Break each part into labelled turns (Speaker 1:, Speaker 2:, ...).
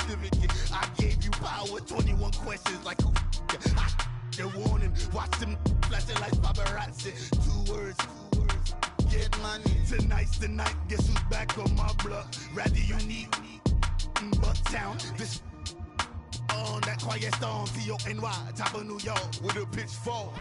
Speaker 1: certificate. I gave you power, 21 questions like who I the warning, watch them flashing like paparazzi. Two words, get money. Tonight's the night, guess who's back on my block? Rather unique, Bucktown. This on that quiet storm, T-O-N-Y, top of New York with a pitchfork.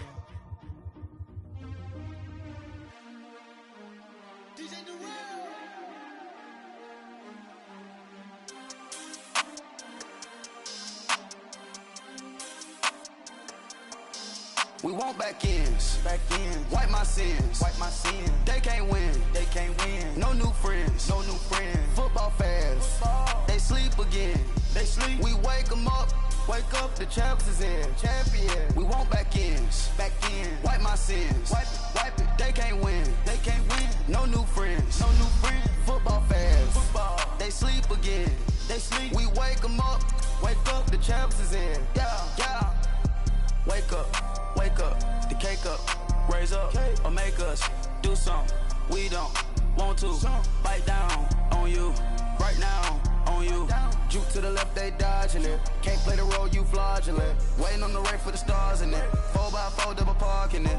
Speaker 2: We want back ends, wipe my sins, They can't win, No new friends, Football fans, they sleep again, We wake 'em up, the champs is in, We want back ends, wipe my sins, wipe it. They can't win, No new friends, Football fans, they sleep again, We wake 'em up, the champs is in, yeah. Wake up, the cake up, raise up, or make us do something we don't want to. Bite down on you, right now on you. Juke to the left, they dodging it. Can't play the role, you fraudulent. Waiting on the rain for the stars in it. 4x4 double parking it.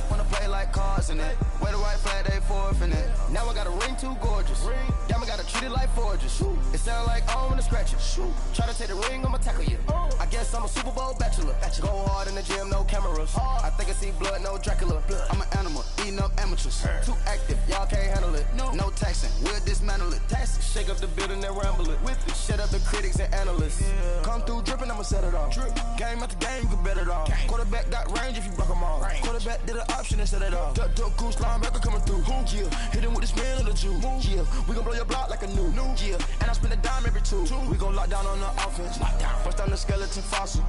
Speaker 2: Wanna play like cars in it. Wear the right flag, they forfeit it. Now I got a ring too gorgeous. Damn, I gotta treat it like forges. It sound like I wanna scratch it. Try to take the ring, I'ma tackle you. I guess I'm a Super Bowl bachelor. Go hard in the gym, no cameras. I think I see blood, no Dracula. I'm an animal, eating up amateurs. Too active, y'all can't handle it. No taxing, we'll dismantle it. Shake up the building and ramble it. Shut up the critics and analysts. Come through dripping, I'ma set it off. Game after game, you can bet it off. Quarterback got range if you block 'em off. Quarterback did an option and set it off. Duck goose linebacker coming through. Yeah, hit him with the spin of the Jew. Yeah, we gon' blow your block like a new. Yeah, and I spend a dime every two. We gon' lock down on the offense. Bust down the skeleton fossil.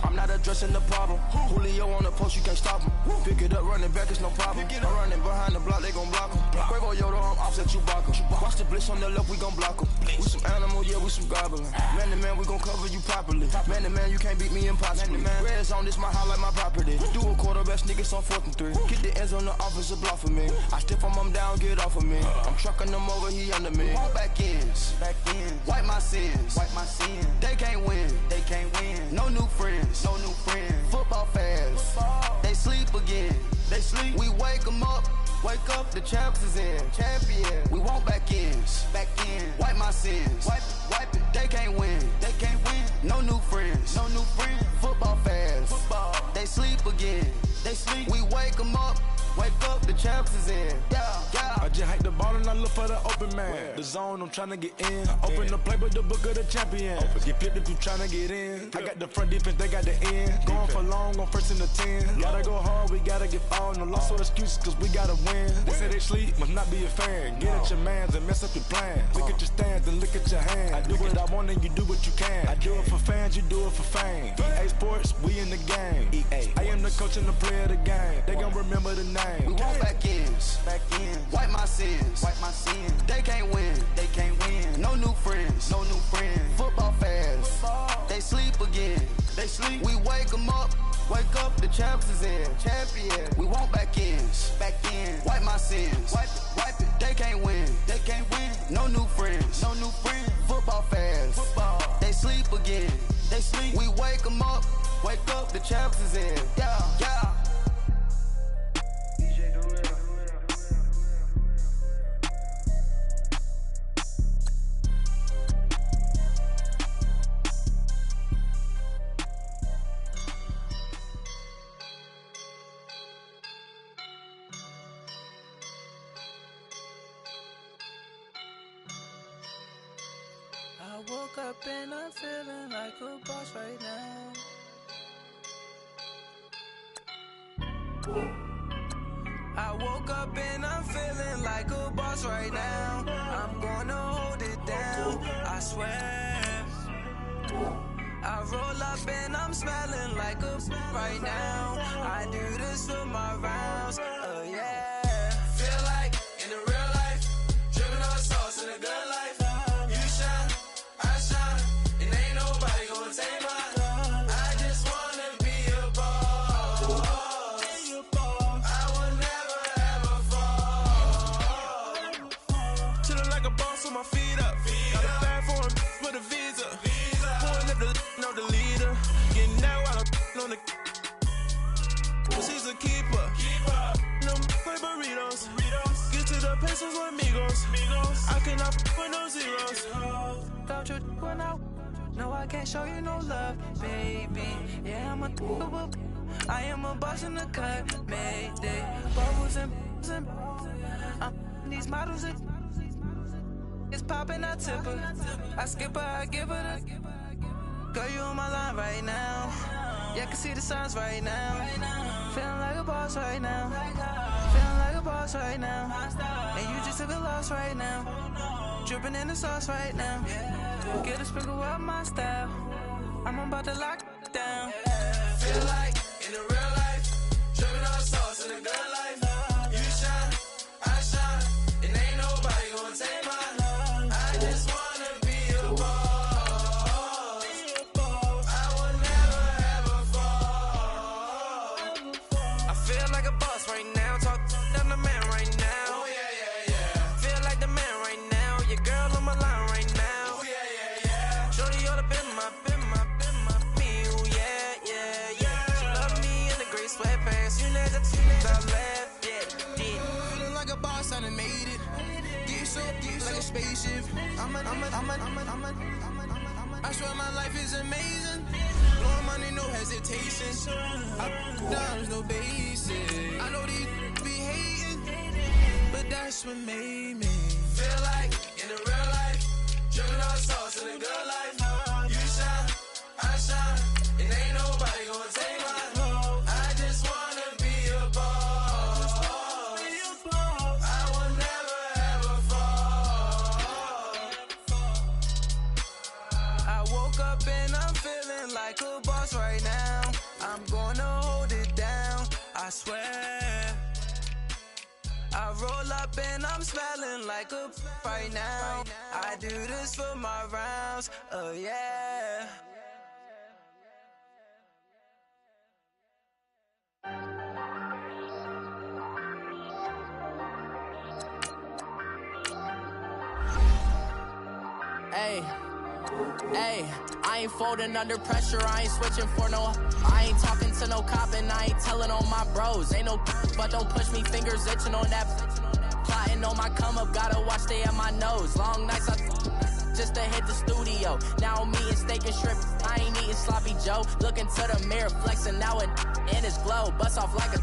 Speaker 2: I'm not addressing the problem. Julio on the post, you can't stop him. Pick it up, running back, it's no problem. I'm running behind the block, they gon' block him. Quavo Yoda, I'm offset Chewbacca. Watch the blitz on the left, we gon' block him. We some animal, yeah, we some goblin. Man to man, we gon' cover you properly. Man to man, you can't beat me impossibly. Red zone, this my house like my property. Do a quarterback sneakers on 4th and 3. Get the ends on the offensive block for me. I stiff him down, get off of me. I'm trucking them over, he under me. Want back ends, wipe my sins, They can't win, No new friends, Football fans, they sleep again, We wake 'em up, the champs is in, We want back ends, wipe my sins, wipe it. They can't win, No new friends, Football fans, they sleep again, We wake 'em up, the champs is in, yeah.
Speaker 3: I just hike the ball and I look for the open man. The zone, I'm tryna get in. Open the playbook, the book of the champion. Get flipped if you tryna get in. I got the front defense, they got the end. Going for long, on 1st and 10. Gotta go hard, we gotta give all. No loss or excuses, cause we gotta win. They say they sleep, must not be a fan. Get at your mans and mess up your plan. Look at your stands and look at your hands. I do what I want and you do what you can. I do it for fans, you do it for fame. EA Sports, we in the game. I am the coach and the player of the game. They gon' remember the name.
Speaker 2: We want back ends, wipe my sins, They can't win, No new friends, Football fans, they sleep again, We wake 'em up, the champs is in, We want back ends, wipe my sins, wipe it. They can't win, No new friends, Football fans, they sleep again, We wake 'em up, the champs is in, yeah.
Speaker 4: I woke up and I'm feeling like a boss right now. I woke up and I'm feeling like a boss right now. I'm gonna hold it down, I swear. I roll up and I'm smelling like a right now. I do this for my rounds, oh yeah. Feel like in the real life, dripping on sauce in a good life. You shine, I shine, and ain't nobody gonna take mine. I just wanna be a boss. I will never ever fall. Chillin' like a boss with my feet up. Got a bag for him with a visa. if the know the leader. Getting that while I'm on the. She's a keeper. No play burritos. Get to the pesos with amigos. I cannot with no zeros. Thought you went out. No, I can't show you no love, baby. Yeah, I'm a I am a boss in the cut, mayday. Bubbles and these models are it's popping, I tip her. I skip her, I give her the. Girl, you on my line right now. Yeah, I can see the signs right now. Feeling like a boss right now. Feeling like a boss right now. And you just took a loss right now. Dripping in the sauce right now. Get a sprinkle up my style. I'm about to lock it down. Feel like in the real life, dripping on sauce in the good life. You shine, I shine, and ain't nobody gonna take mine. I just wanna be a boss. I will never ever fall. I feel like a boss right now. Talk to the man right now. Oh yeah. Feel like the man right now. Your girl on my line right now. Oh yeah. Shorty ought to been my me. Oh yeah. She love me in the gray sweatpants. You know that I left. Yeah. Feeling like a boss, I done made it. Get so like a spaceship. I swear my life is amazing. Blowing money, no hesitation. Up, downs, no basic. I know these be hating, but that's what made me feel like in the real life. Dripping on sauce in the good life. You shine, I shine, and ain't nobody gonna take mine. I just wanna be a boss. I will never ever fall. I woke up and I'm feeling like a boss right now. I'm gonna hold it down, I swear. I roll up and I'm smelling like a right now. I do this for my rounds, oh yeah.
Speaker 5: Hey, I ain't folding under pressure, I ain't switching for no. I ain't talking to no cop and I ain't telling on my bros. Ain't no but don't push me, fingers itching on that. Plotting on my come up, gotta watch stay at my nose. Long nights just to hit the studio. Now I'm eating steak and shrimp, I ain't eating sloppy Joe. Looking to the mirror, flexing now and in his glow. Bust off like a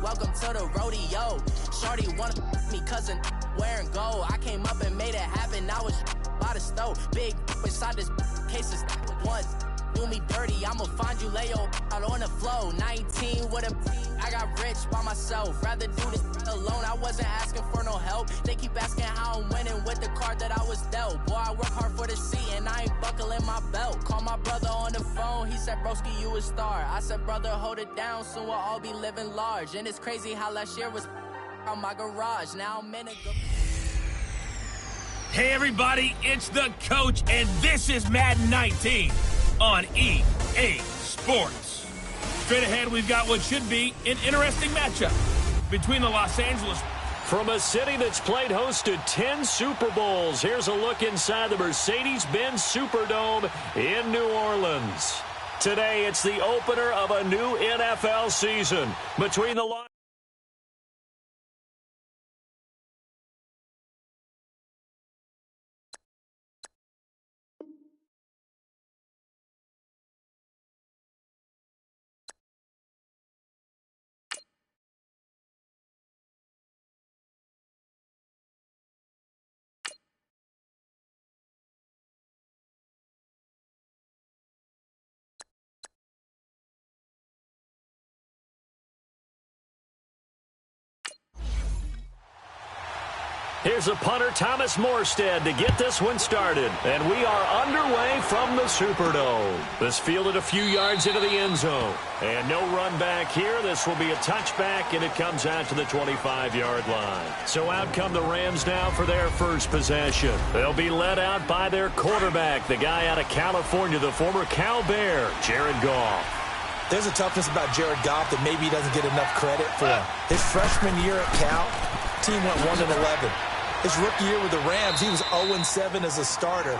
Speaker 5: welcome to the rodeo. Shorty wanna me cousin wearing gold. I came up and made it happen, I was by the stove. Big inside this case is one. Do me dirty, I'ma find you, lay your out on the floor. 19 with a I got rich by myself. Rather do this alone, I wasn't asking for no help. They keep asking how I'm winning with the card that I was dealt. Boy, I work hard for the seat and I ain't buckling my belt. Call my brother on the phone, he said, broski, you a star. I said, brother, hold it down, soon we'll all be living large. And it's crazy how last year was on my garage. Now I'm in a good...
Speaker 6: Hey everybody, it's the coach, and this is Madden 19 on EA Sports. Straight ahead, we've got what should be an interesting matchup between the Los Angeles.
Speaker 7: From a city that's played host to 10 Super Bowls, here's a look inside the Mercedes-Benz Superdome in New Orleans. Today, it's the opener of a new NFL season between the Los Here's a punter, Thomas Morstead, to get this one started. And we are underway from the Superdome. This fielded a few yards into the end zone. And no run back here. This will be a touchback, and it comes out to the 25-yard line. So out come the Rams now for their first possession. They'll be led out by their quarterback, the guy out of California, the former Cal Bear, Jared Goff.
Speaker 8: There's a toughness about Jared Goff that maybe he doesn't get enough credit for. His freshman year at Cal, team went 1-11. His rookie year with the Rams, he was 0-7 as a starter.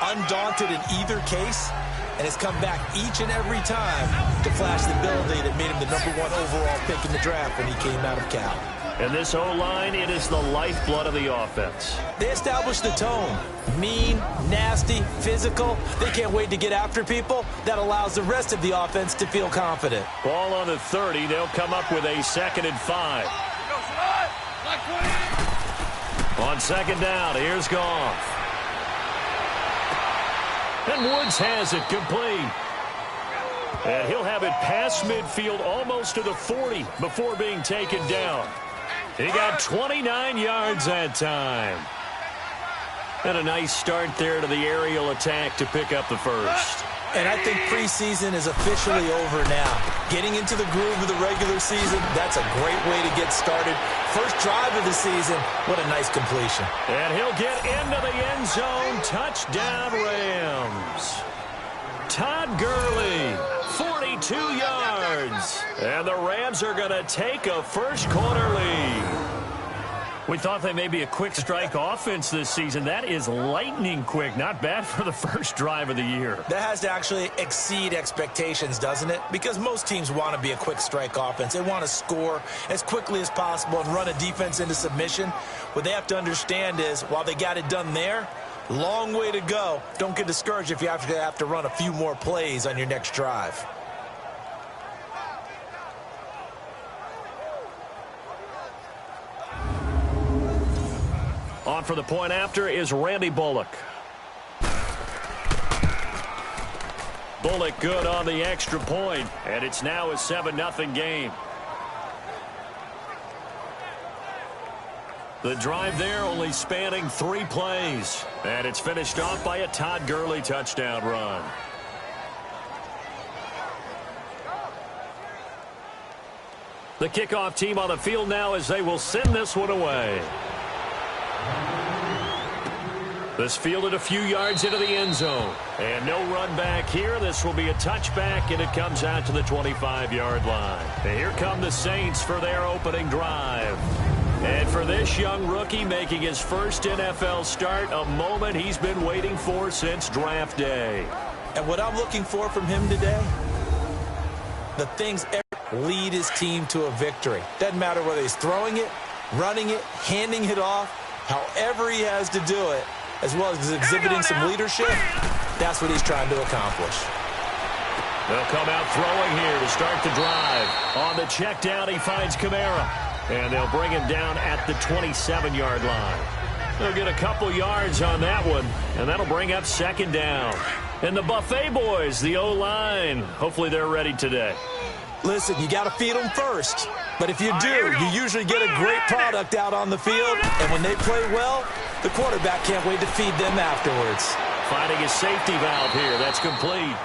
Speaker 8: undaunted in either case, and has come back each and every time to flash the ability that made him the #1 overall pick in the draft when he came out of Cal.
Speaker 7: And this O-line, it is the lifeblood of the offense.
Speaker 8: They established the tone. Mean, nasty, physical. They can't wait to get after people. That allows the rest of the offense to feel confident.
Speaker 7: Ball on the 30. They'll come up with a 2nd and 5. On 2nd down, here's Goff. And Woods has it complete. And he'll have it past midfield almost to the 40 before being taken down. He got 29 yards that time. And a nice start there to the aerial attack to pick up the first.
Speaker 8: And I think preseason is officially over now. Getting into the groove of the regular season, that's a great way to get started. First drive of the season, what a nice completion.
Speaker 7: And he'll get into the end zone. Touchdown, Rams. Todd Gurley, 42 yards. And the Rams are going to take a first-quarter lead. We thought they may be a quick strike offense this season. That is lightning quick. Not bad for the first drive of the year.
Speaker 8: That has to actually exceed expectations, doesn't it? Because most teams want to be a quick strike offense. They want to score as quickly as possible and run a defense into submission. What they have to understand is, while they got it done there, long way to go. Don't get discouraged if you have to run a few more plays on your next drive.
Speaker 7: On for the point after is Randy Bullock. Bullock good on the extra point, and it's now a 7-0 game. The drive there only spanning 3 plays, and it's finished off by a Todd Gurley touchdown run. The kickoff team on the field now as they will send this one away. This fielded a few yards into the end zone. And no run back here. This will be a touchback, and it comes out to the 25-yard line. And here come the Saints for their opening drive. And for this young rookie making his first NFL start, a moment he's been waiting for since draft day.
Speaker 8: And what I'm looking for from him today, the things lead his team to a victory. Doesn't matter whether he's throwing it, running it, handing it off, however he has to do it, as well as exhibiting some leadership, that's what he's trying to accomplish.
Speaker 7: They'll come out throwing here to start the drive. On the check down, he finds Kamara. And they'll bring him down at the 27-yard line. They'll get a couple yards on that one, and that'll bring up 2nd down. And the Buffet boys, the O-line, hopefully they're ready today.
Speaker 8: Listen, you got to feed them first. But if you do, you usually get a great product out on the field. And when they play well, the quarterback can't wait to feed them afterwards.
Speaker 7: Finding his safety valve here. That's complete.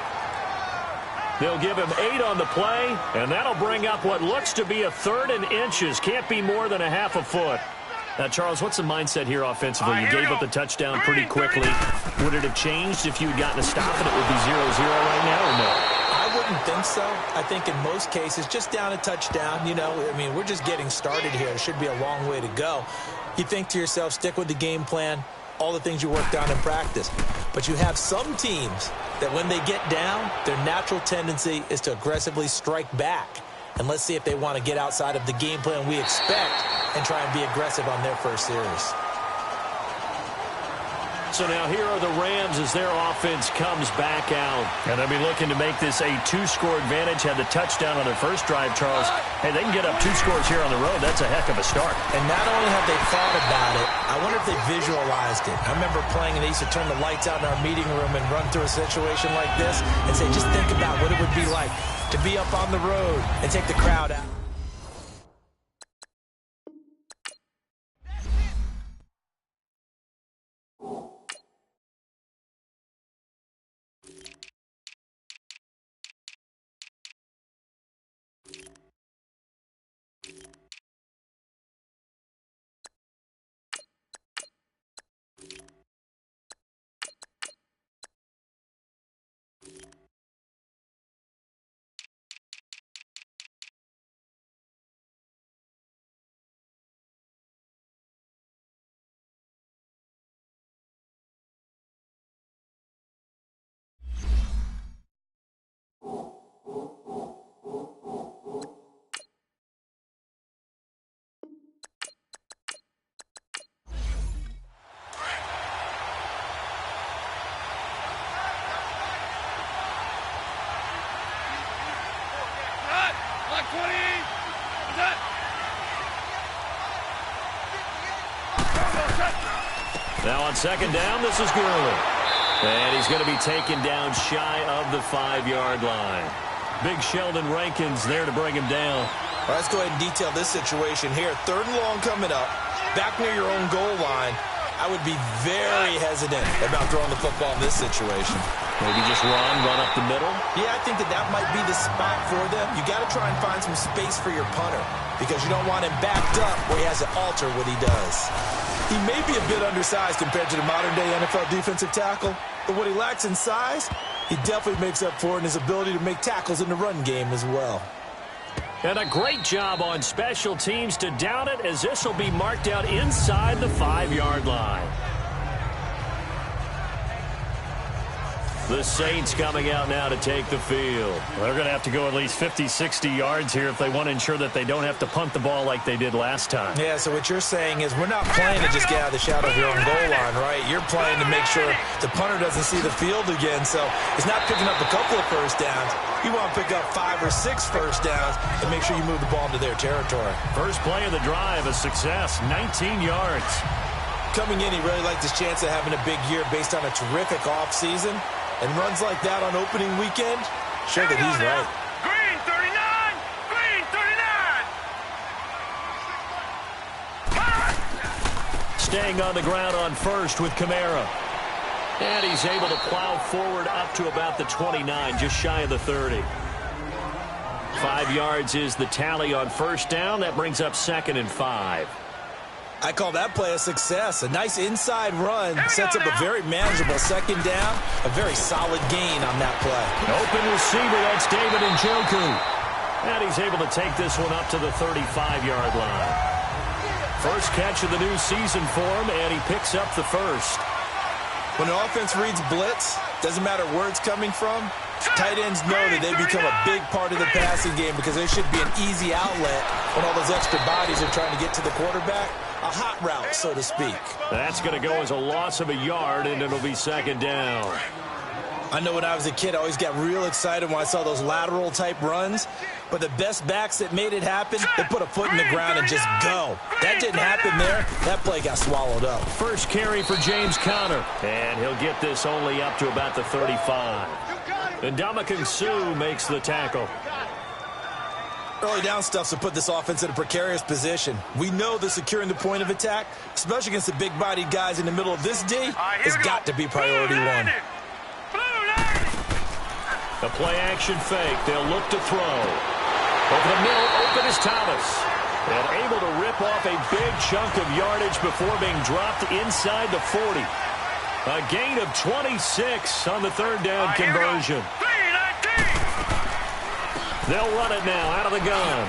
Speaker 7: They'll give him 8 on the play, and that'll bring up what looks to be a 3rd and inches. Can't be more than a half a foot. Now, Charles, what's the mindset here offensively? You gave up the touchdown pretty quickly. Would it have changed if you had gotten a stop and it would be 0-0 right now, or no?
Speaker 8: I wouldn't think so. I think in most cases, just down a touchdown, I mean, we're just getting started here. It should be a long way to go. You think to yourself, stick with the game plan, all the things you worked on in practice. But you have some teams that when they get down, their natural tendency is to aggressively strike back. And let's see if they want to get outside of the game plan we expect and try and be aggressive on their first series.
Speaker 7: So now here are the Rams as their offense comes back out. And they'll be looking to make this a 2-score advantage. Had the touchdown on their first drive, Charles. Hey, they can get up 2 scores here on the road. That's a heck of a start.
Speaker 8: And not only have they thought about it, I wonder if they visualized it. I remember playing, and they used to turn the lights out in our meeting room and run through a situation like this and say, just think about what it would be like to be up on the road and take the crowd out.
Speaker 7: Now on second down, this is Gurley. And he's going to be taken down shy of the 5-yard line. Big Sheldon Rankins there to bring him down.
Speaker 8: All right, let's go ahead and detail this situation here. 3rd and long coming up, back near your own goal line. I would be very hesitant about throwing the football in this situation.
Speaker 7: Maybe just run up the middle?
Speaker 8: Yeah, I think that might be the spot for them. You got to try and find some space for your punter because you don't want him backed up where he has to alter what he does. He may be a bit undersized compared to the modern-day NFL defensive tackle, but what he lacks in size, he definitely makes up for in his ability to make tackles in the run game as well.
Speaker 7: And a great job on special teams to down it, as this will be marked out inside the 5-yard line. The Saints coming out now to take the field.
Speaker 6: They're going to have to go at least 50, 60 yards here if they want to ensure that they don't have to punt the ball like they did last time.
Speaker 8: Yeah, so what you're saying is we're not playing to just get out of the shadow of your own goal line, right? You're playing to make sure the punter doesn't see the field again. So it's not picking up a couple of first downs. You want to pick up 5 or 6 first downs and make sure you move the ball into their territory.
Speaker 6: First play of the drive, a success, 19 yards.
Speaker 8: Coming in, he really liked his chance of having a big year based on a terrific offseason. And runs like that on opening weekend, show that he's right.
Speaker 9: Green 39! Green 39!
Speaker 7: Staying on the ground on first with Kamara. And he's able to plow forward up to about the 29, just shy of the 30. 5 yards is the tally on first down. That brings up 2nd and 5.
Speaker 8: I call that play a success. A nice inside run sets up a very manageable second down. A very solid gain on that play.
Speaker 7: Open receiver, that's David Njoku. And he's able to take this one up to the 35-yard line. First catch of the new season for him, and he picks up the first.
Speaker 8: When an offense reads blitz, doesn't matter where it's coming from, tight ends know that they become a big part of the passing game because there should be an easy outlet when all those extra bodies are trying to get to the quarterback. A hot route, so to speak.
Speaker 7: That's going to go as a loss of a yard, and it'll be second down.
Speaker 8: I know when I was a kid, I always got real excited when I saw those lateral-type runs. But the best backs that made it happen, they put a foot in the ground and just go. That didn't happen there. That play got swallowed up.
Speaker 7: First carry for James Conner. And he'll get this only up to about the 35. And Ndamukong Suh makes the tackle.
Speaker 8: Early down stuff's to put this offense in a precarious position. We know that securing the point of attack, especially against the big-bodied guys in the middle of this D, has got to be priority one.
Speaker 7: A play-action fake. They'll look to throw. Over the middle, open is Thomas. And able to rip off a big chunk of yardage before being dropped inside the 40. A gain of 26 on the third down conversion. They'll run it now out of the gun.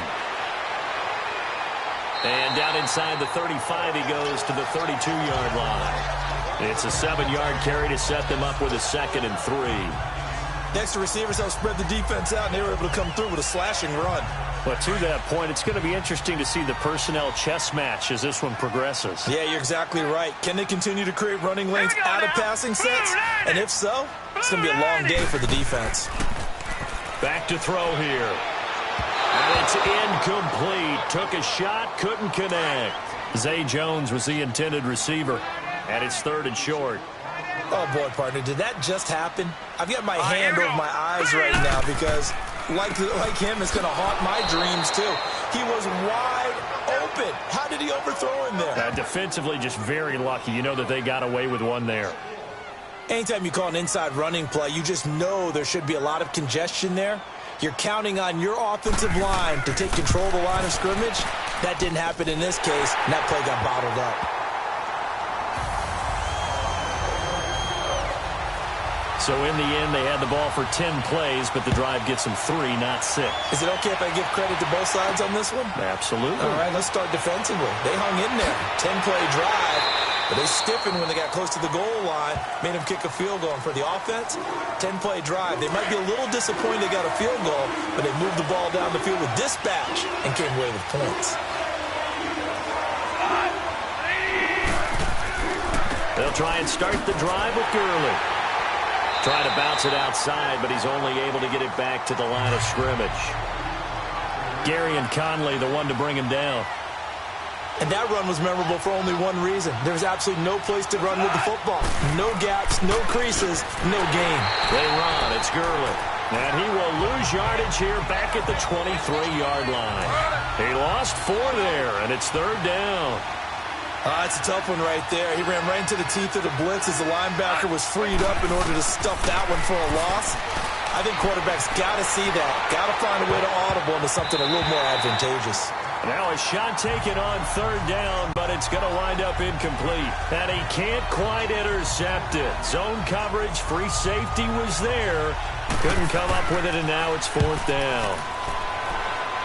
Speaker 7: And down inside the 35 he goes to the 32-yard line. It's a 7-yard carry to set them up with a 2nd and 3.
Speaker 8: Next to receivers help spread the defense out, and they were able to come through with a slashing run.
Speaker 7: But to that point, it's going to be interesting to see the personnel chess match as this one progresses.
Speaker 8: Yeah, you're exactly right. Can they continue to create running lanes out of passing sets? And if so, it's going to be a long day for the defense.
Speaker 7: Back to throw here. And it's incomplete. Took a shot, couldn't connect. Zay Jones was the intended receiver. And it's 3rd and short.
Speaker 8: Oh, boy, partner, did that just happen? I've got my hand over my eyes right now because, like him, it's going to haunt my dreams, too. He was wide open. How did he overthrow him there?
Speaker 6: Defensively, just very lucky. You know that they got away with one there.
Speaker 8: Anytime you call an inside running play, you just know there should be a lot of congestion there. You're counting on your offensive line to take control of the line of scrimmage. That didn't happen in this case, and that play got bottled up.
Speaker 7: So in the end, they had the ball for 10 plays, but the drive gets them 3, not 6.
Speaker 8: Is it okay if I give credit to both sides on this one?
Speaker 7: Absolutely.
Speaker 8: All right, let's start defensively. They hung in there. 10-play drive, but they stiffened when they got close to the goal line, made them kick a field goal. And for the offense, 10-play drive. They might be a little disappointed they got a field goal, but they moved the ball down the field with dispatch and came away with points.
Speaker 7: They'll try and start the drive with Gurley. Trying to bounce it outside, but he's only able to get it back to the line of scrimmage. Gary and Conley, the one to bring him down.
Speaker 8: And that run was memorable for only one reason. There was absolutely no place to run with the football. No gaps, no creases, no gain.
Speaker 7: They run. It's Gurley. And he will lose yardage here back at the 23-yard line. He lost 4 there, and it's 3rd down.
Speaker 8: It's a tough one right there. He ran right into the teeth of the blitz as the linebacker was freed up in order to stuff that one for a loss. I think quarterbacks got to see that. Got to find a way to audible into something a little more advantageous.
Speaker 7: Now a shot taken on 3rd down, but it's going to wind up incomplete. And he can't quite intercept it. Zone coverage, free safety was there. Couldn't come up with it, and now it's 4th down.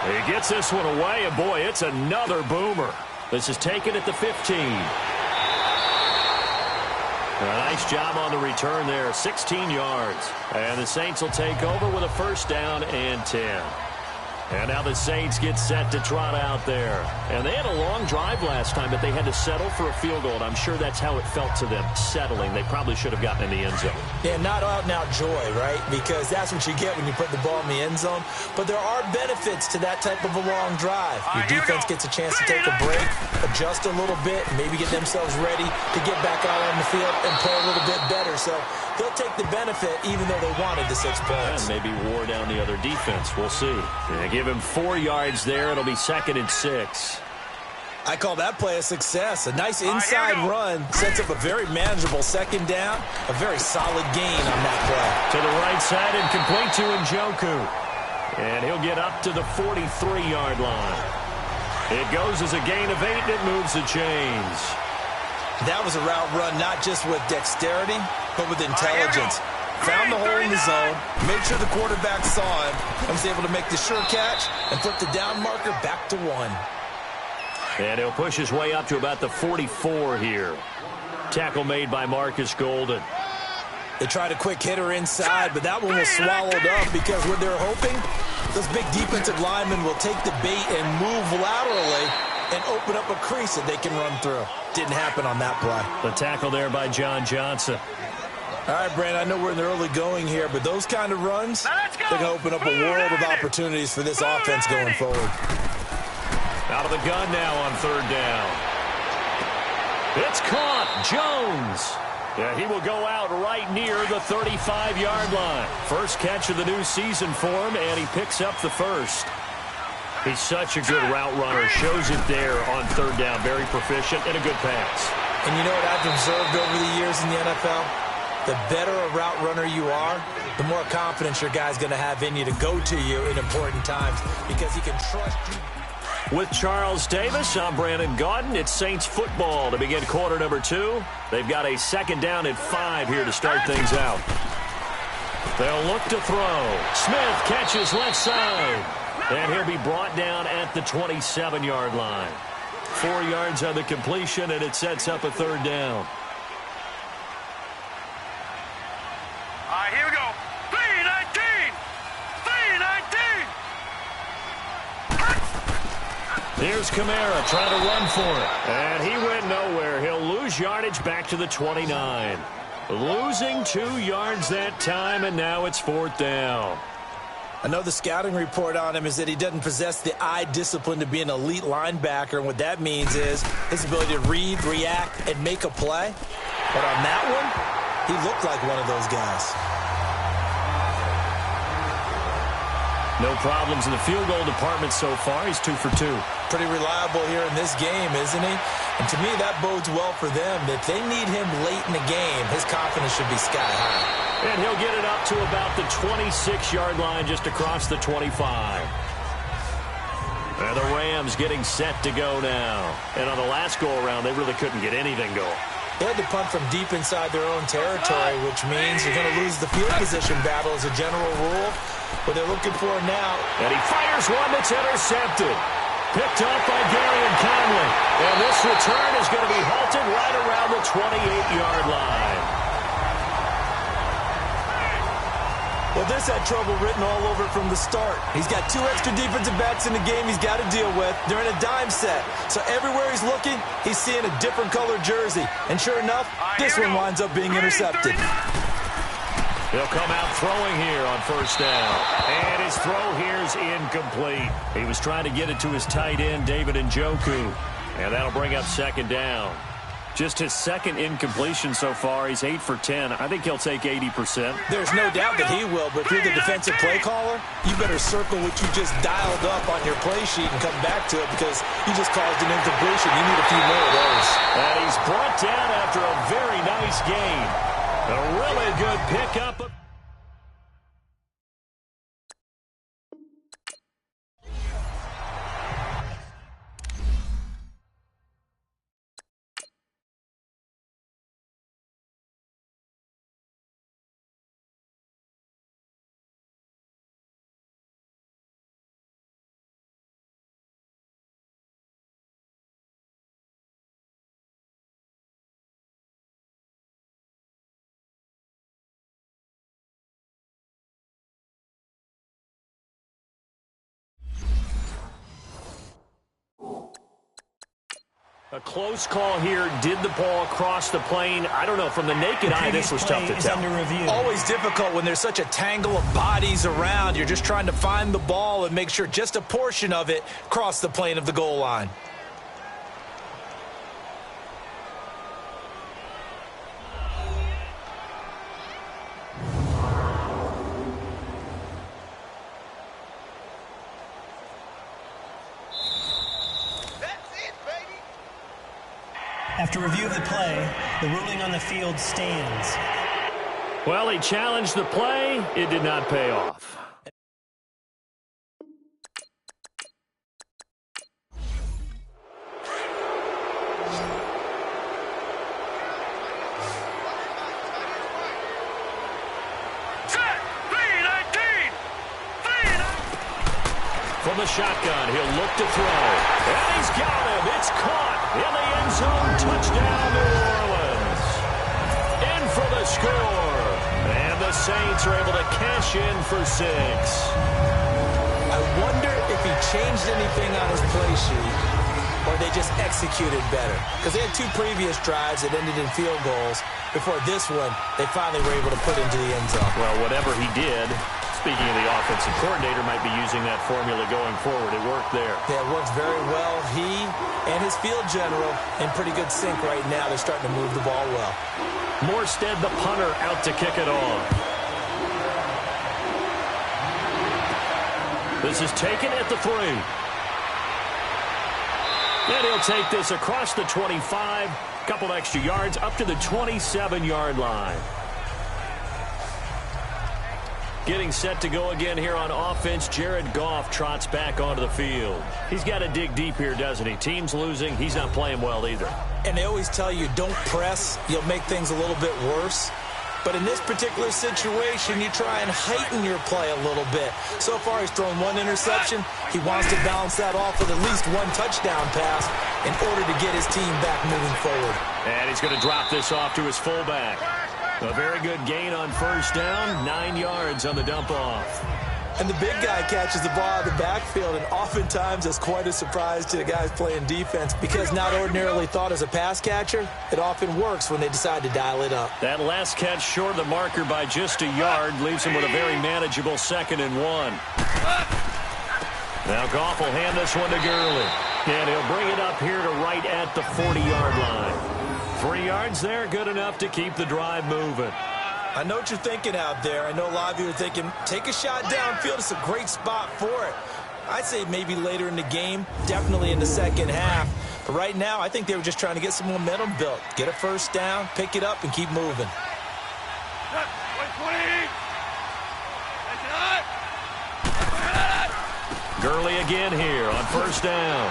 Speaker 7: He gets this one away, and boy, it's another boomer. This is taken at the 15. A nice job on the return there, 16 yards. And the Saints will take over with a 1st down and 10. And now the Saints get set to trot out there. And they had a long drive last time, but they had to settle for a field goal. And I'm sure that's how it felt to them, settling. They probably should have gotten in the end zone.
Speaker 8: Yeah, not out-and-out joy, right? Because that's what you get when you put the ball in the end zone. But there are benefits to that type of a long drive. Your defense gets a chance to take a break, adjust a little bit, maybe get themselves ready to get back out on the field and play a little bit better. So they'll take the benefit even though they wanted the 6 points.
Speaker 7: And maybe wore down the other defense. We'll see. Give him 4 yards there. It'll be 2nd and 6.
Speaker 8: I call that play a success. A nice inside run sets up a very manageable 2nd down. A very solid gain on that play.
Speaker 7: To the right side and complete to Njoku. And he'll get up to the 43-yard line. It goes as a gain of 8, and it moves the chains.
Speaker 8: That was a route run not just with dexterity, but with intelligence. Found the hole in the zone, made sure the quarterback saw him, and was able to make the sure catch and flip the down marker back to 1.
Speaker 7: And he'll push his way up to about the 44 here. Tackle made by Marcus Golden.
Speaker 8: They tried a quick hitter inside, but that one was swallowed up because what they're hoping, those big defensive linemen will take the bait and move laterally and open up a crease that they can run through. Didn't happen on that play.
Speaker 7: The tackle there by John Johnson.
Speaker 8: All right, Brandon, I know we're in the early going here, but those kind of runs, they're going to open up a world of opportunities for this offense going forward.
Speaker 7: Out of the gun now on 3rd down. It's caught. Jones. Yeah, he will go out right near the 35-yard line. First catch of the new season for him, and he picks up the 1st. He's such a good route runner. Shows it there on 3rd down. Very proficient and a good pass.
Speaker 8: And you know what I've observed over the years in the NFL? The better a route runner you are, the more confidence your guy's going to have in you to go to you in important times because he can trust you.
Speaker 7: With Charles Davis, I'm Brandon Gaudin. It's Saints football to begin quarter number 2. They've got a 2nd down and 5 here to start things out. They'll look to throw. Smith catches left side. And he'll be brought down at the 27-yard line. 4 yards on the completion, and it sets up a 3rd down.
Speaker 9: Here we go. 3-19. 3-19.
Speaker 7: Here's Kamara trying to run for it. And he went nowhere. He'll lose yardage back to the 29. Losing 2 yards that time, and now it's 4th down.
Speaker 8: I know the scouting report on him is that he doesn't possess the eye discipline to be an elite linebacker, and what that means is his ability to read, react, and make a play. But on that one, he looked like one of those guys.
Speaker 7: No problems in the field goal department so far. He's 2 for 2.
Speaker 8: Pretty reliable here in this game, isn't he? And to me, that bodes well for them. If they need him late in the game, his confidence should be sky high.
Speaker 7: And he'll get it up to about the 26-yard line, just across the 25. And the Rams getting set to go now. And on the last go-around, they really couldn't get anything going.
Speaker 8: They had to punt from deep inside their own territory, which means you're going to lose the field position battle as a general rule. What they're looking for now.
Speaker 7: And he fires one that's intercepted. Picked up by Gary and Conley. And this return is going to be halted right around the 28-yard line.
Speaker 8: Well, this had trouble written all over it from the start. He's got 2 extra defensive backs in the game he's got to deal with. They're in a dime set. So everywhere he's looking, he's seeing a different color jersey. And sure enough, this one winds up being intercepted.
Speaker 7: He'll come out throwing here on first down. And his throw here is incomplete. He was trying to get it to his tight end, David Njoku. And that'll bring up second down. Just his second incompletion so far. He's 8 for 10. I think he'll take 80%.
Speaker 8: There's no doubt that he will, but if you're the defensive play caller, you better circle what you just dialed up on your play sheet and come back to it because you just caused an incompletion. You need a few more of those.
Speaker 7: And he's brought down after a very nice game. A really good pickup. A close call here. Did the ball cross the plane? I don't know. From the naked eye, this was tough to tell.
Speaker 8: Always difficult when there's such a tangle of bodies around. You're just trying to find the ball and make sure just a portion of it crossed the plane of the goal line.
Speaker 10: After review of the play, the ruling on the field stands.
Speaker 7: Well, he challenged the play. It did not pay off. From the shotgun, he'll look to throw. And he's got him. It's caught in the end zone. Touchdown, New Orleans. In for the score. And the Saints are able to cash in for 6.
Speaker 8: I wonder if he changed anything on his play sheet or they just executed better. Because they had 2 previous drives that ended in field goals. Before this one, they finally were able to put into the end zone.
Speaker 7: Well, whatever he did, speaking of the offensive coordinator, might be using that formula going forward. It worked there.
Speaker 8: Yeah, it works very well. He and his field general in pretty good sync right now. They're starting to move the ball well.
Speaker 7: Morstead, the punter, out to kick it off. This is taken at the 3. And he'll take this across the 25. Couple extra yards up to the 27-yard line. Getting set to go again here on offense. Jared Goff trots back onto the field. He's got to dig deep here, doesn't he? Team's losing. He's not playing well either.
Speaker 8: And they always tell you, don't press. You'll make things a little bit worse. But in this particular situation, you try and heighten your play a little bit. So far, he's thrown 1 interception. He wants to balance that off with at least 1 touchdown pass in order to get his team back moving forward.
Speaker 7: And he's going to drop this off to his fullback. A very good gain on first down. 9 yards on the dump-off.
Speaker 8: And the big guy catches the ball out of the backfield, and oftentimes it's quite a surprise to the guys playing defense because not ordinarily thought as a pass catcher, it often works when they decide to dial it up.
Speaker 7: That last catch short of the marker by just a yard leaves him with a very manageable 2nd and 1. Now Goff will hand this one to Gurley. And he'll bring it up here to right at the 40-yard line. 3 yards there, good enough to keep the drive moving.
Speaker 8: I know what you're thinking out there. I know a lot of you are thinking, take a shot downfield. It's a great spot for it. I'd say maybe later in the game, definitely in the second half. But right now, I think they were just trying to get some momentum built. Get a first down, pick it up, and keep moving.
Speaker 7: Gurley again here on first down.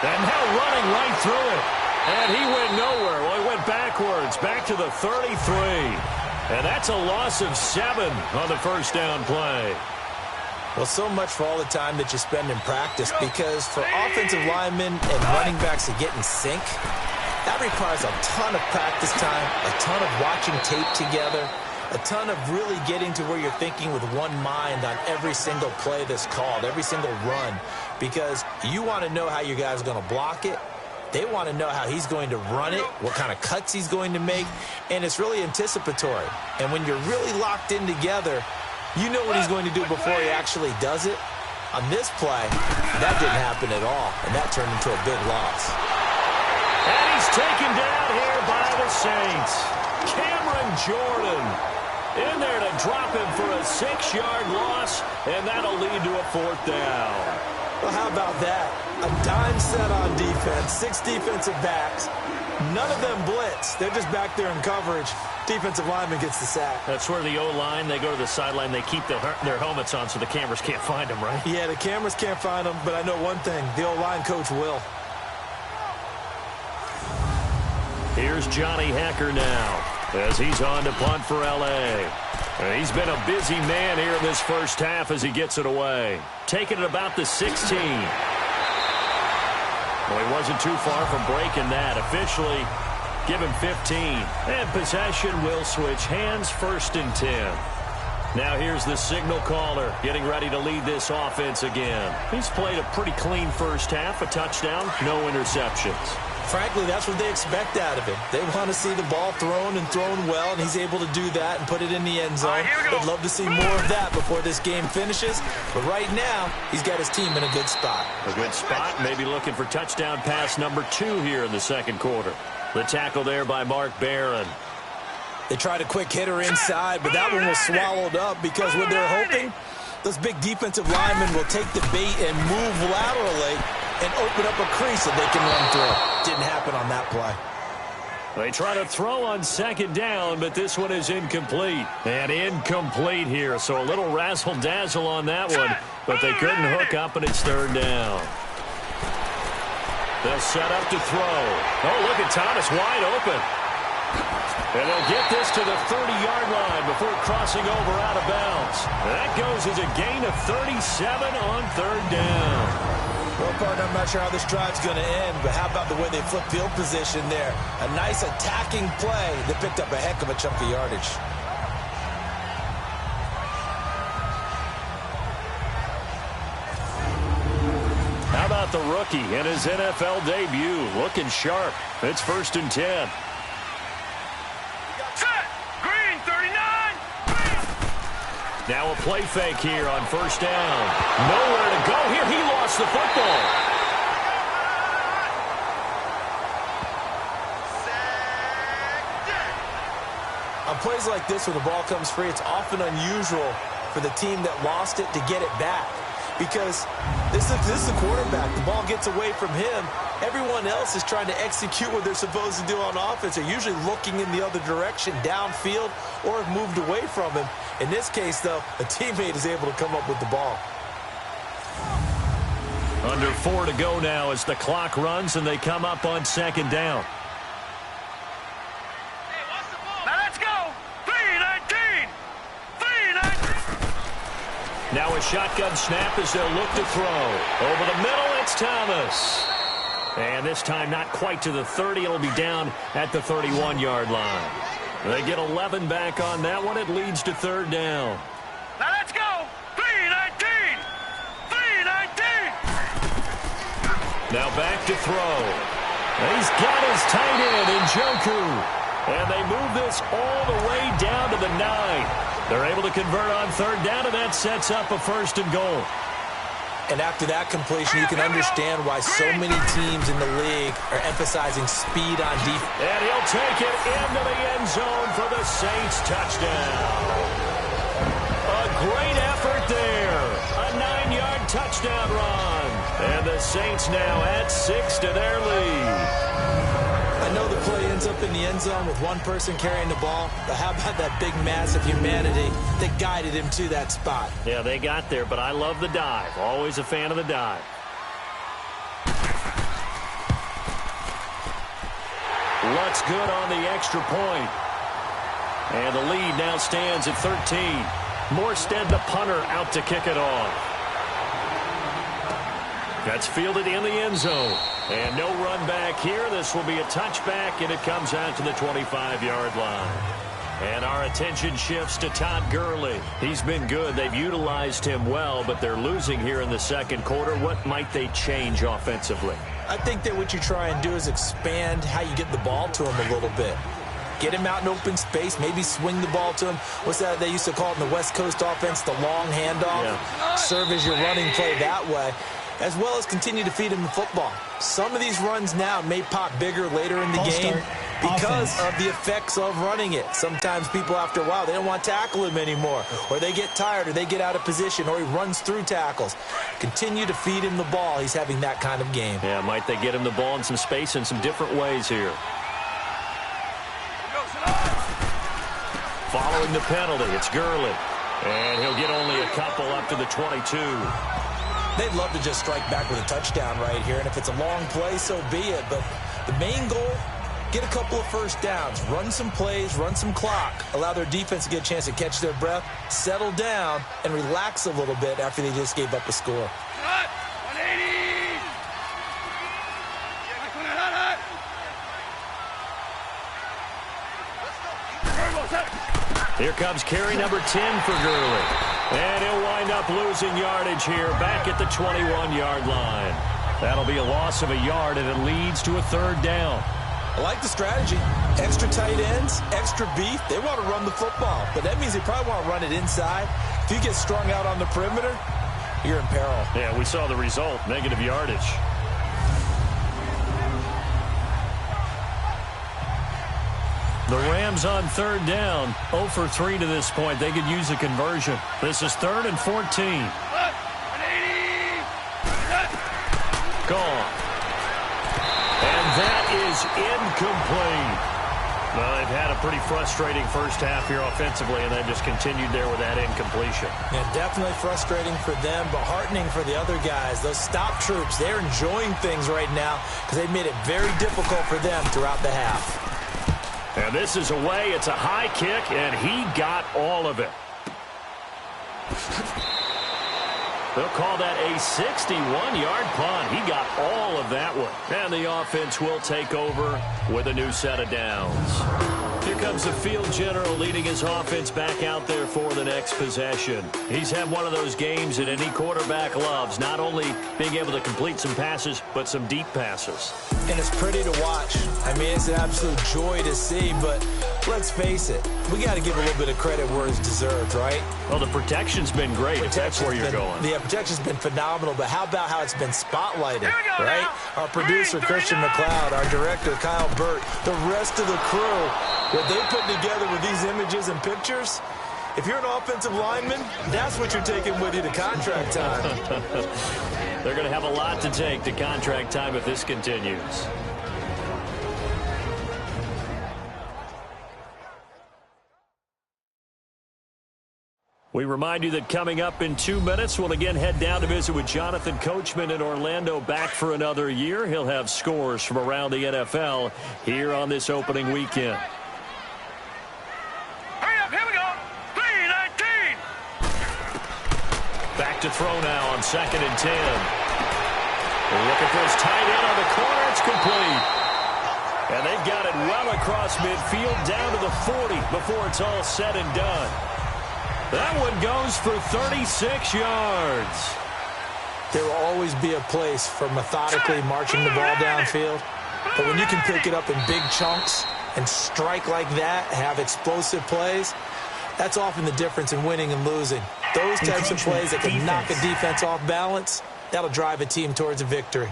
Speaker 7: And now running right through it. And he went nowhere. Well, he went backwards, back to the 33. And that's a loss of 7 on the first down play.
Speaker 8: Well, so much for all the time that you spend in practice, because for offensive linemen and running backs to get in sync, that requires a ton of practice time, a ton of watching tape together, a ton of really getting to where you're thinking with one mind on every single play that's called, every single run, because you want to know how your guys are going to block it. They want to know how he's going to run it, what kind of cuts he's going to make, and it's really anticipatory. And when you're really locked in together, you know what he's going to do before he actually does it. On this play, that didn't happen at all, and that turned into a big loss.
Speaker 7: And he's taken down here by the Saints. Cameron Jordan in there to drop him for a 6-yard loss, and that'll lead to a 4th down.
Speaker 8: Well, how about that? A dime set on defense, 6 defensive backs. None of them blitz. They're just back there in coverage. Defensive lineman gets the sack.
Speaker 7: That's where the O-line, they go to the sideline, they keep their helmets on so the cameras can't find them, right?
Speaker 8: Yeah, the cameras can't find them, but I know one thing. The O-line coach will.
Speaker 7: Here's Johnny Hecker now as he's on to punt for L.A. And he's been a busy man here in this first half as he gets it away. Taking it about the 16. Well, he wasn't too far from breaking that. Officially, give him 15. And possession will switch hands, 1st and 10. Now here's the signal caller getting ready to lead this offense again. He's played a pretty clean first half, a touchdown, no interceptions.
Speaker 8: Frankly, that's what they expect out of him. They want to see the ball thrown and thrown well, and he's able to do that and put it in the end zone. They'd love to see more of that before this game finishes. But right now, he's got his team in a good spot.
Speaker 7: A good spot, maybe looking for touchdown pass number 2 here in the second quarter. The tackle there by Mark Barron.
Speaker 8: They tried a quick hitter inside, but that one was swallowed up because what they're hoping, those big defensive linemen will take the bait and move laterally and open up a crease that they can run through. Didn't happen on that play.
Speaker 7: They try to throw on 2nd down, but this one is incomplete. And incomplete here, so a little razzle-dazzle on that one, but they couldn't hook up, and it's 3rd down. They'll set up to throw. Oh, look at Thomas wide open. And they'll get this to the 30-yard line before crossing over out of bounds. That goes as a gain of 37 on 3rd down.
Speaker 8: Well, partner, I'm not sure how this drive's going to end, but how about the way they flip field position there? A nice attacking play that picked up a heck of a chunk of yardage.
Speaker 7: How about the rookie in his NFL debut? Looking sharp. It's 1st and 10. Now a play fake here on 1st down. Nowhere to go here. He lost the football.
Speaker 8: On plays like this, when the ball comes free, it's often unusual for the team that lost it to get it back. Because this is the quarterback. The ball gets away from him. Everyone else is trying to execute what they're supposed to do on offense. They're usually looking in the other direction, downfield, or have moved away from him. In this case, though, a teammate is able to come up with the ball.
Speaker 7: Under 4 to go now as the clock runs and they come up on 2nd down.
Speaker 9: Now let's go. 3-19. 3-19.
Speaker 7: Now a shotgun snap as they'll look to throw. Over the middle, it's Thomas. And this time not quite to the 30. It'll be down at the 31-yard line. They get 11 back on that one. It leads to 3rd down.
Speaker 9: Now let's go. 3-19. 3-19.
Speaker 7: Now back to throw. He's got his tight end in Njoku. And they move this all the way down to the 9. They're able to convert on 3rd down, and that sets up a 1st and goal.
Speaker 8: And after that completion, you can understand why so many teams in the league are emphasizing speed on defense.
Speaker 7: And he'll take it into the end zone for the Saints touchdown. A great effort there. A 9-yard touchdown run. And the Saints now add 6 to their lead.
Speaker 8: I know the play ends up in the end zone with one person carrying the ball, but how about that big mass of humanity that guided him to that spot?
Speaker 7: Yeah, they got there, but I love the dive. Always a fan of the dive. Lutz good on the extra point. And the lead now stands at 13. Morstead, the punter, out to kick it off. That's fielded in the end zone. And no run back here. This will be a touchback, and it comes out to the 25-yard line. And our attention shifts to Todd Gurley. He's been good. They've utilized him well, but they're losing here in the second quarter. What might they change offensively?
Speaker 8: I think that what you try and do is expand how you get the ball to him a little bit. Get him out in open space, maybe swing the ball to him. What's that they used to call it in the West Coast offense, the long handoff? Yeah. Serve as your running play that way, as well as continue to feed him the football. Some of these runs now may pop bigger later in the game because of the effects of running it. Sometimes people, after a while, they don't want to tackle him anymore, or they get tired, or they get out of position, or he runs through tackles. Continue to feed him the ball. He's having that kind of game.
Speaker 7: Yeah, might they get him the ball in some space in some different ways here. Following the penalty, it's Gurley. And he'll get only a couple up to the 22.
Speaker 8: They'd love to just strike back with a touchdown right here, and if it's a long play, so be it. But the main goal, get a couple of first downs, run some plays, run some clock, allow their defense to get a chance to catch their breath, settle down, and relax a little bit after they just gave up a score.
Speaker 7: Here comes carry number 10 for Gurley. And he'll wind up losing yardage here back at the 21-yard line. That'll be a loss of a yard, and it leads to a third down.
Speaker 8: I like the strategy. Extra tight ends, extra beef. They want to run the football, but that means they probably want to run it inside. If you get strung out on the perimeter, you're in peril.
Speaker 7: Yeah, we saw the result, negative yardage. The Rams on third down, 0 for 3 to this point. They could use a conversion. This is 3rd and 14. Gone. And that is incomplete. Well, they've had a pretty frustrating first half here offensively, and they've just continued there with that incompletion.
Speaker 8: Yeah, definitely frustrating for them, but heartening for the other guys. Those stop troops, they're enjoying things right now because they've made it very difficult for them throughout the half.
Speaker 7: And this is away. It's a high kick, and he got all of it. They'll call that a 61-yard punt. He got all of that one. And the offense will take over with a new set of downs. Here comes the field general leading his offense back out there for the next possession. He's had one of those games that any quarterback loves, not only being able to complete some passes, but some deep passes.
Speaker 8: And it's pretty to watch. I mean, it's an absolute joy to see, but let's face it, we got to give a little bit of credit where it's deserved, right?
Speaker 7: Well, the protection's been great, if that's where you're going.
Speaker 8: The protection's been phenomenal, but how about how it's been spotlighted, right? Our producer, Christian McLeod, our director, Kyle Burt, the rest of the crew, what they put together with these images and pictures, if you're an offensive lineman, that's what you're taking with you to contract time.
Speaker 7: They're going to have a lot to take to contract time if this continues. We remind you that coming up in 2 minutes, we'll again head down to visit with Jonathan Coachman in Orlando, back for another year. He'll have scores from around the NFL here on this opening weekend.
Speaker 9: Hurry up, here we go. 3-19.
Speaker 7: Back to throw now on 2nd and 10. Looking for his tight end on the corner. It's complete. And they've got it well across midfield down to the 40 before it's all said and done. That one goes for 36 yards.
Speaker 8: There will always be a place for methodically marching the ball downfield. But when you can pick it up in big chunks and strike like that, have explosive plays, that's often the difference in winning and losing. Those types of plays that can knock a defense off balance, that'll drive a team towards a victory.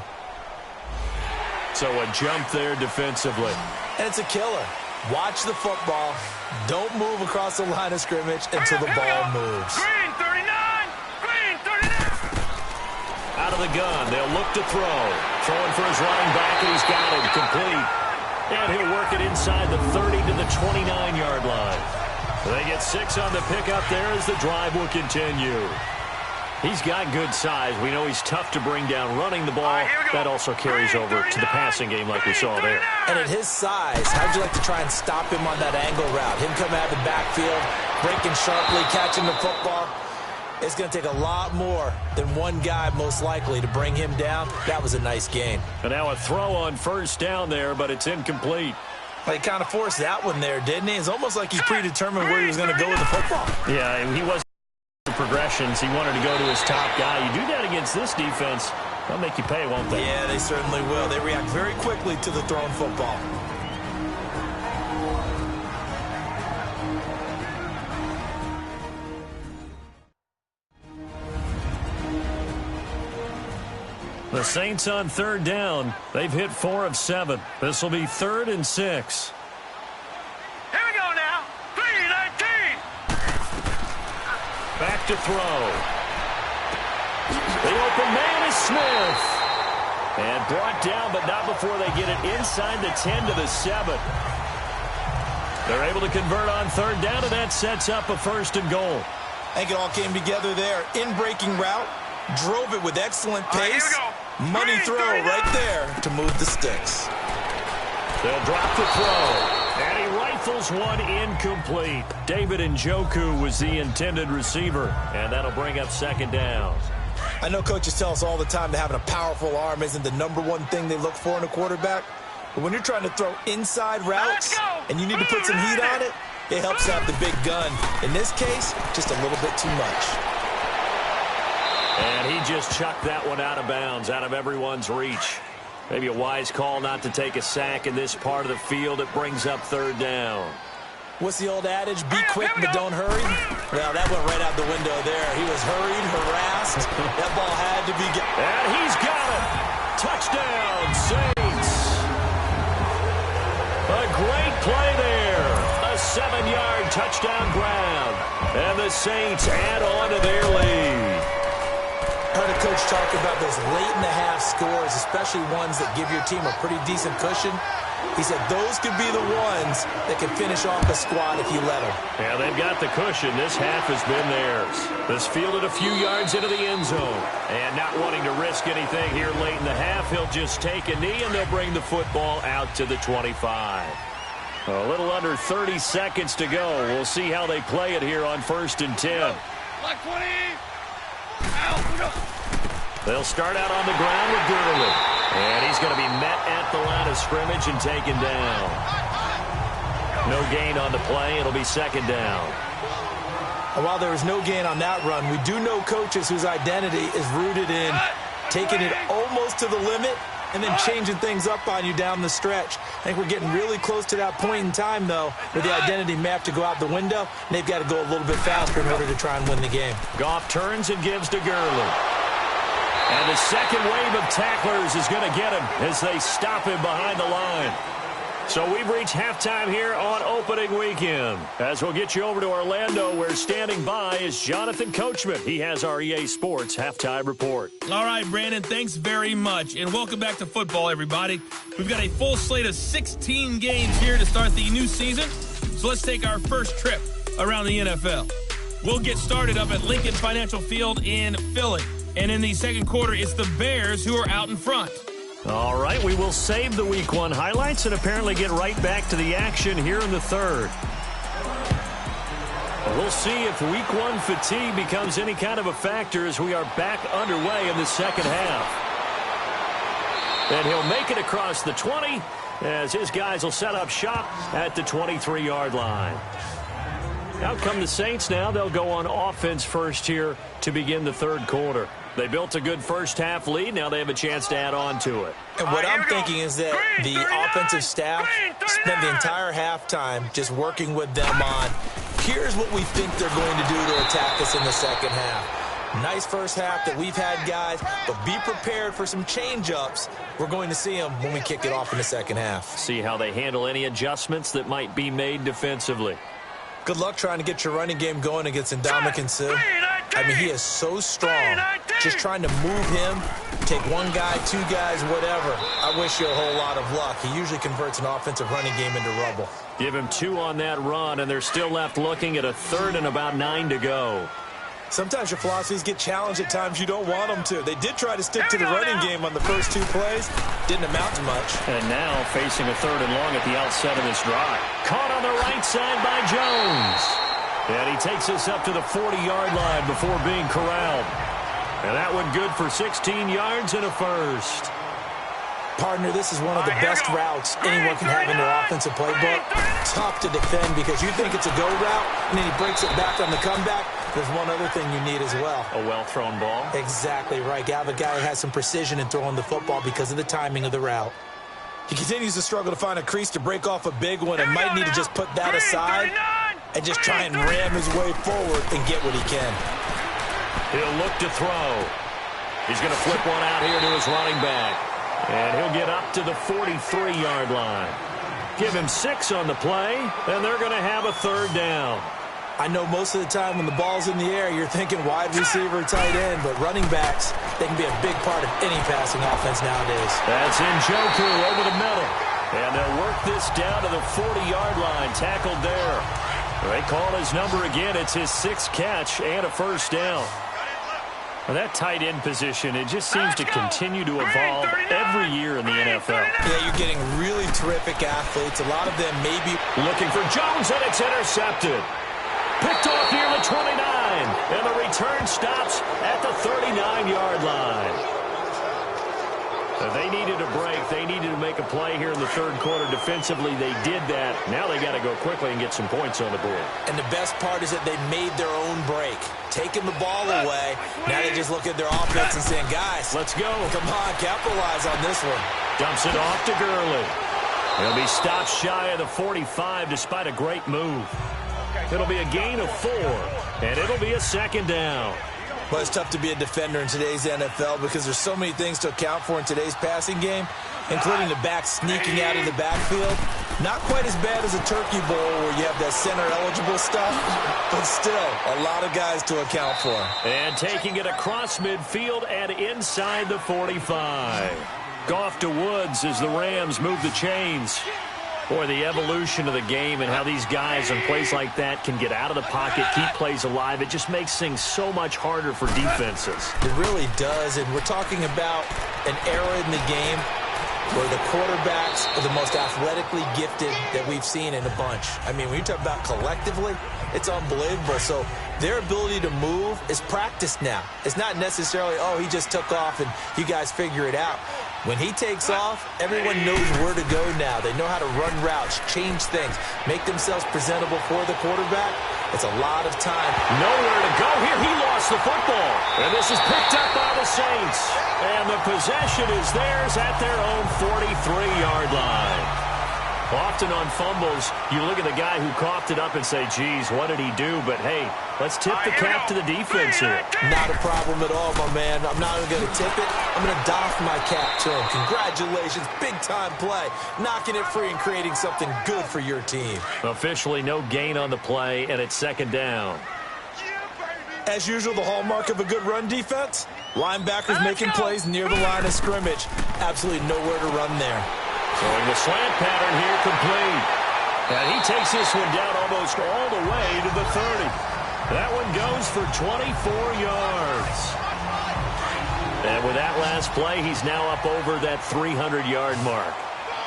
Speaker 7: So a jump there defensively.
Speaker 8: And it's a killer. Watch the football. Don't move across the line of scrimmage until the ball moves.
Speaker 9: Green 39. Green 39.
Speaker 7: Out of the gun. They'll look to throw. Throwing for his running back, and he's got it complete. And he'll work it inside the 30 to the 29-yard line. They get 6 on the pickup there as the drive will continue. He's got good size. We know he's tough to bring down running the ball. That also carries over to the passing game like we saw there.
Speaker 8: And at his size, how'd you like to try and stop him on that angle route? Him coming out of the backfield, breaking sharply, catching the football. It's going to take a lot more than one guy, most likely, to bring him down. That was a nice gain.
Speaker 7: And now a throw on first down there, but it's incomplete.
Speaker 8: Well, he kind of forced that one there, didn't he? It's almost like he predetermined where he was going to go with the football.
Speaker 7: Yeah, he wasn't progressions. He wanted to go to his top guy. You do that against this defense, they'll make you pay, won't they?
Speaker 8: Yeah, they certainly will. They react very quickly to the thrown football.
Speaker 7: The Saints on third down. They've hit 4 of 7. This will be 3rd and 6.
Speaker 9: Here we go now. 3-19.
Speaker 7: Back to throw. The open man is Smith. And brought down, but not before they get it inside the 10 to the 7. They're able to convert on third down, and that sets up a 1st and goal.
Speaker 8: I think it all came together there. In-breaking route. Drove it with excellent pace.
Speaker 9: Right, here we go.
Speaker 8: Money throw right there to move the sticks.
Speaker 7: They'll drop the throw. And he rifles one incomplete. David Njoku was the intended receiver. And that'll bring up 2nd down.
Speaker 8: I know coaches tell us all the time that having a powerful arm isn't the #1 thing they look for in a quarterback. But when you're trying to throw inside routes and you need to put some heat on it, it helps have the big gun. In this case, just a little bit too much.
Speaker 7: And he just chucked that one out of bounds, out of everyone's reach. Maybe a wise call not to take a sack in this part of the field. It brings up 3rd down.
Speaker 8: What's the old adage? Be quick, but don't hurry. Well, that went right out the window there. He was hurried, harassed. That ball had to be...
Speaker 7: And he's got it. Touchdown, Saints. A great play there. A 7-yard touchdown grab. And the Saints add on to their lead.
Speaker 8: I heard a coach talk about those late-in-the-half scores, especially ones that give your team a pretty decent cushion. He said those could be the ones that can finish off a squad if you let them.
Speaker 7: Yeah, they've got the cushion. This half has been theirs. This fielded a few yards into the end zone. And not wanting to risk anything here late in the half, he'll just take a knee, and they'll bring the football out to the 25. A little under 30 seconds to go. We'll see how they play it here on 1st and 10.
Speaker 9: Like 20.
Speaker 7: They'll start out on the ground with Gurley. And he's going to be met at the line of scrimmage and taken down. No gain on the play. It'll be 2nd down.
Speaker 8: And while there was no gain on that run, we do know coaches whose identity is rooted in taking it almost to the limit and then changing things up on you down the stretch. I think we're getting really close to that point in time, though, where the identity map to go out the window, and they've got to go a little bit faster in order to try and win the game.
Speaker 7: Goff turns and gives to Gurley. And the second wave of tacklers is going to get him as they stop him behind the line. So we've reached halftime here on opening weekend. As we'll get you over to Orlando, where standing by is Jonathan Coachman. He has our EA Sports halftime report.
Speaker 6: All right, Brandon, thanks very much. And welcome back to football, everybody. We've got a full slate of 16 games here to start the new season. So let's take our first trip around the NFL. We'll get started up at Lincoln Financial Field in Philly. And in the second quarter, it's the Bears who are out in front.
Speaker 7: All right, we will save the Week 1 highlights and apparently get right back to the action here in the third. We'll see if Week 1 fatigue becomes any kind of a factor as we are back underway in the second half. And he'll make it across the 20 as his guys will set up shop at the 23-yard line. Out come the Saints now. They'll go on offense first here to begin the third quarter. They built a good first half lead. Now they have a chance to add on to it.
Speaker 8: And what I'm thinking is that the offensive staff spent the entire halftime just working with them on, here's what we think they're going to do to attack us in the second half. Nice first half that we've had, guys, but be prepared for some change-ups. We're going to see them when we kick it off in the second half.
Speaker 7: See how they handle any adjustments that might be made defensively.
Speaker 8: Good luck trying to get your running game going against Ndamukong Suh. I mean, he is so strong. Just trying to move him, take one guy, two guys, whatever. I wish you a whole lot of luck. He usually converts an offensive running game into rubble.
Speaker 7: Give him 2 on that run, and they're still left looking at a third and about 9 to go.
Speaker 8: Sometimes your philosophies get challenged at times you don't want them to. They did try to stick to the running game on the first 2 plays. Didn't amount to much.
Speaker 7: And now facing a third and long at the outset of this drive. Caught on the right side by Jones. And he takes us up to the 40-yard line before being corralled. And that one good for 16 yards and a first.
Speaker 8: Partner, this is one of the best routes anyone can have in their offensive playbook. Tough to defend because you think it's a go route, and then he breaks it back on the comeback. There's one other thing you need as well.
Speaker 7: A well-thrown ball?
Speaker 8: Exactly right. You have a guy who has some precision in throwing the football because of the timing of the route. He continues to struggle to find a crease to break off a big one and might need to just put that aside and just try and ram his way forward and get what he can.
Speaker 7: He'll look to throw. He's going to flip one out here to his running back. And he'll get up to the 43-yard line. Give him 6 on the play, and they're going to have a 3rd down.
Speaker 8: I know most of the time when the ball's in the air, you're thinking wide receiver, tight end, but running backs, they can be a big part of any passing offense nowadays.
Speaker 7: That's Njoku over the middle. And they'll work this down to the 40-yard line, tackled there. They call his number again. It's his 6th catch and a 1st down. Well, that tight end position, it just seems to continue to evolve every year in the NFL.
Speaker 8: Yeah, you're getting really terrific athletes. A lot of them may be
Speaker 7: looking for Jones, and it's intercepted. Picked off near the 29, and the return stops at the 39-yard line. They needed a break. They needed to make a play here in the 3rd quarter. Defensively, they did that. Now they got to go quickly and get some points on the board.
Speaker 8: And the best part is that they made their own break. Taking the ball away. Now they just look at their offense and saying, guys,
Speaker 7: let's go.
Speaker 8: Come on, capitalize on this one.
Speaker 7: Dumps it off to Gurley. He'll be stopped shy of the 45 despite a great move. It'll be a gain of 4, and it'll be a 2nd down.
Speaker 8: Well, it's tough to be a defender in today's NFL because there's so many things to account for in today's passing game, including the back sneaking out of the backfield. Not quite as bad as a turkey bowl where you have that center-eligible stuff, but still a lot of guys to account for.
Speaker 7: And taking it across midfield and inside the 45. Goff to Woods as the Rams move the chains. Boy, the evolution of the game and how these guys on plays like that can get out of the pocket, keep plays alive, it just makes things so much harder for defenses.
Speaker 8: It really does, and we're talking about an era in the game where the quarterbacks are the most athletically gifted that we've seen in a bunch. I mean, when you talk about collectively, it's unbelievable. So their ability to move is practiced now. It's not necessarily, oh, he just took off and you guys figure it out. When he takes off, everyone knows where to go now. They know how to run routes, change things, make themselves presentable for the quarterback. It's a lot of time.
Speaker 7: Nowhere to go here. He lost the football. And this is picked up by the Saints. And the possession is theirs at their own 43-yard line. Often on fumbles, you look at the guy who coughed it up and say, geez, what did he do? But, hey, let's tip the cap to the defense here.
Speaker 8: Not a problem at all, my man. I'm not even going to tip it. I'm going to doff my cap to him. Congratulations. Big-time play. Knocking it free and creating something good for your team.
Speaker 7: Officially no gain on the play, and it's 2nd down.
Speaker 8: As usual, the hallmark of a good run defense, linebackers making plays near the line of scrimmage. Absolutely nowhere to run there.
Speaker 7: Throwing the slant pattern here complete. And he takes this one down almost all the way to the 30. That one goes for 24 yards. And with that last play, he's now up over that 300-yard mark.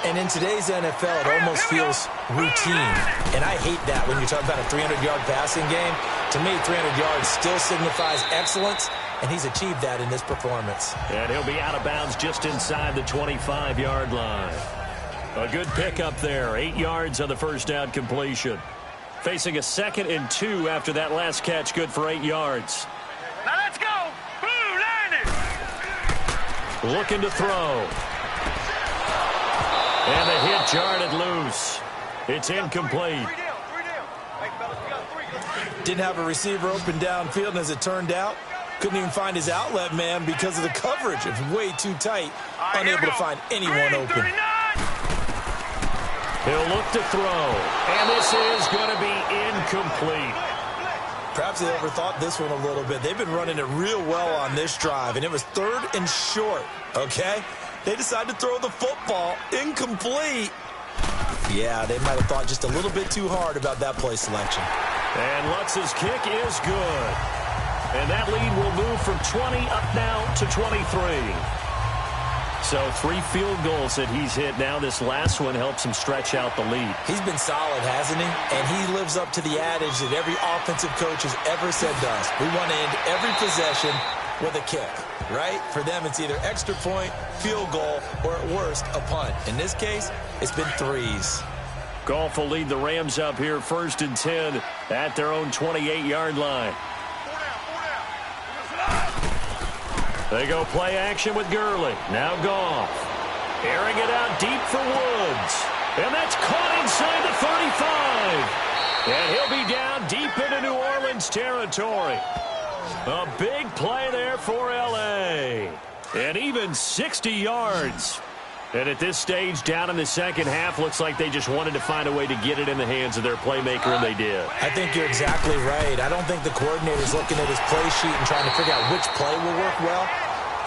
Speaker 8: And in today's NFL, it almost feels routine. And I hate that when you talk about a 300-yard passing game. To me, 300 yards still signifies excellence, and he's achieved that in this performance.
Speaker 7: And he'll be out of bounds just inside the 25-yard line. A good pickup there. 8 yards on the 1st down completion. Facing a 2nd and 2 after that last catch, good for 8 yards.
Speaker 9: Now let's go. Blue, landed.
Speaker 7: Looking to throw. And the hit jarred it loose. It's incomplete.
Speaker 8: Didn't have a receiver open downfield, and as it turned out, couldn't even find his outlet man because of the coverage. It's way too tight. Unable to find anyone open.
Speaker 7: He'll look to throw. And this is going to be incomplete.
Speaker 8: Perhaps they overthought this one a little bit. They've been running it real well on this drive, and it was 3rd and short, okay? They decided to throw the football incomplete. Yeah, they might have thought just a little bit too hard about that play selection.
Speaker 7: And Lutz's kick is good. And that lead will move from 20 up now to 23. So 3 field goals that he's hit now. This last one helps him stretch out the lead.
Speaker 8: He's been solid, hasn't he? And he lives up to the adage that every offensive coach has ever said to us. We want to end every possession with a kick, right? For them, it's either extra point, field goal, or at worst, a punt. In this case, it's been threes.
Speaker 7: Goff will lead the Rams up here 1st and 10 at their own 28-yard line. They go play action with Gurley. Now Goff. Airing it out deep for Woods. And that's caught inside the 35. And he'll be down deep into New Orleans territory. A big play there for L.A. And even 60 yards. And at this stage, down in the second half, looks like they just wanted to find a way to get it in the hands of their playmaker, and they did.
Speaker 8: I think you're exactly right. I don't think the coordinator's looking at his play sheet and trying to figure out which play will work well.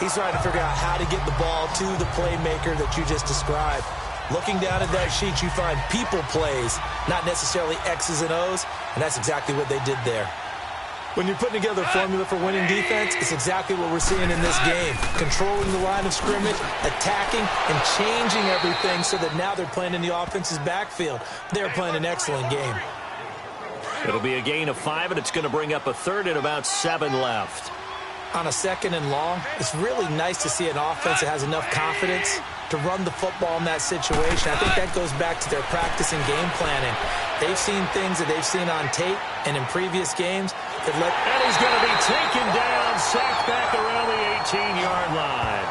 Speaker 8: He's trying to figure out how to get the ball to the playmaker that you just described. Looking down at that sheet, you find people plays, not necessarily X's and O's, and that's exactly what they did there. When you're putting together a formula for winning defense, it's exactly what we're seeing in this game. Controlling the line of scrimmage, attacking, and changing everything so that now they're playing in the offense's backfield. They're playing an excellent game.
Speaker 7: It'll be a gain of 5, and it's going to bring up a third and about 7 left.
Speaker 8: On a 2nd and long, it's really nice to see an offense that has enough confidence to run the football in that situation. I think that goes back to their practice and game planning. They've seen things that they've seen on tape and in previous games.
Speaker 7: And he's going to be taken down, sacked back around the 18-yard line.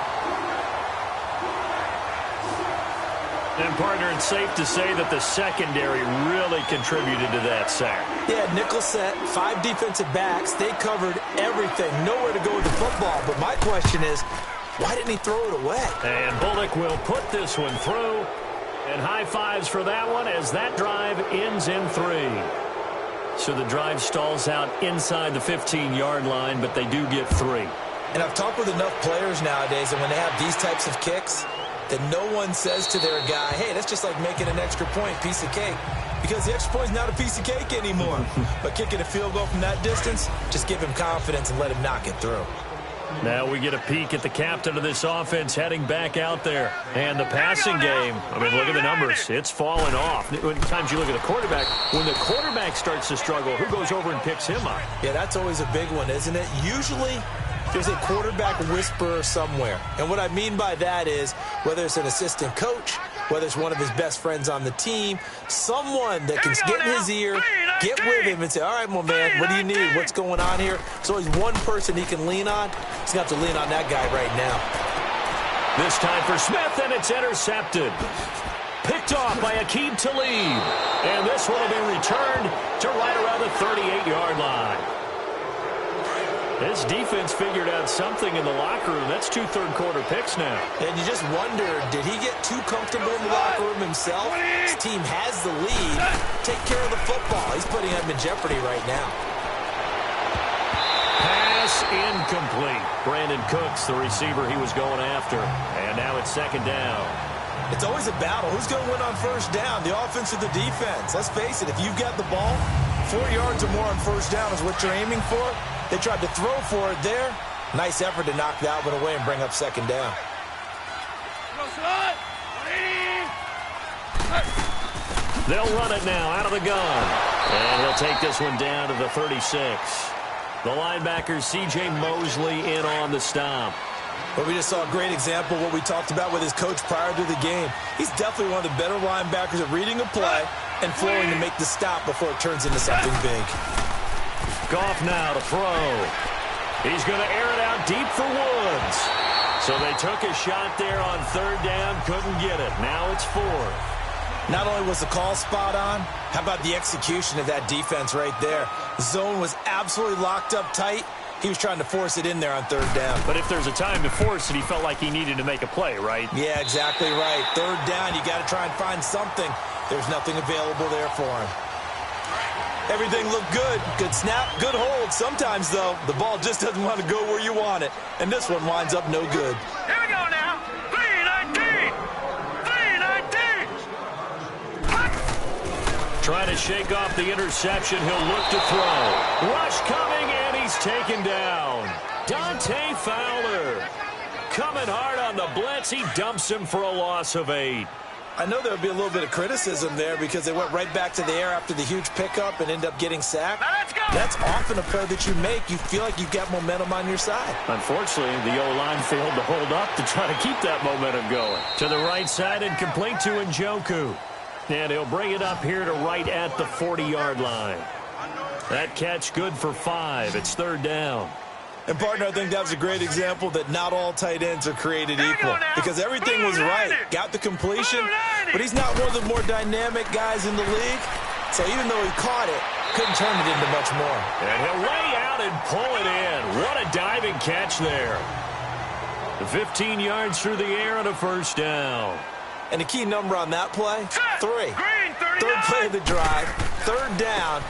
Speaker 7: And, partner, it's safe to say that the secondary really contributed to that sack.
Speaker 8: Yeah, nickel set, 5 defensive backs. They covered everything. Nowhere to go with the football. But my question is, why didn't he throw it away?
Speaker 7: And Bullock will put this one through. And high fives for that one as that drive ends in 3. So the drive stalls out inside the 15-yard line, but they do get 3.
Speaker 8: And I've talked with enough players nowadays that when they have these types of kicks, that no one says to their guy, hey, that's just like making an extra point, piece of cake. Because the extra point is not a piece of cake anymore. But kicking a field goal from that distance, just give him confidence and let him knock it through.
Speaker 7: Now we get a peek at the captain of this offense heading back out there. And the passing game, I mean, look at the numbers. It's fallen off. When times you look at the quarterback, when the quarterback starts to struggle, who goes over and picks him up?
Speaker 8: Yeah, that's always a big one, isn't it? Usually there's a quarterback whisperer somewhere. And what I mean by that is whether it's an assistant coach, whether it's one of his best friends on the team, someone that can get in his ear, get with him and say, all right, well, man, what do you need? What's going on here? So he's one person he can lean on. He's going to have to lean on that guy right now.
Speaker 7: This time for Smith, and it's intercepted. Picked off by Aqib Talib. And this one will be returned to right around the 38-yard line. This defense figured out something in the locker room. That's 2 third-quarter picks now.
Speaker 8: And you just wonder, did he get too comfortable in the locker room himself? His team has the lead. Take care of the football. He's putting them in jeopardy right now.
Speaker 7: Pass incomplete. Brandon Cooks, the receiver he was going after. And now it's 2nd down.
Speaker 8: It's always a battle. Who's going to win on 1st down, the offense or the defense? Let's face it, if you've got the ball, 4 yards or more on 1st down is what you're aiming for. They tried to throw for it there. Nice effort to knock that one away and bring up 2nd down.
Speaker 7: They'll run it now out of the gun. And he'll take this one down to the 36. The linebacker, C.J. Mosley, in on the stop.
Speaker 8: But we just saw a great example of what we talked about with his coach prior to the game. He's definitely one of the better linebackers at reading a play and flowing to make the stop before it turns into something big.
Speaker 7: Goff now to throw. He's going to air it out deep for Woods. So they took a shot there on 3rd down, couldn't get it. Now it's 4th.
Speaker 8: Not only was the call spot on, how about the execution of that defense right there? The zone was absolutely locked up tight. He was trying to force it in there on 3rd down.
Speaker 7: But if there's a time to force it, he felt like he needed to make a play, right?
Speaker 8: Yeah, exactly right. 3rd down, you got to try and find something. There's nothing available there for him. Everything looked good. Good snap, good hold. Sometimes, though, the ball just doesn't want to go where you want it. And this one winds up no good.
Speaker 9: Here we go now. 3-19. 3-19.
Speaker 7: Trying to shake off the interception. He'll look to throw. Rush coming, and he's taken down. Dante Fowler coming hard on the blitz. He dumps him for a loss of 8.
Speaker 8: I know there would be a little bit of criticism there because they went right back to the air after the huge pickup and end up getting sacked. That's often a play that you make. You feel like you've got momentum on your side.
Speaker 7: Unfortunately, the O-line failed to hold up to try to keep that momentum going. To the right side and complete to Njoku. And he'll bring it up here to right at the 40-yard line. That catch good for 5. It's 3rd down.
Speaker 8: And, partner, I think that was a great example that not all tight ends are created equal because everything was right. Got the completion, but he's not one of the more dynamic guys in the league. So even though he caught it, couldn't turn it into much more.
Speaker 7: And he'll lay out and pull it in. What a diving catch there. 15 yards through the air and a 1st down.
Speaker 8: And the key number on that play, 3. 3rd play of the drive, 3rd down,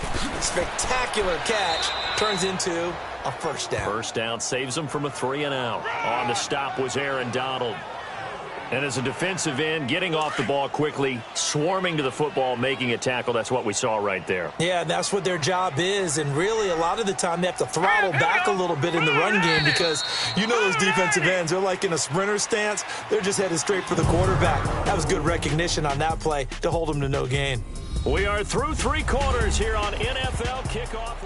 Speaker 8: spectacular catch, turns into a 1st down.
Speaker 7: 1st down saves them from a 3-and-out. On the stop was Aaron Donald. And as a defensive end, getting off the ball quickly, swarming to the football, making a tackle, that's what we saw right there.
Speaker 8: Yeah, that's what their job is. And really, a lot of the time, they have to throttle back a little bit in the run game because you know those defensive ends, they're like in a sprinter stance. They're just headed straight for the quarterback. That was good recognition on that play to hold them to no gain.
Speaker 7: We are through 3 quarters here on NFL Kickoff.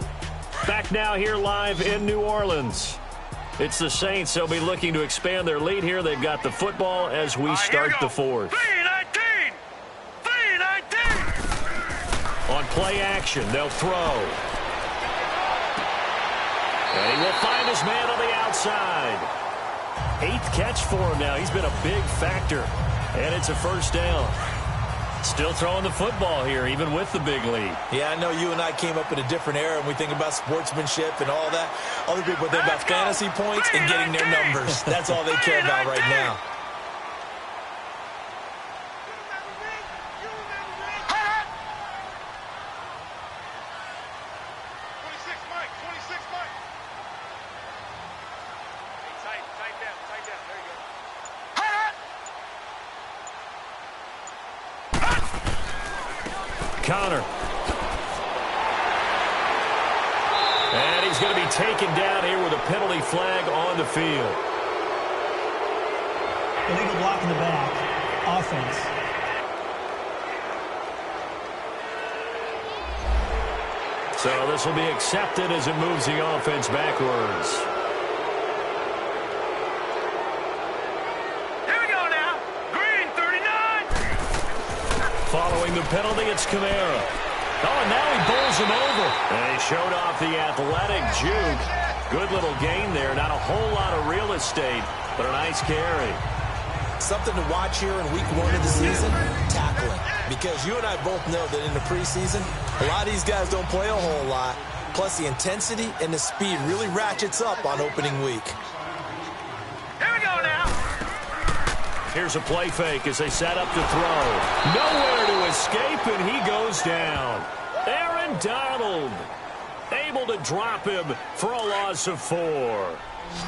Speaker 7: Back now here live in New Orleans. It's the Saints. They'll be looking to expand their lead here. They've got the football as we start the 4th.
Speaker 9: 3-19!
Speaker 7: On play action, they'll throw. And he will find his man on the outside. 8th catch for him now. He's been a big factor. And it's a 1st down. Still throwing the football here, even with the big lead.
Speaker 8: Yeah, I know you and I came up in a different era, and we think about sportsmanship and all that. Other people think about fantasy points and getting their numbers. That's all they care about right now.
Speaker 7: Connor. And he's going to be taken down here with a penalty flag on the field.
Speaker 10: Illegal block in the back. Offense.
Speaker 7: So this will be accepted as it moves the offense backwards. Following the penalty, it's Kamara. Oh, and now he bowls him over. And he showed off the athletic juke. Good little gain there. Not a whole lot of real estate, but a nice carry.
Speaker 8: Something to watch here in week 1 of the season, tackling. Because you and I both know that in the preseason, a lot of these guys don't play a whole lot. Plus, the intensity and the speed really ratchets up on opening week.
Speaker 7: Here's a play fake as they set up to throw. Nowhere to escape, and he goes down. Aaron Donald able to drop him for a loss of 4.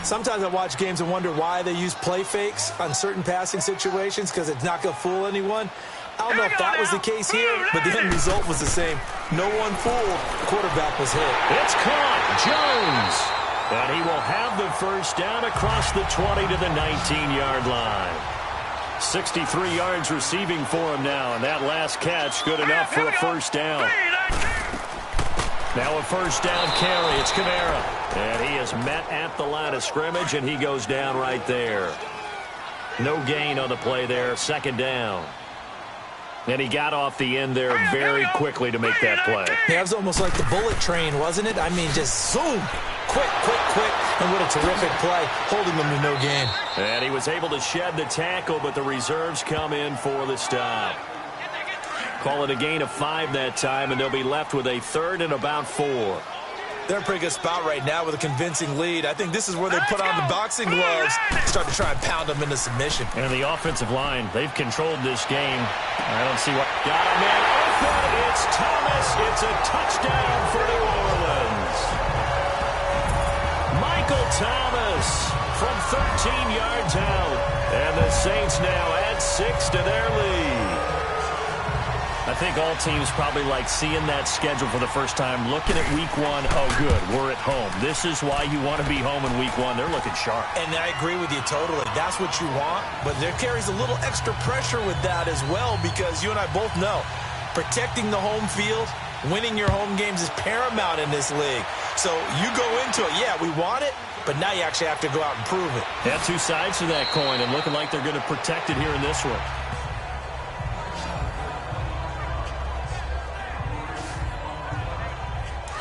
Speaker 8: Sometimes I watch games and wonder why they use play fakes on certain passing situations because it's not going to fool anyone. I don't know if that was the case here, but the end result was the same. No one fooled. The quarterback was hit.
Speaker 7: It's caught. Jones. And he will have the 1st down across the 20 to the 19-yard line. 63 yards receiving for him now, and that last catch good enough for a 1st down. Now a 1st down carry. It's Kamara. And he is met at the line of scrimmage, and he goes down right there. No gain on the play there. 2nd down. And he got off the end there very quickly to make that play.
Speaker 8: Yeah, it was almost like the bullet train, wasn't it? I mean, just zoom. Quick, quick, quick. And what a terrific play, holding them to no gain.
Speaker 7: And he was able to shed the tackle, but the reserves come in for the stop. Call it a gain of 5 that time, and they'll be left with a 3rd and about 4.
Speaker 8: They're in a pretty good spot right now with a convincing lead. I think this is where they put on the boxing gloves, start to try and pound them into submission.
Speaker 7: And the offensive line, they've controlled this game. I don't see what. Got him in open. It's Thomas. It's a touchdown for New Orleans. Michael Thomas from 13 yards out. And the Saints now add 6 to their lead. I think all teams probably like seeing that schedule for the first time, looking at week one. Oh, good, we're at home. This is why you want to be home in week one. They're looking sharp.
Speaker 8: And I agree with you totally. That's what you want, but there carries a little extra pressure with that as well, because you and I both know protecting the home field, winning your home games is paramount in this league. So you go into it, yeah, we want it, but now you actually have to go out and prove it.
Speaker 7: Yeah, two sides to that coin, and looking like they're going to protect it here in this one.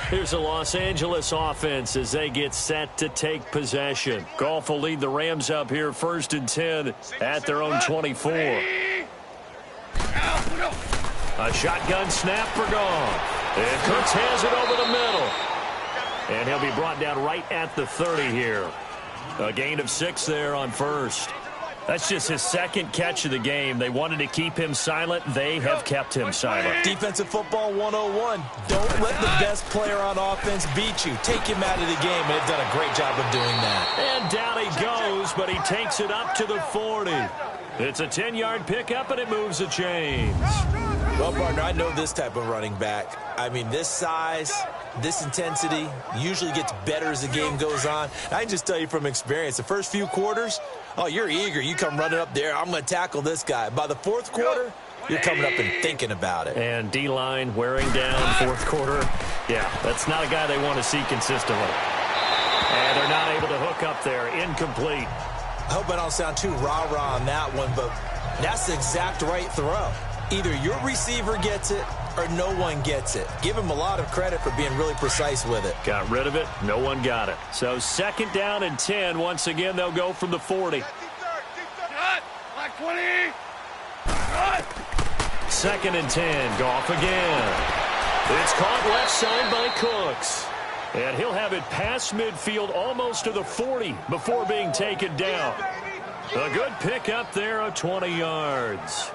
Speaker 7: Here's the Los Angeles offense as they get set to take possession. Goff will lead the Rams up here 1st and 10 at their own 24. A shotgun snap for Goff. And Cooks has it over the middle. And he'll be brought down right at the 30 here. A gain of 6 there on first. That's just his second catch of the game. They wanted to keep him silent. They have kept him silent.
Speaker 8: Defensive football 101. Don't let the best player on offense beat you. Take him out of the game, and they've done a great job of doing that.
Speaker 7: And down he goes, but he takes it up to the 40. It's a 10-yard pickup, and it moves the chains.
Speaker 8: Well, partner, I know this type of running back. I mean, this size, this intensity usually gets better as the game goes on. I can just tell you from experience, the first few quarters, oh, you're eager. You come running up there, I'm going to tackle this guy. By the fourth quarter, you're coming up and thinking about it.
Speaker 7: And D-line wearing down fourth quarter. Yeah, that's not a guy they want to see consistently. And they're not able to hook up there. Incomplete.
Speaker 8: I hope I don't sound too rah-rah on that one, but that's the exact right throw. Either your receiver gets it or no one gets it. Give him a lot of credit for being really precise with it.
Speaker 7: Got rid of it. No one got it. So 2nd down and 10. Once again, they'll go from the 40.
Speaker 9: Like 20.
Speaker 7: 2nd and 10. Goff again. It's caught left side by Cooks. And he'll have it past midfield almost to the 40 before being taken down. A good pickup there of 20 yards.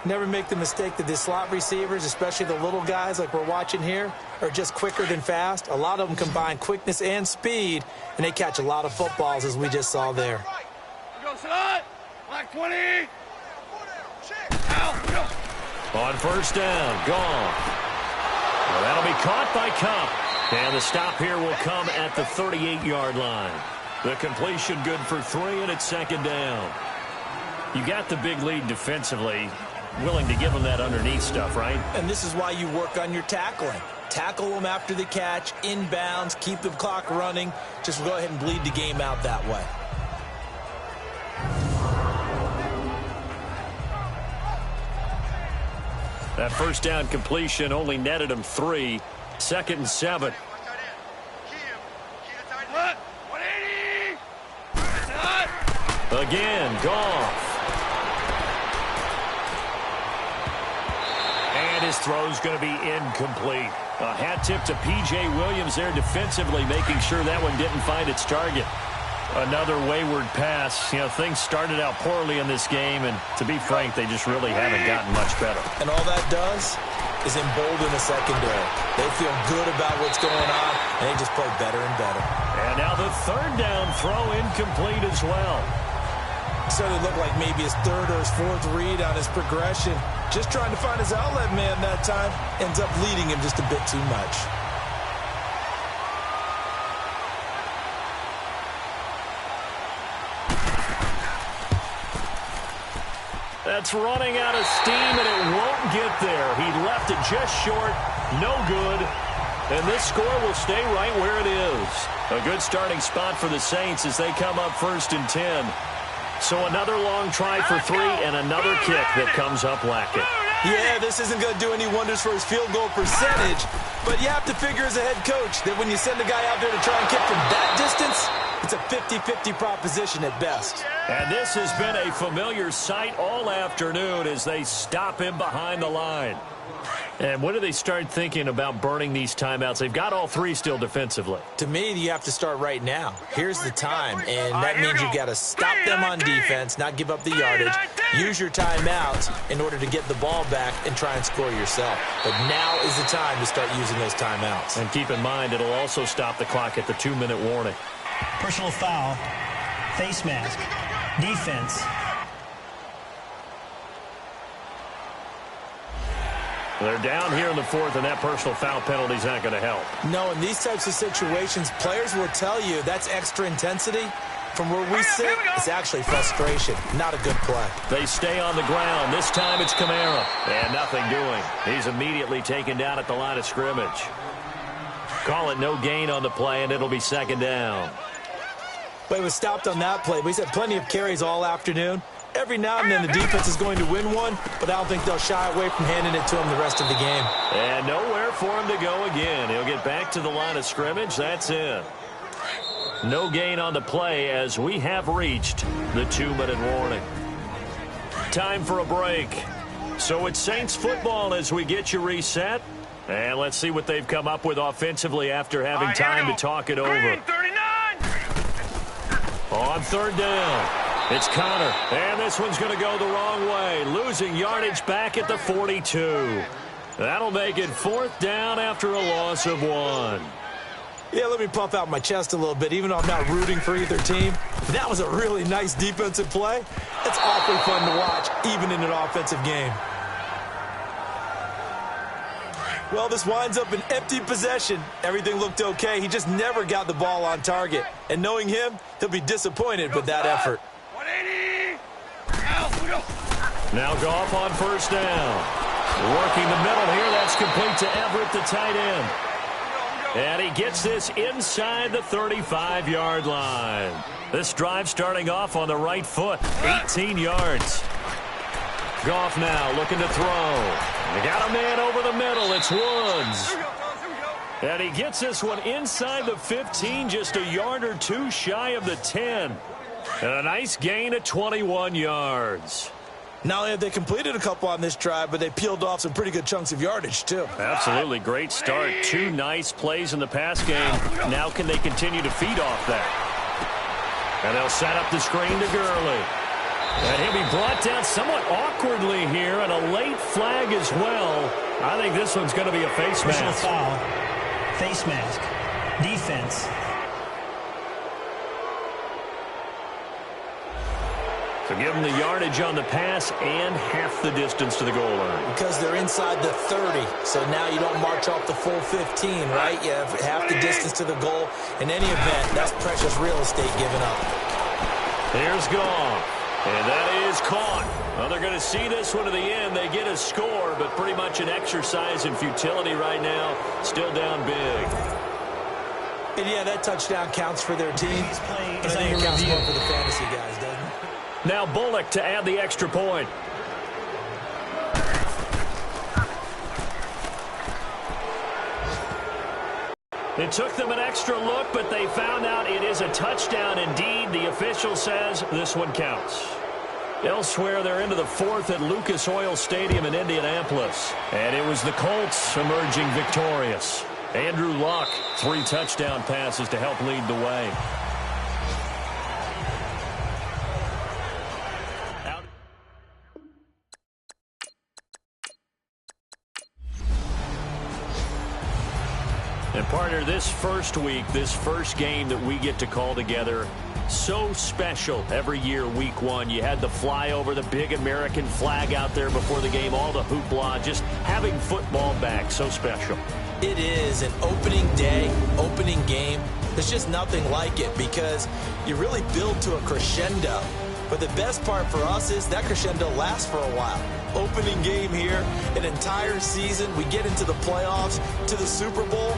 Speaker 8: Never make the mistake that the slot receivers, especially the little guys like we're watching here, are just quicker than fast. A lot of them combine quickness and speed, and they catch a lot of footballs, as we just saw there.
Speaker 9: Go slot. Like 20.
Speaker 7: On 1st down, gone. Well, that'll be caught by Cup. And the stop here will come at the 38-yard line. The completion good for 3, and it's 2nd down. You got the big lead defensively. Willing to give them that underneath stuff, right?
Speaker 8: And this is why you work on your tackling. Tackle them after the catch, inbounds, keep the clock running. Just go ahead and bleed the game out that way.
Speaker 7: That 1st down completion only netted him 3. 2nd and 7. Again, Goff. And his throw's going to be incomplete. A hat tip to P.J. Williams there defensively, making sure that one didn't find its target. Another wayward pass. You know, things started out poorly in this game, and to be frank, they just really haven't gotten much better.
Speaker 8: And all that does is embolden the secondary. They feel good about what's going on, and they just play better and better.
Speaker 7: And now the 3rd down throw incomplete as well.
Speaker 8: Started to look like maybe his 3rd or his 4th read on his progression. Just trying to find his outlet man that time. Ends up leading him just a bit too much.
Speaker 7: That's running out of steam, and it won't get there. He left it just short. No good. And this score will stay right where it is. A good starting spot for the Saints as they come up 1st and 10. So another long try for 3 and another kick that comes up lacking.
Speaker 8: Yeah, this isn't going to do any wonders for his field goal percentage, but you have to figure as a head coach that when you send a guy out there to try and kick from that distance, it's a 50-50 proposition at best.
Speaker 7: And this has been a familiar sight all afternoon as they stop him behind the line. And when do they start thinking about burning these timeouts? They've got all 3 still defensively.
Speaker 8: To me, you have to start right now. Here's the time, and that means you've got to stop them on defense, not give up the yardage, use your timeouts in order to get the ball back and try and score yourself. But now is the time to start using those timeouts.
Speaker 7: And keep in mind, it'll also stop the clock at the 2-minute warning.
Speaker 10: Personal foul, face mask, defense.
Speaker 7: They're down here in the fourth, and that personal foul penalty is not going to help.
Speaker 8: No, in these types of situations, players will tell you that's extra intensity. From where we sit, it's actually frustration. Not a good play.
Speaker 7: They stay on the ground. This time it's Kamara. And nothing doing. He's immediately taken down at the line of scrimmage. Call it no gain on the play, and it'll be second down.
Speaker 8: But he was stopped on that play. But he's had plenty of carries all afternoon. Every now and then the defense is going to win one, but I don't think they'll shy away from handing it to him the rest of the game.
Speaker 7: And nowhere for him to go again. He'll get back to the line of scrimmage. That's it. No gain on the play as we have reached the 2-minute warning. Time for a break. So it's Saints football as we get you reset. And let's see what they've come up with offensively after having time to talk it over.
Speaker 9: 39!
Speaker 7: On third down, it's Connor. And this one's going to go the wrong way. Losing yardage back at the 42. That'll make it fourth down after a loss of 1.
Speaker 8: Yeah, let me puff out my chest a little bit, even though I'm not rooting for either team. That was a really nice defensive play. It's awfully fun to watch, even in an offensive game. Well, this winds up an empty possession. Everything looked okay. He just never got the ball on target. And knowing him, he'll be disappointed with that effort.
Speaker 9: 180!
Speaker 7: Now Goff on first down. Working the middle here. That's complete to Everett, the tight end. And he gets this inside the 35-yard line. This drive starting off on the right foot. 18 yards. Goff now looking to throw. They got a man over the middle. It's Woods. And he gets this one inside the 15, just a yard or two shy of the 10. And a nice gain of 21 yards.
Speaker 8: Not only have they completed a couple on this drive, but they peeled off some pretty good chunks of yardage, too.
Speaker 7: Absolutely. Great start. 2 nice plays in the pass game. Now can they continue to feed off that? And they'll set up the screen to Gurley. And he'll be brought down somewhat awkwardly here, and a late flag as well. I think this one's going to be a face mask.
Speaker 10: Personal foul. Face mask. Defense.
Speaker 7: So give them the yardage on the pass and half the distance to the goal line.
Speaker 8: Because they're inside the 30, so now you don't march off the full 15, right? You have half the distance to the goal. In any event, that's precious real estate given up.
Speaker 7: Here's Goff. And that is caught. Well, they're going to see this one to the end. They get a score, but pretty much an exercise in futility right now. Still down big.
Speaker 8: And, yeah, that touchdown counts for their team. But I think it counts more for the fantasy guys, doesn't it?
Speaker 7: Now Bullock to add the extra point. It took them an extra look, but they found out it is a touchdown indeed. The official says this one counts. Elsewhere, they're into the fourth at Lucas Oil Stadium in Indianapolis. And it was the Colts emerging victorious. Andrew Luck, 3 touchdown passes to help lead the way. And partner, this first week, this first game that we get to call together, so special every year, week 1. You had the flyover, the big American flag out there before the game, all the hoopla, just having football back, so special.
Speaker 8: It is an opening day, opening game. There's just nothing like it because you really build to a crescendo. But the best part for us is that crescendo lasts for a while. Opening game here, an entire season. We get into the playoffs, to the Super Bowl.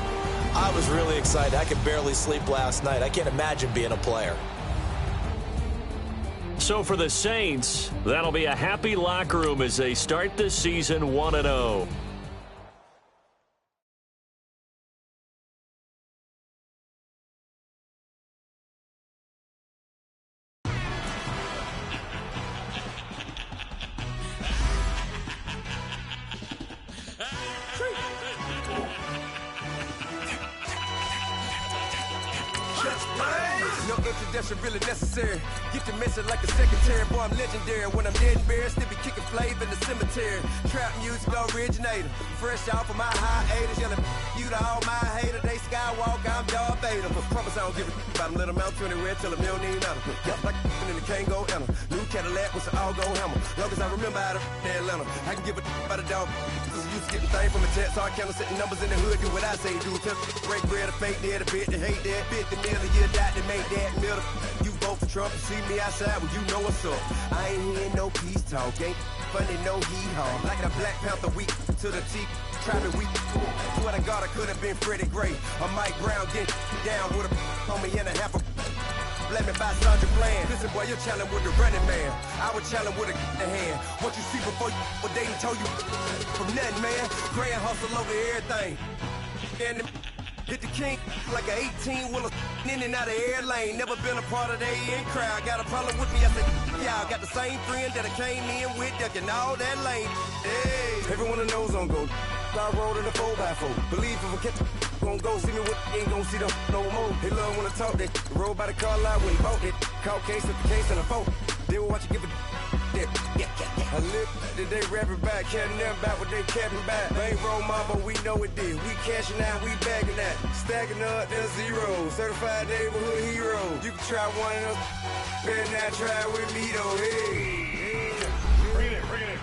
Speaker 8: I was really excited. I could barely sleep last night. I can't imagine being a player.
Speaker 7: So for the Saints, that'll be a happy locker room as they start this season 1-0.
Speaker 11: introduction really necessary. Get the message like a secretary. Boy, I'm legendary. When I'm dead and buried, still be kicking flavor in the cemetery. Trap music originator. Fresh off of my hiatus. Yelling you to all my haters. They skywalk, I'm Darth Vader. Promise I don't give a about them. Let them out to anywhere. Tell them you don't need nothing. Got like and the can't go enter. New Cadillac with an all-go hammer. Long as I remember how to Atlanta. I can give a about a dog. Used to getting things from a text. Hard counter setting numbers in the hood. Do what I say do. Tell break bread, a fake dead, a bit to hate that. Bit the middle, you die to make that middle. You vote for Trump, you see me outside, well you know what's up. I ain't hearing no peace talk, ain't funny, no hee-haw. Like the Black Panther week to the teeth, trapping week. Swear to God, I could have been Freddie Gray. Or Mike Brown getting down with a on me and a half a blame me by Sergeant Bland. Listen, boy, you're challenging with the running man. I was challenging with a hand. What you see before you, what they done told you from nothing, man. Grand hustle over everything. And hit the king like an 18-wheeler in and out of air lane. Never been a part of the in crowd. Got a problem with me, I said, y'all got the same friend that I came in with, ducking all that lane. Hey, everyone knows on go. I rolled in a 4x4. Believe if I catch gon' go see me what ain't gon' see them no more. They love when I talk that. Roll by the car lot when bought it. Call case at the case and a phone. They will watch you give a that. I live that they rapping back, can't never back what they capping back. Bankroll mama, we know it did. We cashing out, we bagging that. Stacking up, there's zero. Certified neighborhood hero. You can try one of those, better not try with me though. Hey.
Speaker 12: Bring it in.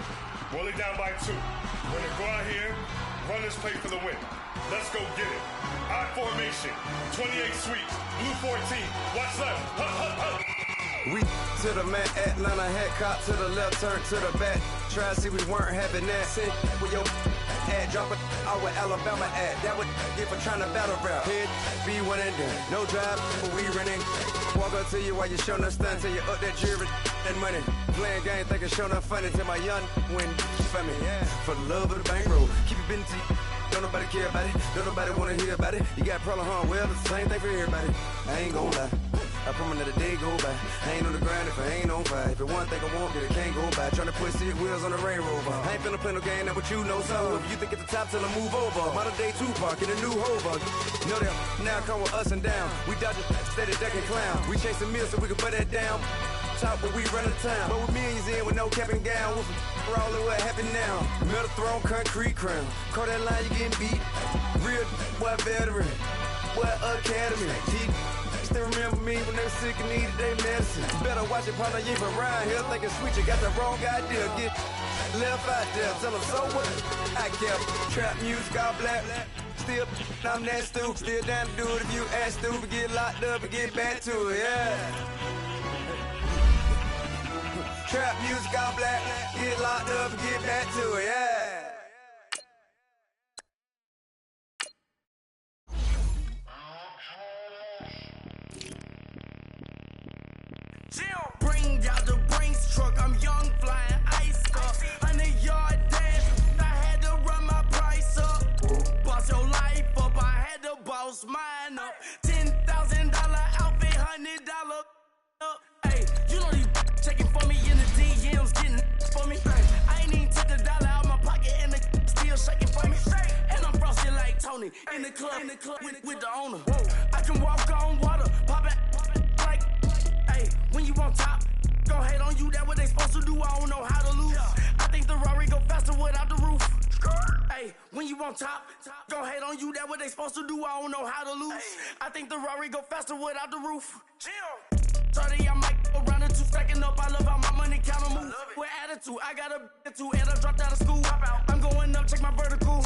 Speaker 12: Roll it down by 2. We're gonna go out here, run this play for the win. Let's go get it. I formation, 28 sweeps, blue 14. Watch left. Hup.
Speaker 11: We to the man, Atlanta hat cop to the left, turn to the back. Try to see we weren't having that. Send with your ad, drop it out with Alabama ad. That would get for trying to battle rap. Head, be one and done. No drive, but we running. Walk up to you while you showing us stun till you up that jury and money. Playing game, thinking showing up funny till my young win for me. Yeah. For the love of the bankroll, keep it busy. Don't nobody care about it. Don't nobody wanna hear about it. You got a problem, huh? Well, it's the same thing for everybody. I ain't gon' lie. I promise that a day go by. I ain't on the grind if I ain't on fire. If it one thing I want, then it can't go by. Tryna put 6 wheels on the Range Rover. I ain't finna play no game, that what you know. So if you think at the top, tell them move over. Modern day Tupac in a new Hova. Know that now come with us and down. We dodge it, steady ducking clown. We chasing meals so we can put that down. Top but we run the town. But with millions in with no cap and gown. We're all in what happened now. Metal throne, concrete crown. Call that line, you getting beat. Real boy veteran. Boy academy. Still remember me when they were sick and needed their medicine. Better watch it, partner, you ain't around here thinking sweet, you got the wrong idea. Get left out there, tell them so what? I kept trap music all black. Still, I'm that stupid. Still down to do it if you ask stupid. Get locked up and get back to it, yeah. Trap music all black. Get locked up and get back to it, yeah.
Speaker 4: Bring out the Brinks truck, I'm young, flying ice up. 100-yard dash, I had to run my price up. Boss your life up, I had to boss mine up. $10,000 outfit, $100 up. Hey, you know these checking for me in the DMs, getting for me. I ain't even took $1 out my pocket and the still shaking for me. And I'm frosted like Tony in the club with the owner. I can walk on water, pop it like. Hey, when you on top, gon' hate on you, that what they supposed to do, I don't know how to lose. I think the Rari go faster without the roof. Hey, when you on top, gon' hate on you, that what they supposed to do, I don't know how to lose. I think the Rari go faster without the roof. 30, I might go round the 2, stacking up, I love how my money count move. With attitude, I got a attitude, and I dropped out of school. I'm going up, check my vertical.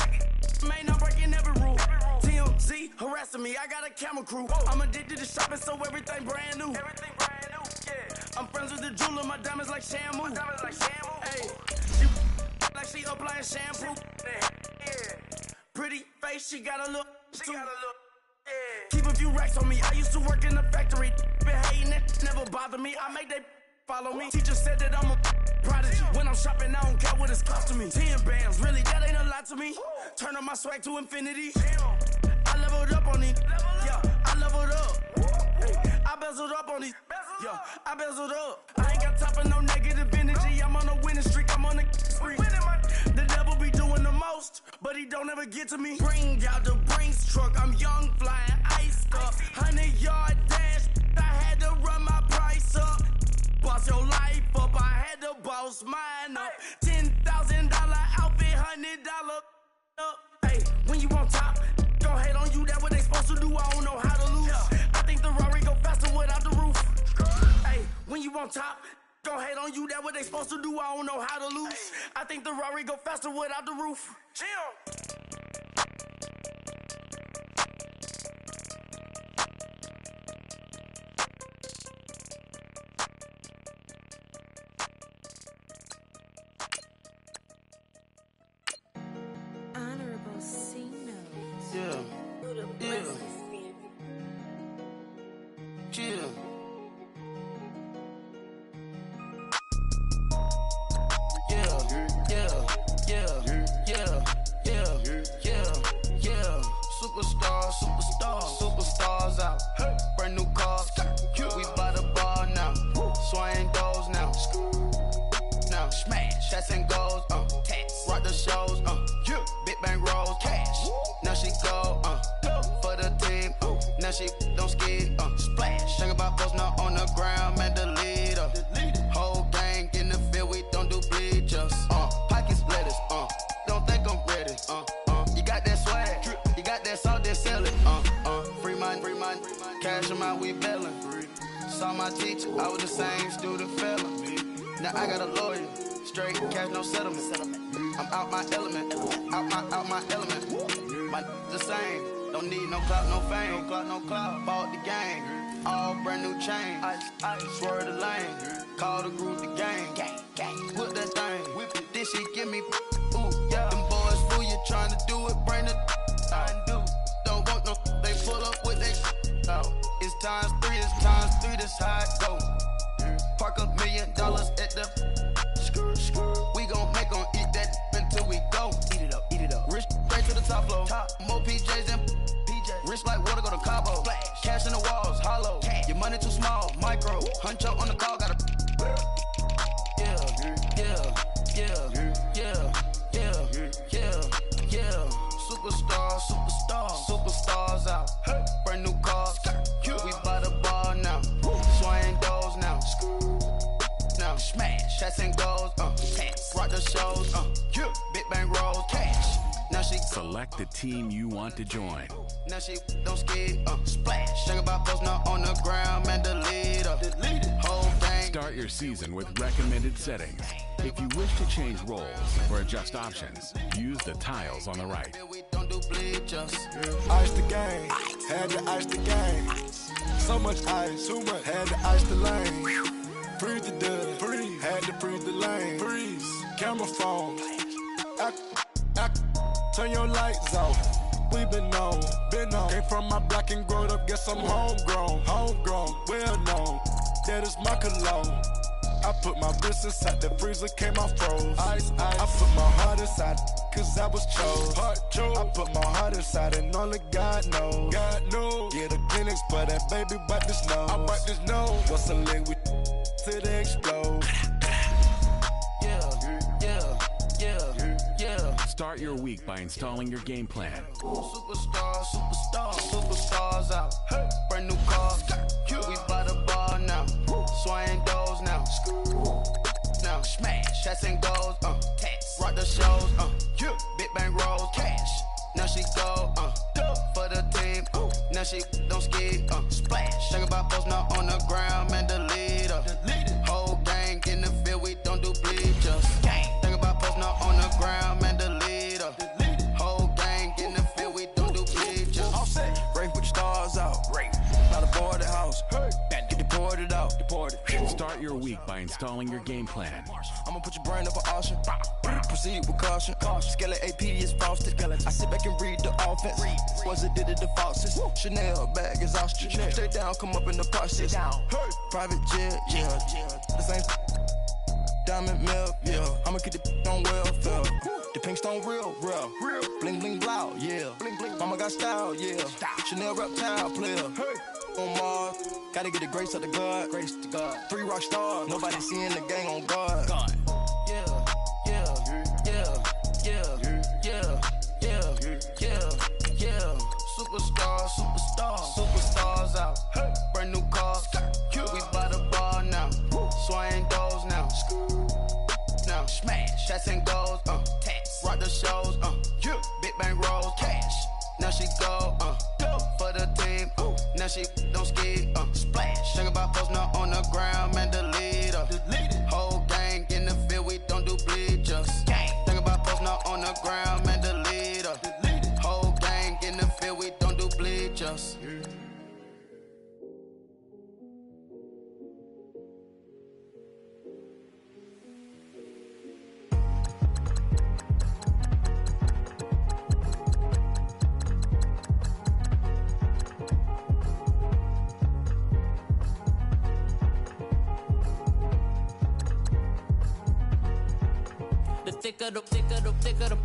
Speaker 4: Man, I'm breaking every rule. TMZ harassing me, I got a camera crew. I'm addicted to shopping, so everything brand new. I'm friends with the jeweler, my diamonds like Shamu. Hey, she like she applying shampoo. Pretty face, she got a look. Keep a few racks on me. I used to work in the factory. Been hating it, never bother me. I make they follow me. Teacher said that I'm a prodigy. When I'm shopping, I don't care what it's costing me. 10 bands, really, that ain't a lot to me. Turn up my swag to infinity. I leveled up on these. Yeah, I leveled up. I bezeled up on these. Yeah, I bezeled up. I ain't got time for no negative energy. I'm on a winning streak. I'm on a spree. The devil be doing the most, but he don't ever get to me. Bring out the Brinks truck. I'm young, flying ice up. 100-yard dash. I had to run
Speaker 13: I don't know how to lose. I think the Rari go faster without the roof. Hey, when you on top, don't hate on you, that what they supposed to do, I don't know how to lose. I think the Rari go faster without the roof. Chill.
Speaker 14: Honorable C notes.
Speaker 2: Yeah. Yeah. Chill. Superstars out. Brand new cars. We by the bar now. Swaying doors now. Now smash. Shots and goals. Rock the shows. Big bang rolls. Cash. Now she go. For the team. Now she don't skid. Splash. Think about post now on the ground. Man, the leader. Whole gang in the field. We don't do bleachers. Pockets lettuce. Don't think I'm ready. You got that swag. You got that salt, then sell it. Free mind. Cash amount, we bailing. Saw my teacher, I was the same student fella. Now I got a lawyer. Straight cash, no settlement. I'm out my element. Out my element. My the same. Don't need no clout, no fame. No clout. Bought the game. All brand new chain. I swerve the lane. Call the group the gang. Whip that thing. Whip it. Then she give me. Ooh, yeah. Them boys fool you trying to do it. Bring the. Don't want no. They pull up with they. It's times 3. This how it go. Park $1 million at the. We gon' make 'em eat that until we go. Eat it up. Rich straight to the top floor. More PJs than PJ. Rich like water, go to Cabo. Cash in the walls, hollow. Your money too small, micro. Huncho on the call, gotta. Yeah. Superstars out. Brand new cars. We by the bar now. Swaying doors now. Now smash. Shots and goals. Rock the shows. Big bang rolls. Cash. Now she
Speaker 15: select the team you want to join.
Speaker 2: Now she don't skid. Splash. Think about post now on the ground. Man, the leader. Whole gang.
Speaker 15: Start your season with recommended settings. If you wish to change roles or adjust options, use the tiles on the right.
Speaker 3: Ice the game, had to ice the game. So much ice, too much, had to ice the lane. Freeze the dud, freeze, had to freeze the lane. Freeze, camera phone. Turn your lights off. We been on. Came from my block and growed up, guess I'm homegrown, well known. That is my cologne. I put my wrist inside the freezer, came out froze. Ice. I put my heart inside, cause I was chose. I put my heart inside and only God knows. Yeah, the clinics, but that baby wipe this nose. I wipe this nose. What's a link with till they explode?
Speaker 15: Yeah. Start your week by installing your game plan.
Speaker 2: Superstars out. Brand new cars. We by the bar now. Swaying doors now. Now smash. Shots and goals. Rock the shows. Big bang rolls. Cash. Now she go. For the team. Now she don't skid. Splash. Think about post now on the ground. Man, the leader. Whole gang in the field. We don't do bleachers. Think about post now on the ground. Man, the leader. Whole gang in the field. We don't do bleachers.
Speaker 13: All set. Rafe with the stars out. Not a boarded house. Get deported out.
Speaker 15: Start your week by installing your game plan.
Speaker 13: I'ma put your brain up for auction. Proceed with caution. Skeleton AP is frosted. I sit back and read the offense. Was it did it the faucets? Chanel bag is ostrich. Stay down, come up in the process. Private jet, yeah. The same diamond milk, yeah. I'ma keep the on welfare. The pink stone real. Bling bling blow, yeah. Mama got style, yeah. Chanel reptile player. On Mars, gotta get the grace of the God. 3 rock stars, nobody seeing the gang on guard.
Speaker 2: Superstars out. Brand new cars. We by the bar now. Swaying doors now. Now smash. Shots and goals. Rock the shows. Big bang rolls. Cash. Now she go. For the team.
Speaker 13: she don't skid, splash. Think about posting up on the ground, man, delete her. Whole gang in the field, we don't do bleachers. Think about posting up on the ground, man, delete her. Whole gang in the field, we don't do bleachers.
Speaker 16: Thicker the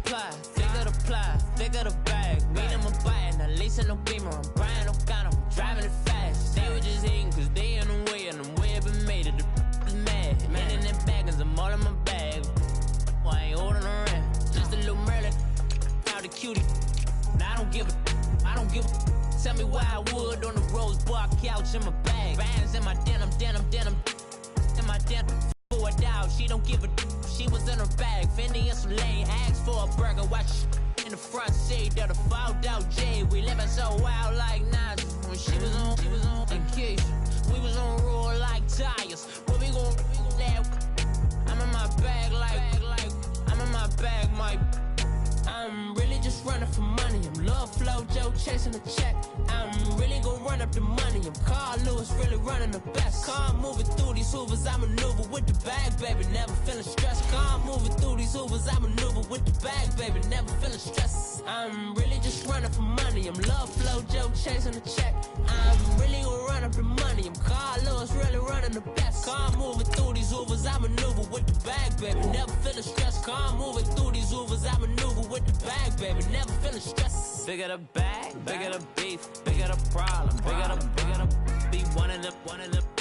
Speaker 16: ply, thicker the bag. Meet them, I'm buying, at least in no beamer. I'm buying, I'm got 'em, driving it fast. They were just hating cause they in the way, and the way I've been made it, the is mad. Man in them baggins, I'm all in my bag. I ain't holding around, just a little Merlin, proud of cutie. Now I don't give a, tell me why I would on the rose bar couch in my bag. Bands in my denim, in my denim. Out, she don't give a she was in her bag, Fendi and some lane, asked for a burger, watch in the front seat of the fouled out J. We living so wild like Nas. When she was on vacation, we was on roll like tires. What we gon' let? I'm in my bag like I'm in my bag, my. I'm really just running for money. I'm love flow Joe chasing the check. I'm really gon' run up the money. I'm Carl Lewis, really running the best. Car moving through these hoovers, I maneuver with the bag, baby, never feeling stressed. Car moving through these hoovers, I maneuver with the bag, baby, never feeling stressed. I'm really just running for money. I'm love flow Joe chasing the check. I'm really gon' run up the money. I'm Carl Lewis, really running the best. Car moving through these hoovers, I maneuver with the bag, baby, never feeling stressed. Car moving through these hoovers, I maneuver with the bag, baby, never feeling stressed. Bigger the bag, bigger the beef, bigger the problem, bigger the be one of the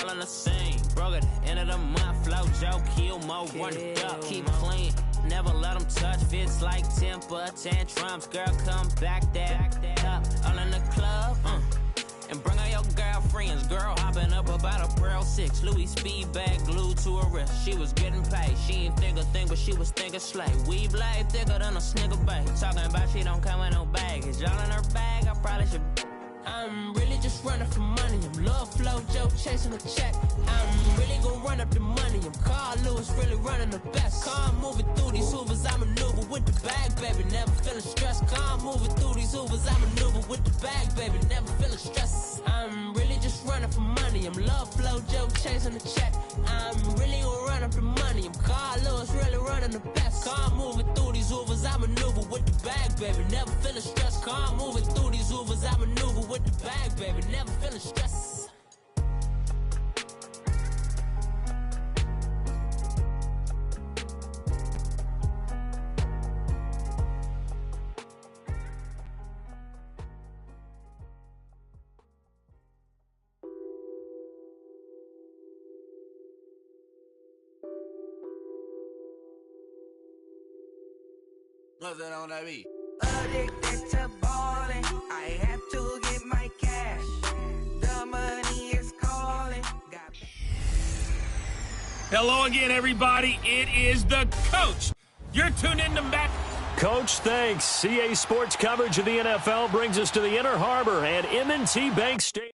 Speaker 16: all in the same. Broke at the end of the month, flow Joe, kill mo, run it up, keep clean. Never let them touch, fits like temper tantrums. Girl, come back that up, all in the club, and bring all your girlfriends. Girl hopping up about a Pearl 6, Louis speed bag glued to her wrist. She was getting paid, she ain't think a thing, but she was thinking slay. We blade thicker than a snigger bag. Talking about she don't come with no baggage. All in her bag, I probably should. I'm really just running for money. I'm love flow Joe chasing the check. I'm really gon' run up the money. I'm Carl Lewis, really running the best. Car moving through these hoovers, I maneuver with the bag, baby, never feeling stressed. Car moving through these hoovers, I maneuver with the bag, baby, never feeling stressed. I'm really just running for money. I'm love flow Joe chasing the check. I'm really gon' run up the money. I'm Carl Lewis, really running the best. Car moving through these hoovers, I maneuver with the bag, baby, never feeling stressed. Car moving through these hoovers, I maneuver with the bag, baby, never feeling stressed.
Speaker 2: What's that on that beat?
Speaker 17: Addicted to balling, I have to get my cash. The money is calling.
Speaker 6: Hello again, everybody. It is the coach. You're tuned in to Matt.
Speaker 7: Coach, thanks. CA Sports coverage of the NFL brings us to the Inner Harbor at M&T Bank Stadium.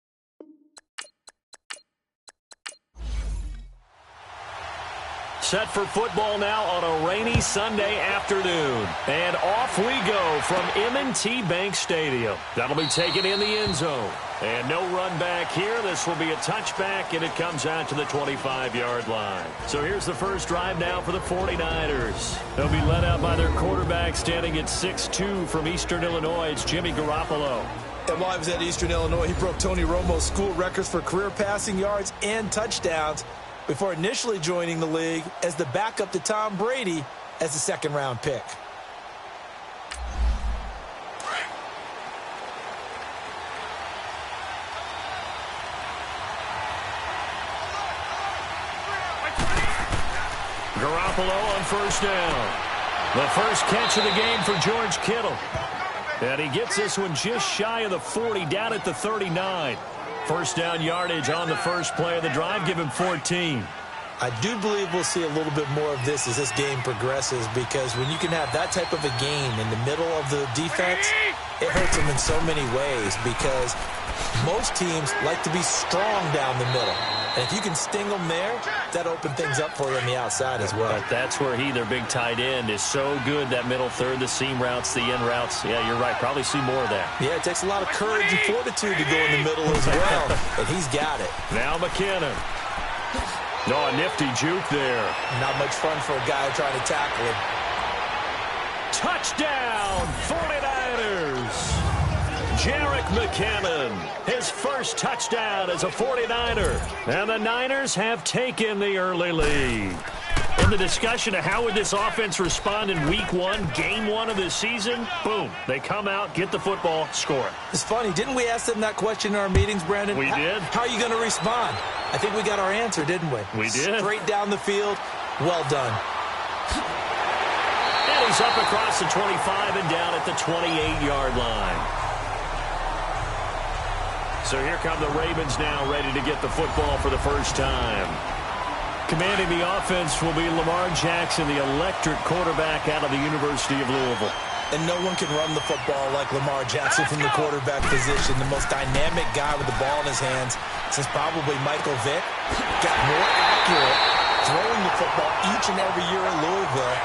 Speaker 7: Set for football now on a rainy Sunday afternoon. And off we go from M&T Bank Stadium. That'll be taken in the end zone. And no run back here. This will be a touchback, and it comes out to the 25-yard line. So here's the first drive now for the 49ers. They'll be led out by their quarterback standing at 6'2" from Eastern Illinois. It's Jimmy Garoppolo.
Speaker 8: And while he was at Eastern Illinois, he broke Tony Romo's school records for career passing yards and touchdowns before initially joining the league as the backup to Tom Brady as the second-round pick.
Speaker 7: Garoppolo on first down. The first catch of the game for George Kittle. And he gets this one just shy of the 40, down at the 39. First down yardage on the first play of the drive. Give him 14.
Speaker 8: I do believe we'll see a little bit more of this as this game progresses, because when you can have that type of a game in the middle of the defense, it hurts them in so many ways, because most teams like to be strong down the middle. And if you can sting them there, that opens things up for you on the outside as well.
Speaker 7: But that's where their big tight end, is so good, that middle third, the seam routes, the in routes. Yeah, you're right. Probably see more of that.
Speaker 8: Yeah, it takes a lot of courage and fortitude to go in the middle as well, and he's got it.
Speaker 7: Now McKinnon. No, a nifty juke there.
Speaker 8: Not much fun for a guy trying to tackle him.
Speaker 7: Touchdown, 49ers. Jerick McKinnon, his first touchdown as a 49er. And the Niners have taken the early lead. In the discussion of how would this offense respond in week 1, game 1 of this season, boom, they come out, get the football, score it.
Speaker 8: It's funny, didn't we ask them that question in our meetings, Brandon?
Speaker 7: We did.
Speaker 8: How are you going to respond? I think we got our answer, didn't we?
Speaker 7: We did.
Speaker 8: Straight down the field, well done.
Speaker 7: And he's up across the 25 and down at the 28-yard line. So here come the Ravens now, ready to get the football for the first time. Commanding the offense will be Lamar Jackson, the electric quarterback out of the University of Louisville.
Speaker 8: And no one can run the football like Lamar Jackson from the quarterback position. The most dynamic guy with the ball in his hands since probably Michael Vick. Got more accurate throwing the football each and every year in Louisville.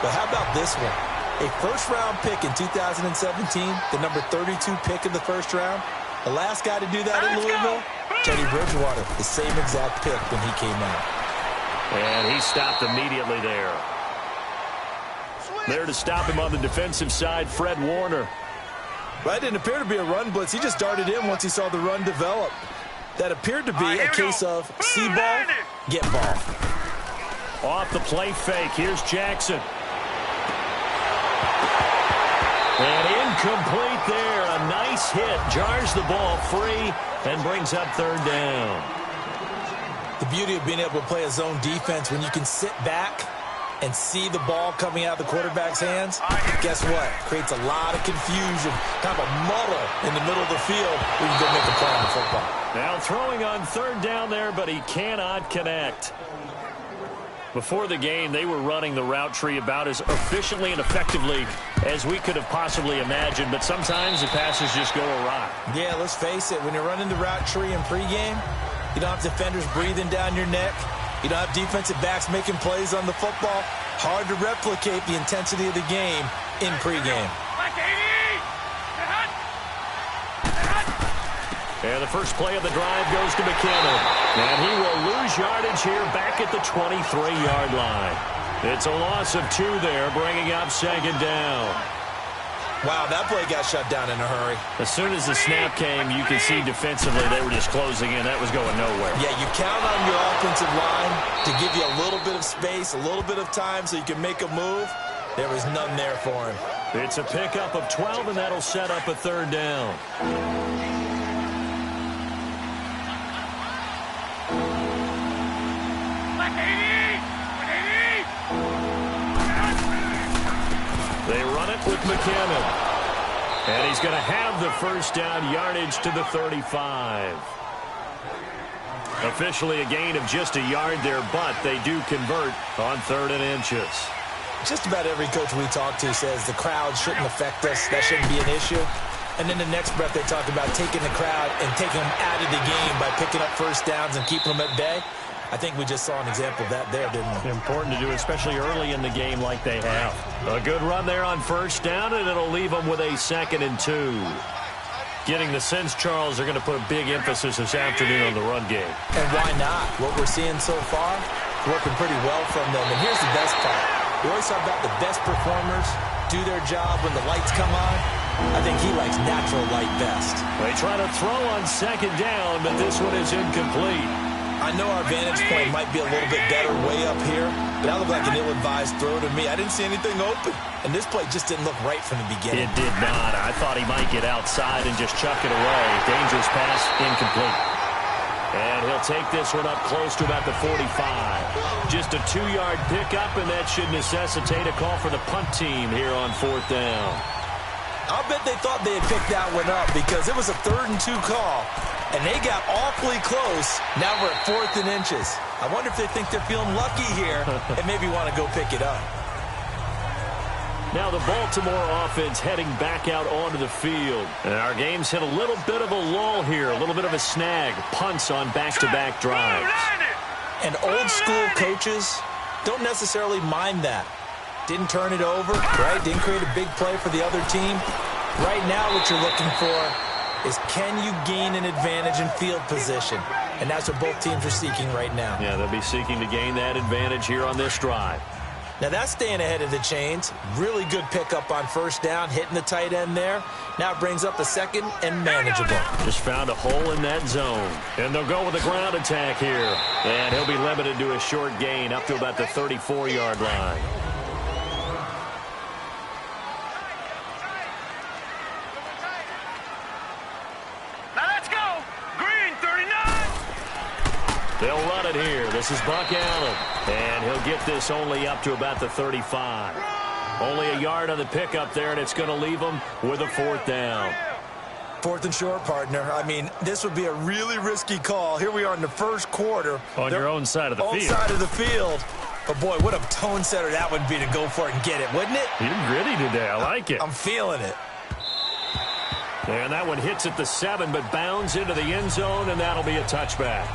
Speaker 8: But how about this one? A first-round pick in 2017, the number 32 pick in the first round. The last guy to do that in Louisville, Teddy Bridgewater, the same exact pick when he came out.
Speaker 7: And he stopped immediately there. There to stop him on the defensive side, Fred Warner.
Speaker 8: Well, it didn't appear to be a run blitz. He just darted in once he saw the run develop. That appeared to be a case of see ball, get ball.
Speaker 7: Off the play fake, here's Jackson. And incomplete there. A nice hit. Jars the ball free and brings up third down.
Speaker 8: The beauty of being able to play a zone defense when you can sit back and see the ball coming out of the quarterback's hands, guess what? Creates a lot of confusion, kind of a muddle in the middle of the field where you go make a play on the football.
Speaker 7: Now throwing on third down there, but he cannot connect. Before the game, they were running the route tree about as efficiently and effectively as we could have possibly imagined, but sometimes the passes just go awry.
Speaker 8: Yeah, let's face it. When you're running the route tree in pregame, you don't have defenders breathing down your neck. You don't have defensive backs making plays on the football. Hard to replicate the intensity of the game in pregame.
Speaker 7: And the first play of the drive goes to McKinnon. And he will lose yardage here back at the 23-yard line. It's a loss of 2 there, bringing up second down.
Speaker 8: Wow, that play got shut down in a hurry.
Speaker 7: As soon as the snap came, you could see defensively they were just closing in. That was going nowhere.
Speaker 8: Yeah, you count on your offensive line to give you a little bit of space, a little bit of time so you can make a move. There was none there for him.
Speaker 7: It's a pickup of 12, and that'll set up a third down. They run it with McKinnon. And he's going to have the first down, yardage to the 35. Officially a gain of just a yard there, but they do convert on 3rd and inches.
Speaker 8: Just about every coach we talk to says the crowd shouldn't affect us. That shouldn't be an issue. And then the next breath they talk about taking the crowd and taking them out of the game by picking up first downs and keeping them at bay. I think we just saw an example of that there, didn't we?
Speaker 7: Important to do, especially early in the game like they have. A good run there on first down, and it'll leave them with a 2nd and 2. Getting the sense, Charles, they're going to put a big emphasis this afternoon on the run game.
Speaker 8: And why not? What we're seeing so far, working pretty well from them. And here's the best part. We always talk about the best performers do their job when the lights come on. I think he likes natural light best.
Speaker 7: They try to throw on 2nd down, but this one is incomplete.
Speaker 8: I know our vantage point might be a little bit better way up here, but that looked like an ill-advised throw to me. I didn't see anything open, and this play just didn't look right from the beginning.
Speaker 7: It did not. I thought he might get outside and just chuck it away. Dangerous pass, incomplete. And he'll take this one up close to about the 45. Just a 2-yard pickup, and that should necessitate a call for the punt team here on 4th down.
Speaker 8: I'll bet they thought they had picked that one up because it was a 3rd and 2 call. And they got awfully close. Now we're at 4th and inches. I wonder if they think they're feeling lucky here and maybe want to go pick it up.
Speaker 7: Now the Baltimore offense heading back out onto the field. And our game's hit a little bit of a lull here, a little bit of a snag. Punts on back-to-back drives.
Speaker 8: And old school coaches don't necessarily mind that. Didn't turn it over, right? Didn't create a big play for the other team. Right now what you're looking for is, can you gain an advantage in field position? And that's what both teams are seeking right now.
Speaker 7: Yeah, they'll be seeking to gain that advantage here on this drive.
Speaker 8: Now that's staying ahead of the chains. Really good pickup on first down, hitting the tight end there. Now it brings up the second and manageable.
Speaker 7: Just found a hole in that zone. And they'll go with a ground attack here. And he'll be limited to a short gain up to about the 34-yard line.
Speaker 9: Now let's go. Green 39.
Speaker 7: They'll run it here. This is Buck Allen. And he'll get this only up to about the 35. Only a yard on the pickup there, and it's going to leave them with a fourth down.
Speaker 8: Fourth and short, partner. I mean, this would be a really risky call. Here we are in the first quarter.
Speaker 7: On your own side of the field.
Speaker 8: Own side of the field. But, boy, what a tone setter that would be to go for it and get it, wouldn't it?
Speaker 7: You're gritty today. I like it.
Speaker 8: I'm feeling it.
Speaker 7: And that one hits at the 7, but bounds into the end zone, and that'll be a touchback.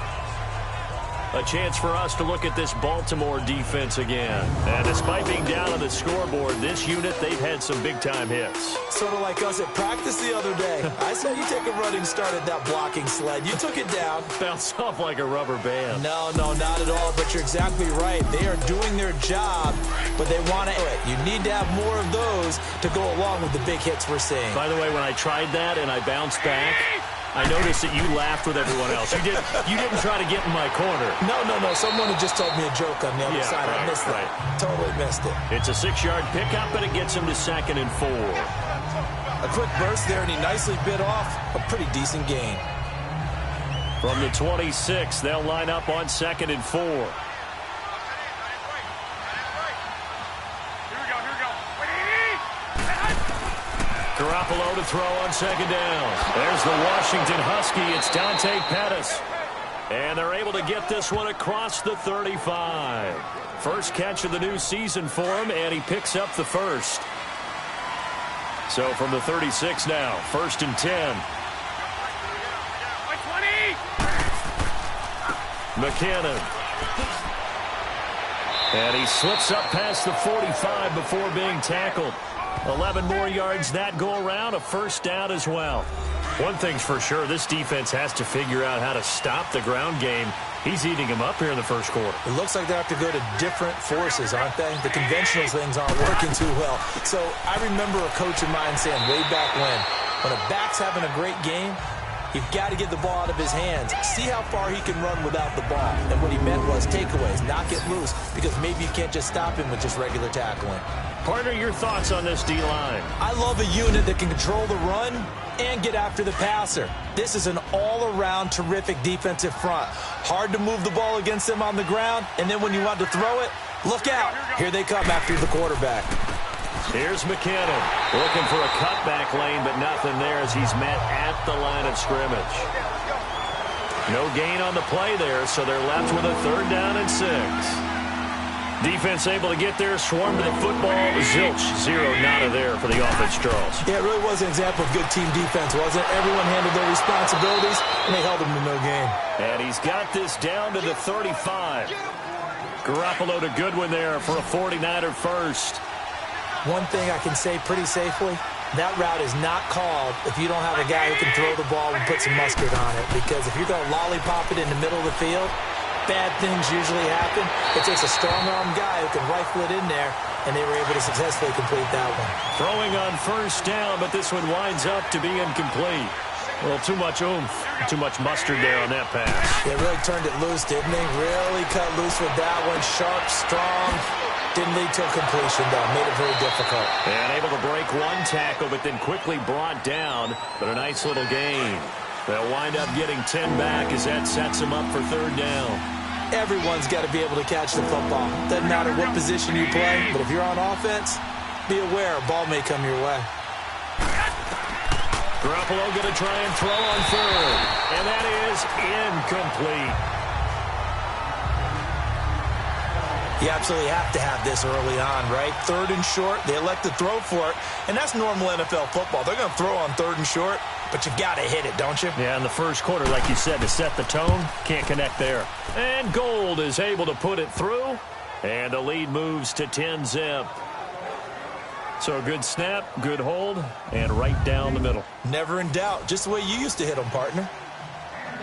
Speaker 7: A chance for us to look at this Baltimore defense again. And despite being down on the scoreboard, this unit, they've had some big-time hits.
Speaker 8: Sort of like us at practice the other day. I said you take a running start at that blocking sled. You took it down.
Speaker 7: Bounced off like a rubber band.
Speaker 8: No, not at all. But you're exactly right. They are doing their job, but they want to. You need to have more of those to go along with the big hits we're seeing.
Speaker 7: By the way, when I tried that and I bounced back, I noticed that you laughed with everyone else. You didn't try to get in my corner.
Speaker 8: No. Someone had just told me a joke on the other side.
Speaker 7: Right,
Speaker 8: I missed it. Totally missed it.
Speaker 7: It's a 6-yard pickup, but it gets him to 2nd and 4.
Speaker 8: A quick burst there, and he nicely bit off a pretty decent gain.
Speaker 7: From the 26, they'll line up on 2nd and 4. Garoppolo to throw on 2nd down. There's the Washington Husky. It's Dante Pettis. And they're able to get this one across the 35. First catch of the new season for him, and he picks up the first. So from the 36 now, 1st and 10. McKinnon. And he slips up past the 45 before being tackled. 11 more yards that go around, a first down as well. One thing's for sure, this defense has to figure out how to stop the ground game. He's eating him up here in the first quarter.
Speaker 8: It looks like they have to go to different forces, aren't they? The conventional things aren't working too well. So I remember a coach of mine saying way back when a back's having a great game, you've got to get the ball out of his hands. See how far he can run without the ball. And what he meant was takeaways, knock it loose, because maybe you can't just stop him with just regular tackling.
Speaker 7: Partner, your thoughts on this D-line?
Speaker 8: I love a unit that can control the run and get after the passer. This is an all-around terrific defensive front. Hard to move the ball against them on the ground, and then when you want to throw it, look out. Here they come after the quarterback.
Speaker 7: Here's McKinnon looking for a cutback lane, but nothing there as he's met at the line of scrimmage. No gain on the play there, so they're left with a 3rd down and 6. Defense able to get there, swarm to the football. Zilch, 0, nada there for the offense, Charles.
Speaker 8: Yeah, it really was an example of good team defense, wasn't it? Everyone handled their responsibilities, and they held them to no gain.
Speaker 7: And he's got this down to the 35. Garoppolo to Goodwin there for a 49er first.
Speaker 8: One thing I can say pretty safely, that route is not called if you don't have a guy who can throw the ball and put some mustard on it. Because if you're going to lollipop it in the middle of the field, bad things usually happen. It takes a strong-arm guy who can rifle it in there, and they were able to successfully complete that one.
Speaker 7: Throwing on first down, but this one winds up to be incomplete. A little too much oomph, too much mustard there on that pass.
Speaker 8: They really turned it loose, didn't they? Really cut loose with that one. Sharp, strong. Didn't lead to a completion, though. Made it very difficult.
Speaker 7: And able to break one tackle, but then quickly brought down. But a nice little gain. They'll wind up getting 10 back as that sets them up for 3rd down.
Speaker 8: Everyone's got to be able to catch the football. Doesn't matter what position you play, but if you're on offense, be aware a ball may come your way.
Speaker 7: Garoppolo going to try and throw on 3rd. And that is incomplete.
Speaker 8: You absolutely have to have this early on, right? 3rd and short, they elect to throw for it, and that's normal NFL football. They're going to throw on 3rd and short, but you've got to hit it, don't you?
Speaker 7: Yeah, in the first quarter, like you said, to set the tone, can't connect there. And Gold is able to put it through, and the lead moves to 10-zip. So a good snap, good hold, and right down the middle.
Speaker 8: Never in doubt. Just the way you used to hit them, partner.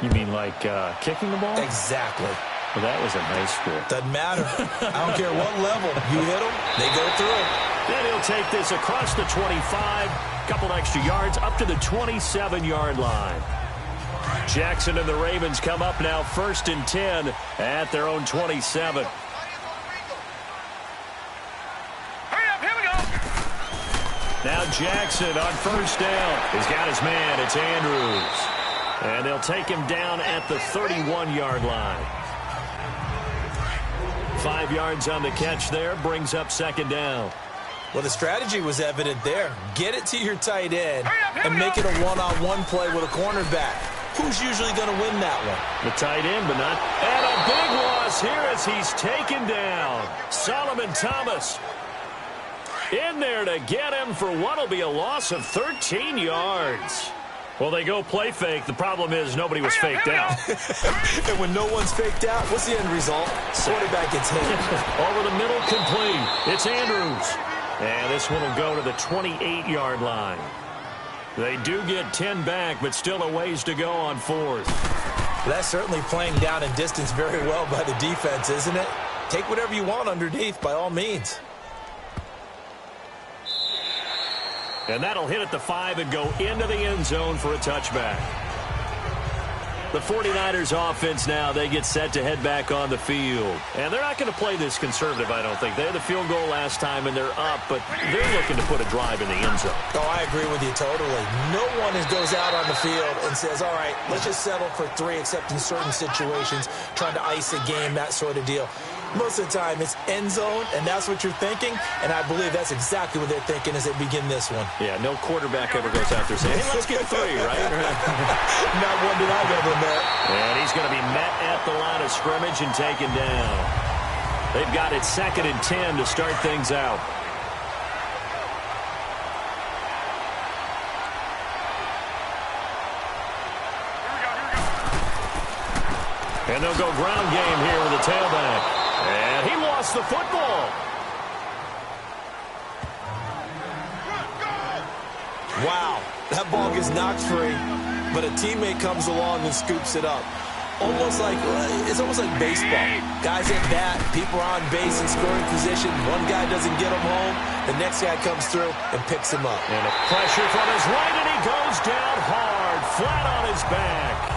Speaker 7: You mean like kicking the ball?
Speaker 8: Exactly.
Speaker 7: Well, that was in high school.
Speaker 8: Doesn't matter. I don't care what level. You hit them, they go through.
Speaker 7: Then he'll take this across the 25, couple extra yards, up to the 27-yard line. Jackson and the Ravens come up now 1st and 10 at their own 27. Now Jackson on 1st down. He's got his man. It's Andrews. And they'll take him down at the 31-yard line. 5 yards on the catch there. Brings up 2nd down.
Speaker 8: Well, the strategy was evident there. Get it to your tight end and make it a one-on-one play with a cornerback. Who's usually going to win that one?
Speaker 7: The tight end, but not. And a big loss here as he's taken down. Solomon Thomas in there to get him for what will be a loss of 13 yards. Well, they go play fake. The problem is nobody was faked out.
Speaker 8: And when no one's faked out, what's the end result? Quarterback gets hit.
Speaker 7: Over the middle, complete. It's Andrews. And this one will go to the 28-yard line. They do get 10 back, but still a ways to go on 4th.
Speaker 8: That's certainly playing down in distance very well by the defense, isn't it? Take whatever you want underneath, by all means.
Speaker 7: And that'll hit at the 5 and go into the end zone for a touchback. The 49ers offense now, they get set to head back on the field. And they're not going to play this conservative, I don't think. They had the field goal last time, and they're up, but they're looking to put a drive in the end zone.
Speaker 8: Oh, I agree with you totally. No one goes out on the field and says, all right, let's just settle for 3, except in certain situations, trying to ice a game, that sort of deal. Most of the time, it's end zone, and that's what you're thinking, and I believe that's exactly what they're thinking as they begin this one.
Speaker 7: Yeah, no quarterback ever goes out there saying, hey, let's get 3, right?
Speaker 8: Not one that I've ever met.
Speaker 7: And he's going to be met at the line of scrimmage and taken down. They've got it 2nd and 10 to start things out. And they'll go ground game here with the tailback. And he lost the football.
Speaker 8: Wow, that ball gets knocked free, but a teammate comes along and scoops it up. It's almost like baseball. Guys at bat, people are on base in scoring position. One guy doesn't get him home. The next guy comes through and picks him up.
Speaker 7: And a pressure from his right, and he goes down hard, flat on his back.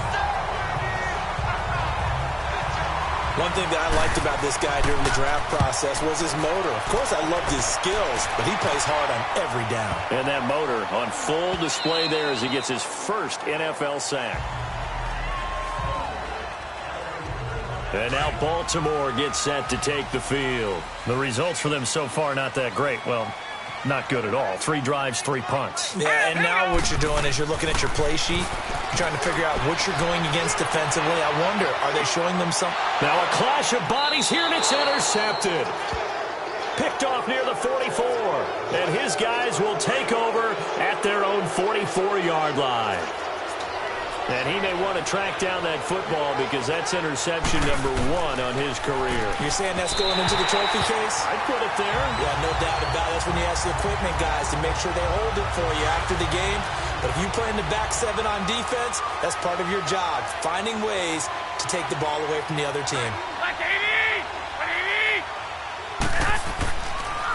Speaker 8: One thing that I liked about this guy during the draft process was his motor. Of course, I loved his skills, but he plays hard on every down.
Speaker 7: And that motor on full display there as he gets his first NFL sack. And now Baltimore gets set to take the field. The results for them so far not that great. Well, not good at all. 3 drives, 3 punts.
Speaker 8: Yeah, and now what you're doing is you're looking at your play sheet, trying to figure out what you're going against defensively. I wonder, are they showing them something?
Speaker 7: Now a clash of bodies here, and it's intercepted. Picked off near the 44. And his guys will take over at their own 44-yard line. And he may want to track down that football because that's interception number 1 on his career.
Speaker 8: You're saying that's going into the trophy case?
Speaker 7: I'd put it there.
Speaker 8: Yeah, no doubt about it. That's when you ask the equipment guys to make sure they hold it for you after the game. But if you play in the back 7 on defense, that's part of your job, finding ways to take the ball away from the other team.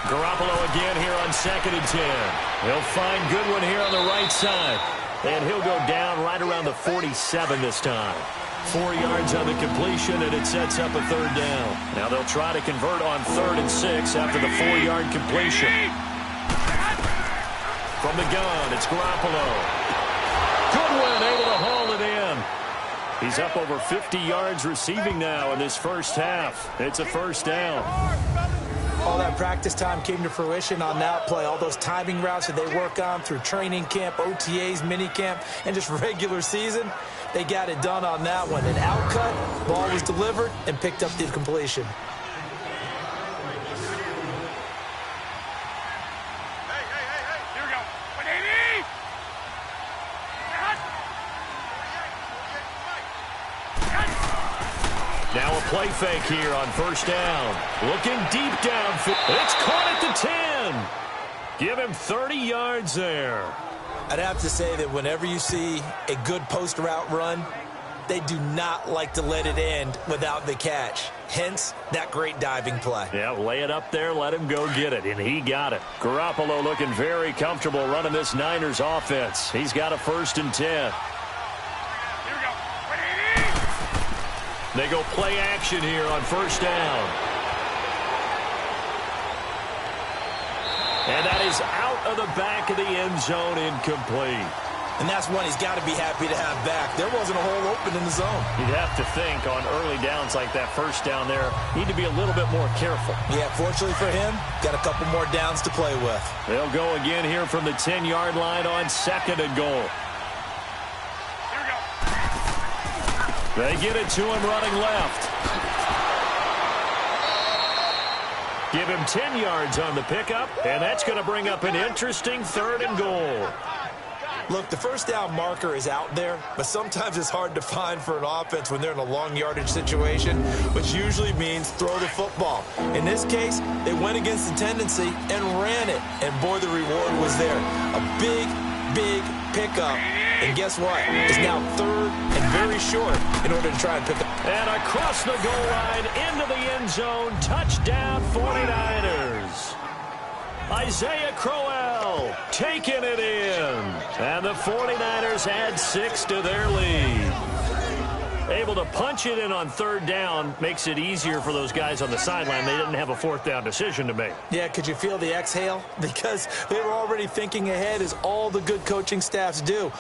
Speaker 7: Garoppolo again here on 2nd and 10. He'll find Goodwin here on the right side. And he'll go down right around the 47 this time. 4 yards on the completion, and it sets up a 3rd down. Now they'll try to convert on 3rd and 6 after the 4-yard completion. From the gun, it's Garoppolo. Goodwin able to haul it in. He's up over 50 yards receiving now in this first half. It's a 1st down.
Speaker 8: All that practice time came to fruition on that play. All those timing routes that they work on through training camp, OTAs, minicamp, and just regular season, they got it done on that one. An outcut, ball was delivered, and picked up the completion.
Speaker 7: play fake here on first down. Looking deep downfield. It's caught at the 10. Give him 30 yards there.
Speaker 8: I'd have to say that whenever you see a good post route run, they do not like to let it end without the catch. Hence, that great diving play.
Speaker 7: Yeah, lay it up there, let him go get it, and he got it. Garoppolo looking very comfortable running this Niners offense. He's got a 1st and 10. They go play action here on first down. And that is out of the back of the end zone, incomplete.
Speaker 8: And that's one he's got to be happy to have back. There wasn't a hole open in the zone.
Speaker 7: You'd have to think on early downs like that, first down there, need to be a little bit more careful.
Speaker 8: Yeah, fortunately for him, got a couple more downs to play with.
Speaker 7: They'll go again here from the 10-yard line on 2nd and goal. They get it to him running left. Give him 10 yards on the pickup, and that's going to bring up an interesting 3rd and goal.
Speaker 8: Look, the first down marker is out there, but sometimes it's hard to find for an offense when they're in a long yardage situation, which usually means throw the football. In this case, they went against the tendency and ran it, and boy, the reward was there. A big, big pickup. And guess what? It's now 3rd and very short in order to try and pick up.
Speaker 7: And across the goal line into the end zone, touchdown 49ers. Isaiah Crowell taking it in. And the 49ers add 6 to their lead. Able to punch it in on 3rd down makes it easier for those guys on the sideline. They didn't have a 4th down decision to make.
Speaker 8: Yeah, could you feel the exhale? Because they were already thinking ahead, as all the good coaching staffs do.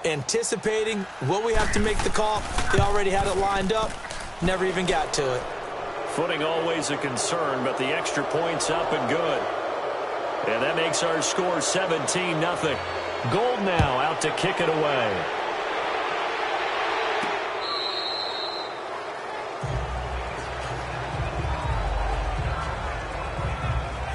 Speaker 8: Anticipating what we have to make the call. They already had it lined up. Never even got to it.
Speaker 7: Footing always a concern, but the extra point's up and good. And that makes our score 17-0. Gold now out to kick it away.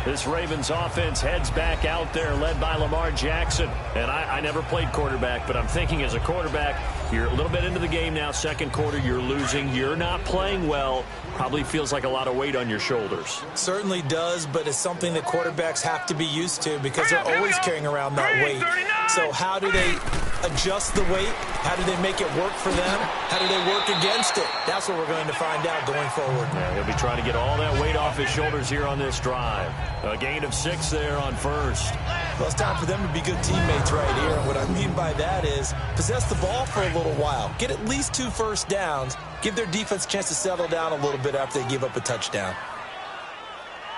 Speaker 7: This Ravens offense heads back out there, led by Lamar Jackson. And I never played quarterback, but I'm thinking as a quarterback, you're a little bit into the game now, 2nd quarter, you're losing, you're not playing well. Probably feels like a lot of weight on your shoulders.
Speaker 8: Certainly does, but it's something that quarterbacks have to be used to because they're always carrying around that weight. So how do they adjust the weight? How do they make it work for them? How do they work against it? That's what we're going to find out going forward.
Speaker 7: Yeah, he'll be trying to get all that weight off his shoulders here on this drive. A gain of 6 there on 1st.
Speaker 8: Well, it's time for them to be good teammates right here. And what I mean by that is possess the ball for a little while. Get at least 2 first downs. Give their defense a chance to settle down a little bit after they give up a touchdown.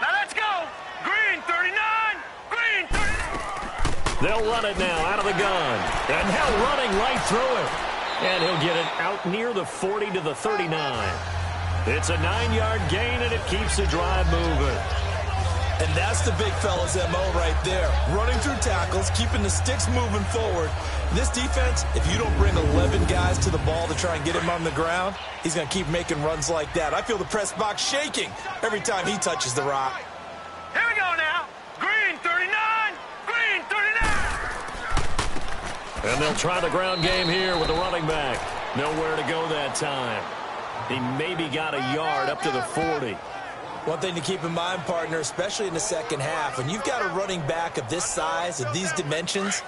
Speaker 9: Now let's go. Green 39. Green 39.
Speaker 7: They'll run it now out of the gun. And now running right through it. And he'll get it out near the 40 to the 39. It's a 9-yard gain, and it keeps the drive moving.
Speaker 8: And that's the big fella's MO right there. Running through tackles, keeping the sticks moving forward. This defense, if you don't bring 11 guys to the ball to try and get him on the ground, he's going to keep making runs like that. I feel the press box shaking every time he touches the rock.
Speaker 9: Here we go now. Green 39. Green 39.
Speaker 7: And they'll try the ground game here with the running back. Nowhere to go that time. He maybe got a yard up to the 40.
Speaker 8: One thing to keep in mind, partner, especially in the second half, when you've got a running back of this size, of these dimensions,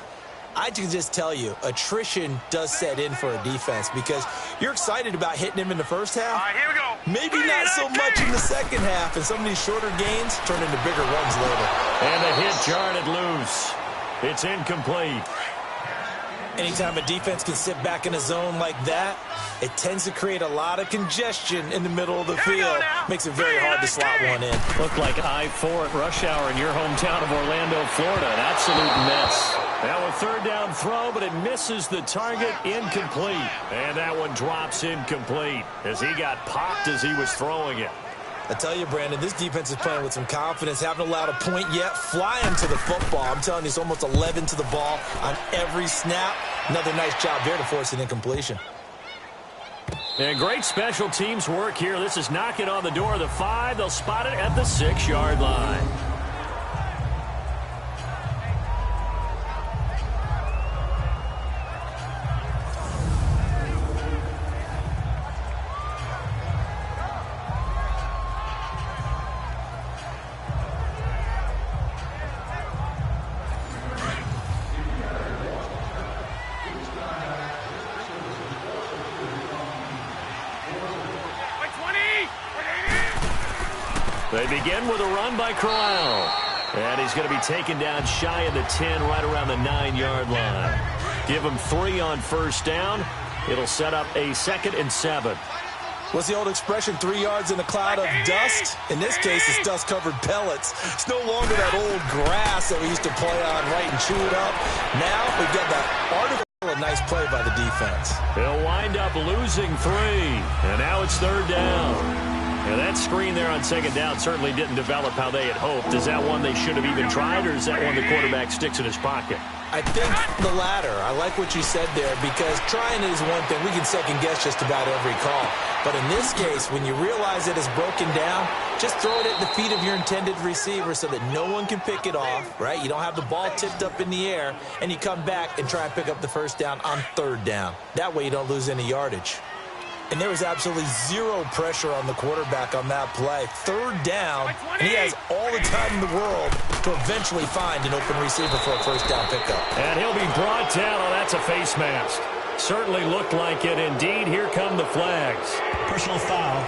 Speaker 8: I can just tell you, attrition does set in for a defense because you're excited about hitting him in the first half.
Speaker 9: All right, here we go.
Speaker 8: Maybe not so much in the second half, and some of these shorter gains turn into bigger runs later.
Speaker 7: And the hit jarred loose. It's incomplete.
Speaker 8: Anytime a defense can sit back in a zone like that, it tends to create a lot of congestion in the middle of the field. Makes it very hard to slot one in.
Speaker 7: Looked like I-4 at rush hour in your hometown of Orlando, Florida. An absolute mess. Now a 3rd down throw, but it misses the target. Incomplete. And that one drops incomplete as he got popped as he was throwing it.
Speaker 8: I tell you, Brandon, this defense is playing with some confidence. Haven't allowed a point yet. Flying to the football. I'm telling you, it's almost 11 to the ball on every snap. Another nice job there to force an incompletion.
Speaker 7: And great special teams work here. This is knocking on the door of the 5. They'll spot it at the 6-yard line. They begin with a run by Crowell. And he's going to be taken down shy of the 10, right around the 9-yard line. Give him 3 on first down. It'll set up a 2nd and 7.
Speaker 8: What's the old expression, 3 yards in a cloud of dust? In this case, it's dust-covered pellets. It's no longer that old grass that we used to play on, right, and chew it up. Now we've got that artificial, a nice play by the defense.
Speaker 7: They'll wind up losing 3, and now it's 3rd down. Now, that screen there on 2nd down certainly didn't develop how they had hoped. Is that one they should have even tried, or is that one the quarterback sticks in his pocket?
Speaker 8: I think the latter. I like what you said there, because trying it is one thing. We can second-guess just about every call. But in this case, when you realize it is broken down, just throw it at the feet of your intended receiver so that no one can pick it off, right? You don't have the ball tipped up in the air, and you come back and try and pick up the first down on 3rd down. That way you don't lose any yardage. And there was absolutely zero pressure on the quarterback on that play. 3rd down, and he has all the time in the world to eventually find an open receiver for a first down pickup.
Speaker 7: And he'll be brought down. Oh, that's a face mask. Certainly looked like it. Indeed, here come the flags.
Speaker 10: Personal foul,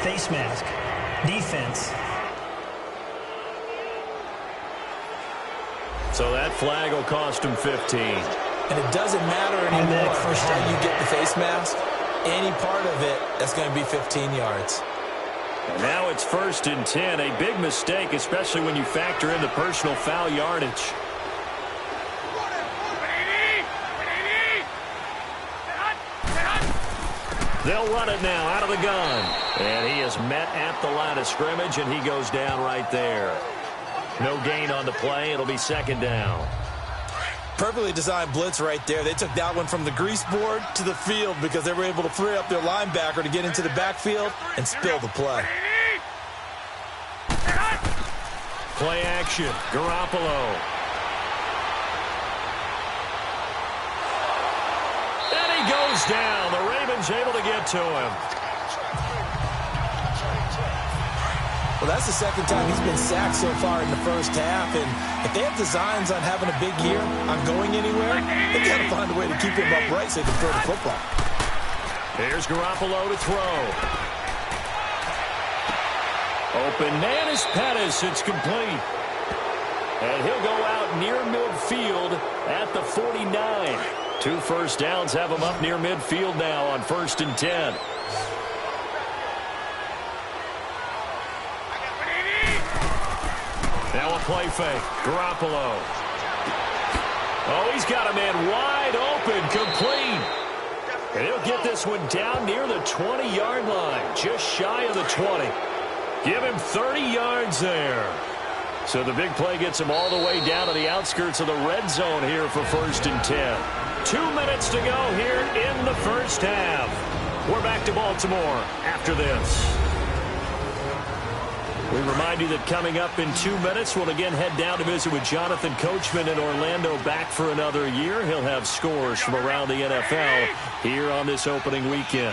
Speaker 10: face mask, defense.
Speaker 7: So that flag will cost him 15.
Speaker 8: And it doesn't matter anymore how you get the face mask. Any part of it, that's going to be 15 yards.
Speaker 7: And now it's 1st and 10. A big mistake, especially when you factor in the personal foul yardage. They'll run it now out of the gun. And he is met at the line of scrimmage, and he goes down right there. No gain on the play. It'll be 2nd down.
Speaker 8: Perfectly designed blitz right there. They took that one from the grease board to the field because they were able to free up their linebacker to get into the backfield and spill the play.
Speaker 7: Play action. Garoppolo. And he goes down. The Ravens able to get to him.
Speaker 8: Well, that's the 2nd time he's been sacked so far in the first half, and if they have designs on having a big year, on going anywhere, they've got to find a way to keep him upright so they can throw the football.
Speaker 7: Here's Garoppolo to throw. Open man is Pettis. It's complete. And he'll go out near midfield at the 49. 2 first downs have him up near midfield now on 1st and 10. Now a play fake. Garoppolo. Oh, he's got a man wide open, complete. And he'll get this one down near the 20-yard line, just shy of the 20. Give him 30 yards there. So the big play gets him all the way down to the outskirts of the red zone here for 1st and 10. 2 minutes to go here in the first half. We're back to Baltimore after this. We remind you that coming up in 2 minutes, we'll again head down to visit with Jonathan Coachman in Orlando, back for another year. He'll have scores from around the NFL here on this opening weekend.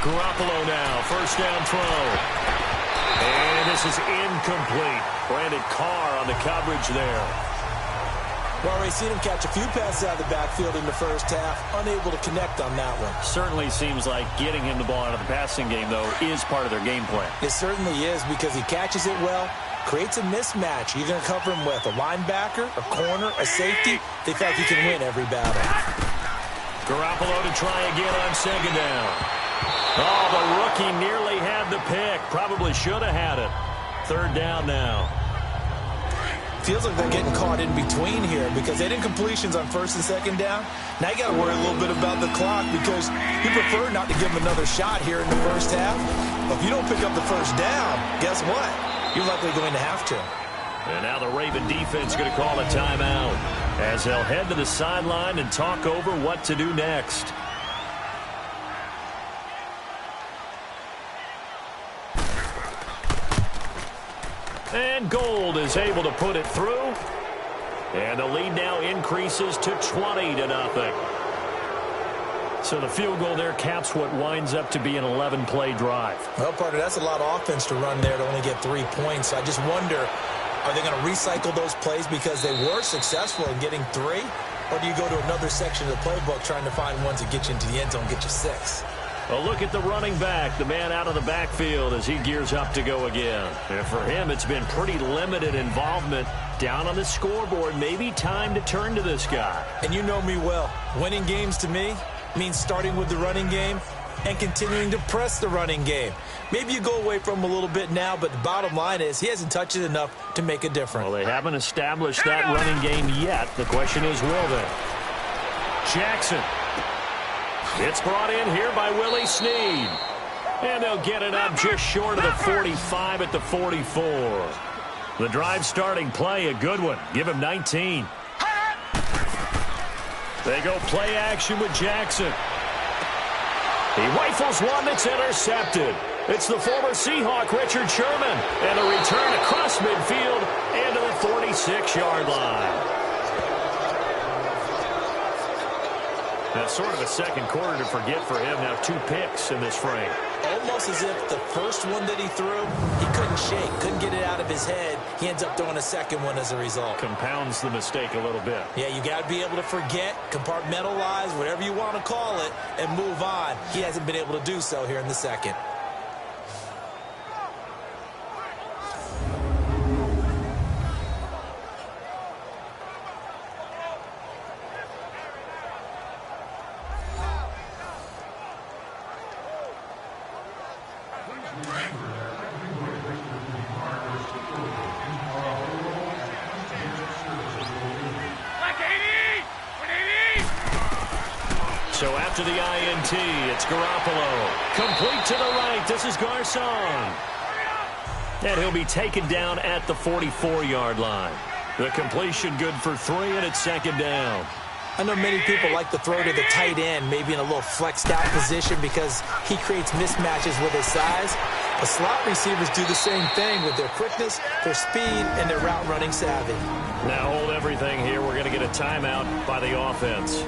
Speaker 7: Garoppolo now, first down throw. And this is incomplete. Brandon Carr on the coverage there.
Speaker 8: Well, we've seen him catch a few passes out of the backfield in the first half, unable to connect on that one.
Speaker 7: Certainly seems like getting him the ball out of the passing game, though, is part of their game plan.
Speaker 8: It certainly is, because he catches it well, creates a mismatch. You're going to cover him with a linebacker, a corner, a safety. They feel like he can win every battle.
Speaker 7: Garoppolo to try again on 2nd down. Oh, the rookie nearly had the pick. Probably should have had it. 3rd down now.
Speaker 8: Feels like they're getting caught in between here because they did completions on 1st and 2nd down. Now you got to worry a little bit about the clock because you prefer not to give them another shot here in the first half. But if you don't pick up the first down, guess what? You're likely going to have to.
Speaker 7: And now the Raven defense going to call a timeout as they'll head to the sideline and talk over what to do next. And Gold is able to put it through. And the lead now increases to 20-0. So the field goal there caps what winds up to be an 11-play drive.
Speaker 8: Well, partner, that's a lot of offense to run there to only get 3 points. I just wonder, are they going to recycle those plays because they were successful in getting 3? Or do you go to another section of the playbook trying to find ones that get you into the end zone, get you 6?
Speaker 7: A look at the running back, the man out of the backfield as he gears up to go again. And for him, it's been pretty limited involvement down on the scoreboard. Maybe time to turn to this guy.
Speaker 8: And you know me well. Winning games to me means starting with the running game and continuing to press the running game. Maybe you go away from him a little bit now, but the bottom line is he hasn't touched it enough to make a difference.
Speaker 7: Well, they haven't established that running game yet. The question is, will they? Jackson. It's brought in here by Willie Snead. And they'll get it up just short of the 45 at the 44. The drive starting play, a good one. Give him 19. They go play action with Jackson. He rifles one that's intercepted. It's the former Seahawk, Richard Sherman. And a return across midfield and to the 46-yard line. That's sort of a second quarter to forget for him. Now 2 picks in this frame.
Speaker 8: Almost as if the first one that he threw, he couldn't shake, couldn't get it out of his head. He ends up throwing a second one as a result.
Speaker 7: Compounds the mistake a little bit.
Speaker 8: Yeah, you got to be able to forget, compartmentalize, whatever you want to call it, and move on. He hasn't been able to do so here in the second.
Speaker 7: So after the INT, it's Garoppolo. Complete to the right. This is Garcon. And he'll be taken down at the 44-yard line. The completion good for 3, and it's second down.
Speaker 8: I know many people like to throw to the tight end, maybe in a little flexed out position because he creates mismatches with his size. The slot receivers do the same thing with their quickness, their speed, and their route running savvy.
Speaker 7: Now hold everything here. We're going to get a timeout by the offense,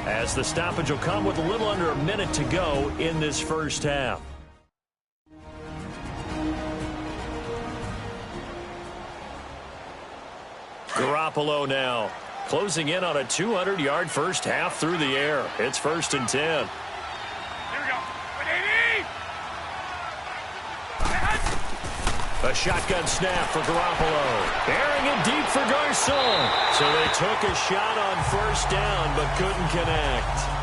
Speaker 7: as the stoppage will come with a little under a minute to go in this first half. Garoppolo now closing in on a 200-yard first half through the air. It's 1st and 10. A shotgun snap for Garoppolo. Airing it deep for Garcon. So they took a shot on first down but couldn't connect.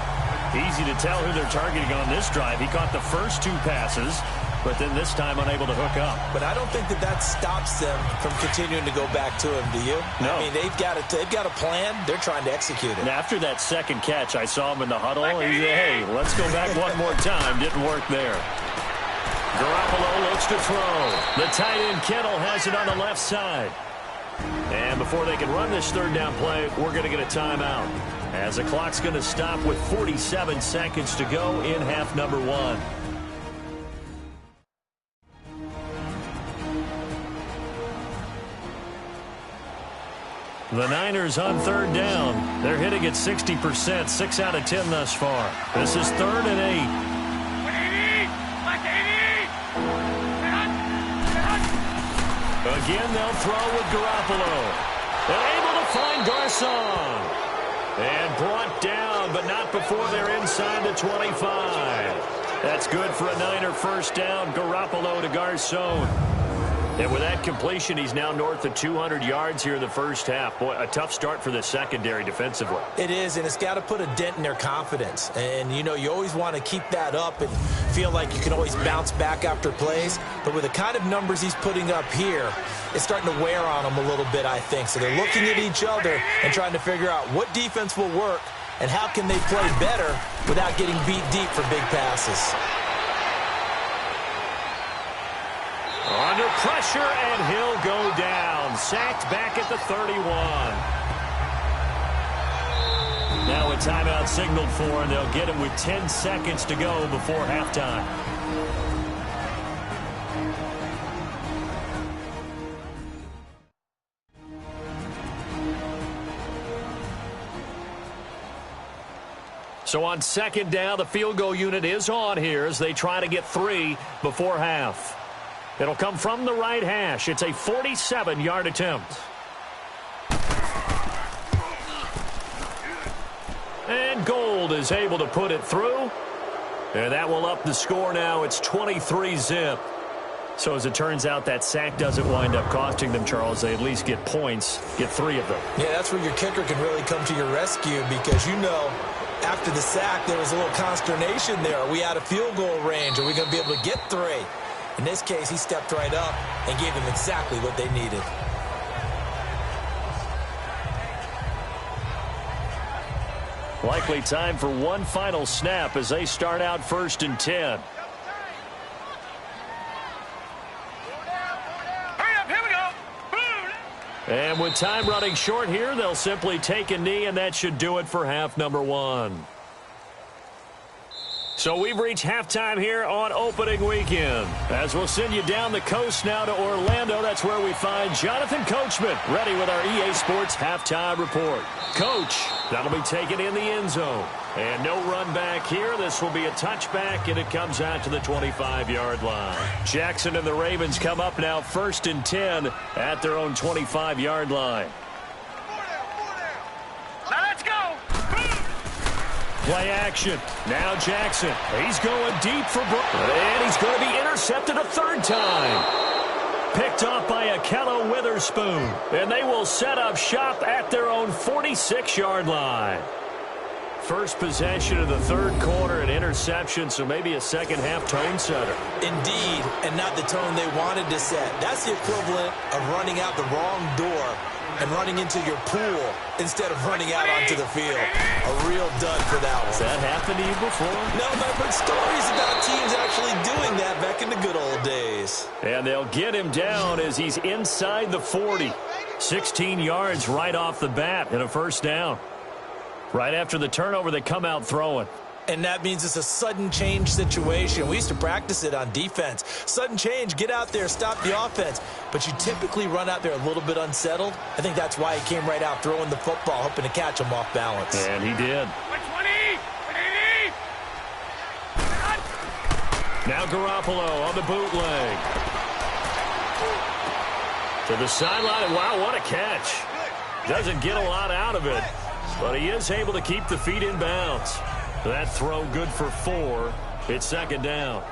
Speaker 7: Easy to tell who they're targeting on this drive. He caught the first 2 passes, but then this time unable to hook up.
Speaker 8: But I don't think that stops them from continuing to go back to him, do you?
Speaker 7: No.
Speaker 8: I mean, they've got a plan. They're trying to execute it.
Speaker 7: And after that second catch, I saw him in the huddle. He said, hey, let's go back one more time. Didn't work there. Garoppolo looks to throw. The tight end Kittle has it on the left side. And before they can run this third down play, we're going to get a timeout, as the clock's going to stop with 47 seconds to go in half number 1. The Niners on third down. They're hitting at 60%, 6 out of 10 thus far. This is 3rd and 8. Again, they'll throw with Garoppolo. And able to find Garcon. And brought down, but not before they're inside the 25. That's good for a Niner first down. Garoppolo to Garcon. And with that completion, he's now north of 200 yards here in the first half. Boy, a tough start for the secondary defensively.
Speaker 8: It is, and it's got to put a dent in their confidence. And, you know, you always want to keep that up and feel like you can always bounce back after plays. But with the kind of numbers he's putting up here, it's starting to wear on them a little bit, I think. So they're looking at each other and trying to figure out what defense will work and how can they play better without getting beat deep for big passes.
Speaker 7: Under pressure, and he'll go down. Sacked back at the 31. Now a timeout signaled for, and they'll get him with 10 seconds to go before halftime. So on second down, the field goal unit is on here as they try to get 3 before half. It'll come from the right hash. It's a 47-yard attempt. And Gold is able to put it through. And that will up the score now. It's 23-zip. So as it turns out, that sack doesn't wind up costing them, Charles. They at least get points, get 3 of them.
Speaker 8: Yeah, that's where your kicker can really come to your rescue because, after the sack, there was a little consternation there. Are we out of field goal range? Are we going to be able to get 3? In this case, he stepped right up and gave them exactly what they needed.
Speaker 7: Likely time for one final snap as they start out 1st and 10. And with time running short here, they'll simply take a knee, and that should do it for half number 1. So we've reached halftime here on opening weekend. As we'll send you down the coast now to Orlando, that's where we find Jonathan Coachman ready with our EA Sports halftime report. Coach, that'll be taken in the end zone. And no run back here. This will be a touchback, and it comes out to the 25-yard line. Jackson and the Ravens come up now 1st and 10 at their own 25-yard line.
Speaker 9: Now let's go.
Speaker 7: Play action. Now Jackson. He's going deep for Brooklyn. And he's going to be intercepted a 3rd time. Picked off by Akello Witherspoon. And they will set up shop at their own 46-yard line. First possession of the 3rd quarter, an interception, so maybe a second-half tone setter.
Speaker 8: Indeed, and not the tone they wanted to set. That's the equivalent of running out the wrong door and running into your pool instead of running out onto the field. A real dud for that one.
Speaker 7: Has that happened to you before?
Speaker 8: No, but I've heard stories about teams actually doing that back in the good old days.
Speaker 7: And they'll get him down as he's inside the 40. 16 yards right off the bat and a 1st down. Right after the turnover, they come out throwing.
Speaker 8: And that means it's a sudden change situation. We used to practice it on defense. Sudden change, get out there, stop the offense. But you typically run out there a little bit unsettled. I think that's why he came right out throwing the football, hoping to catch him off balance.
Speaker 7: And he did.
Speaker 9: 120! 180!
Speaker 7: Now Garoppolo on the bootleg. To the sideline, and wow, what a catch. Doesn't get a lot out of it, but he is able to keep the feet in bounds. That throw good for 4. It's 2nd down.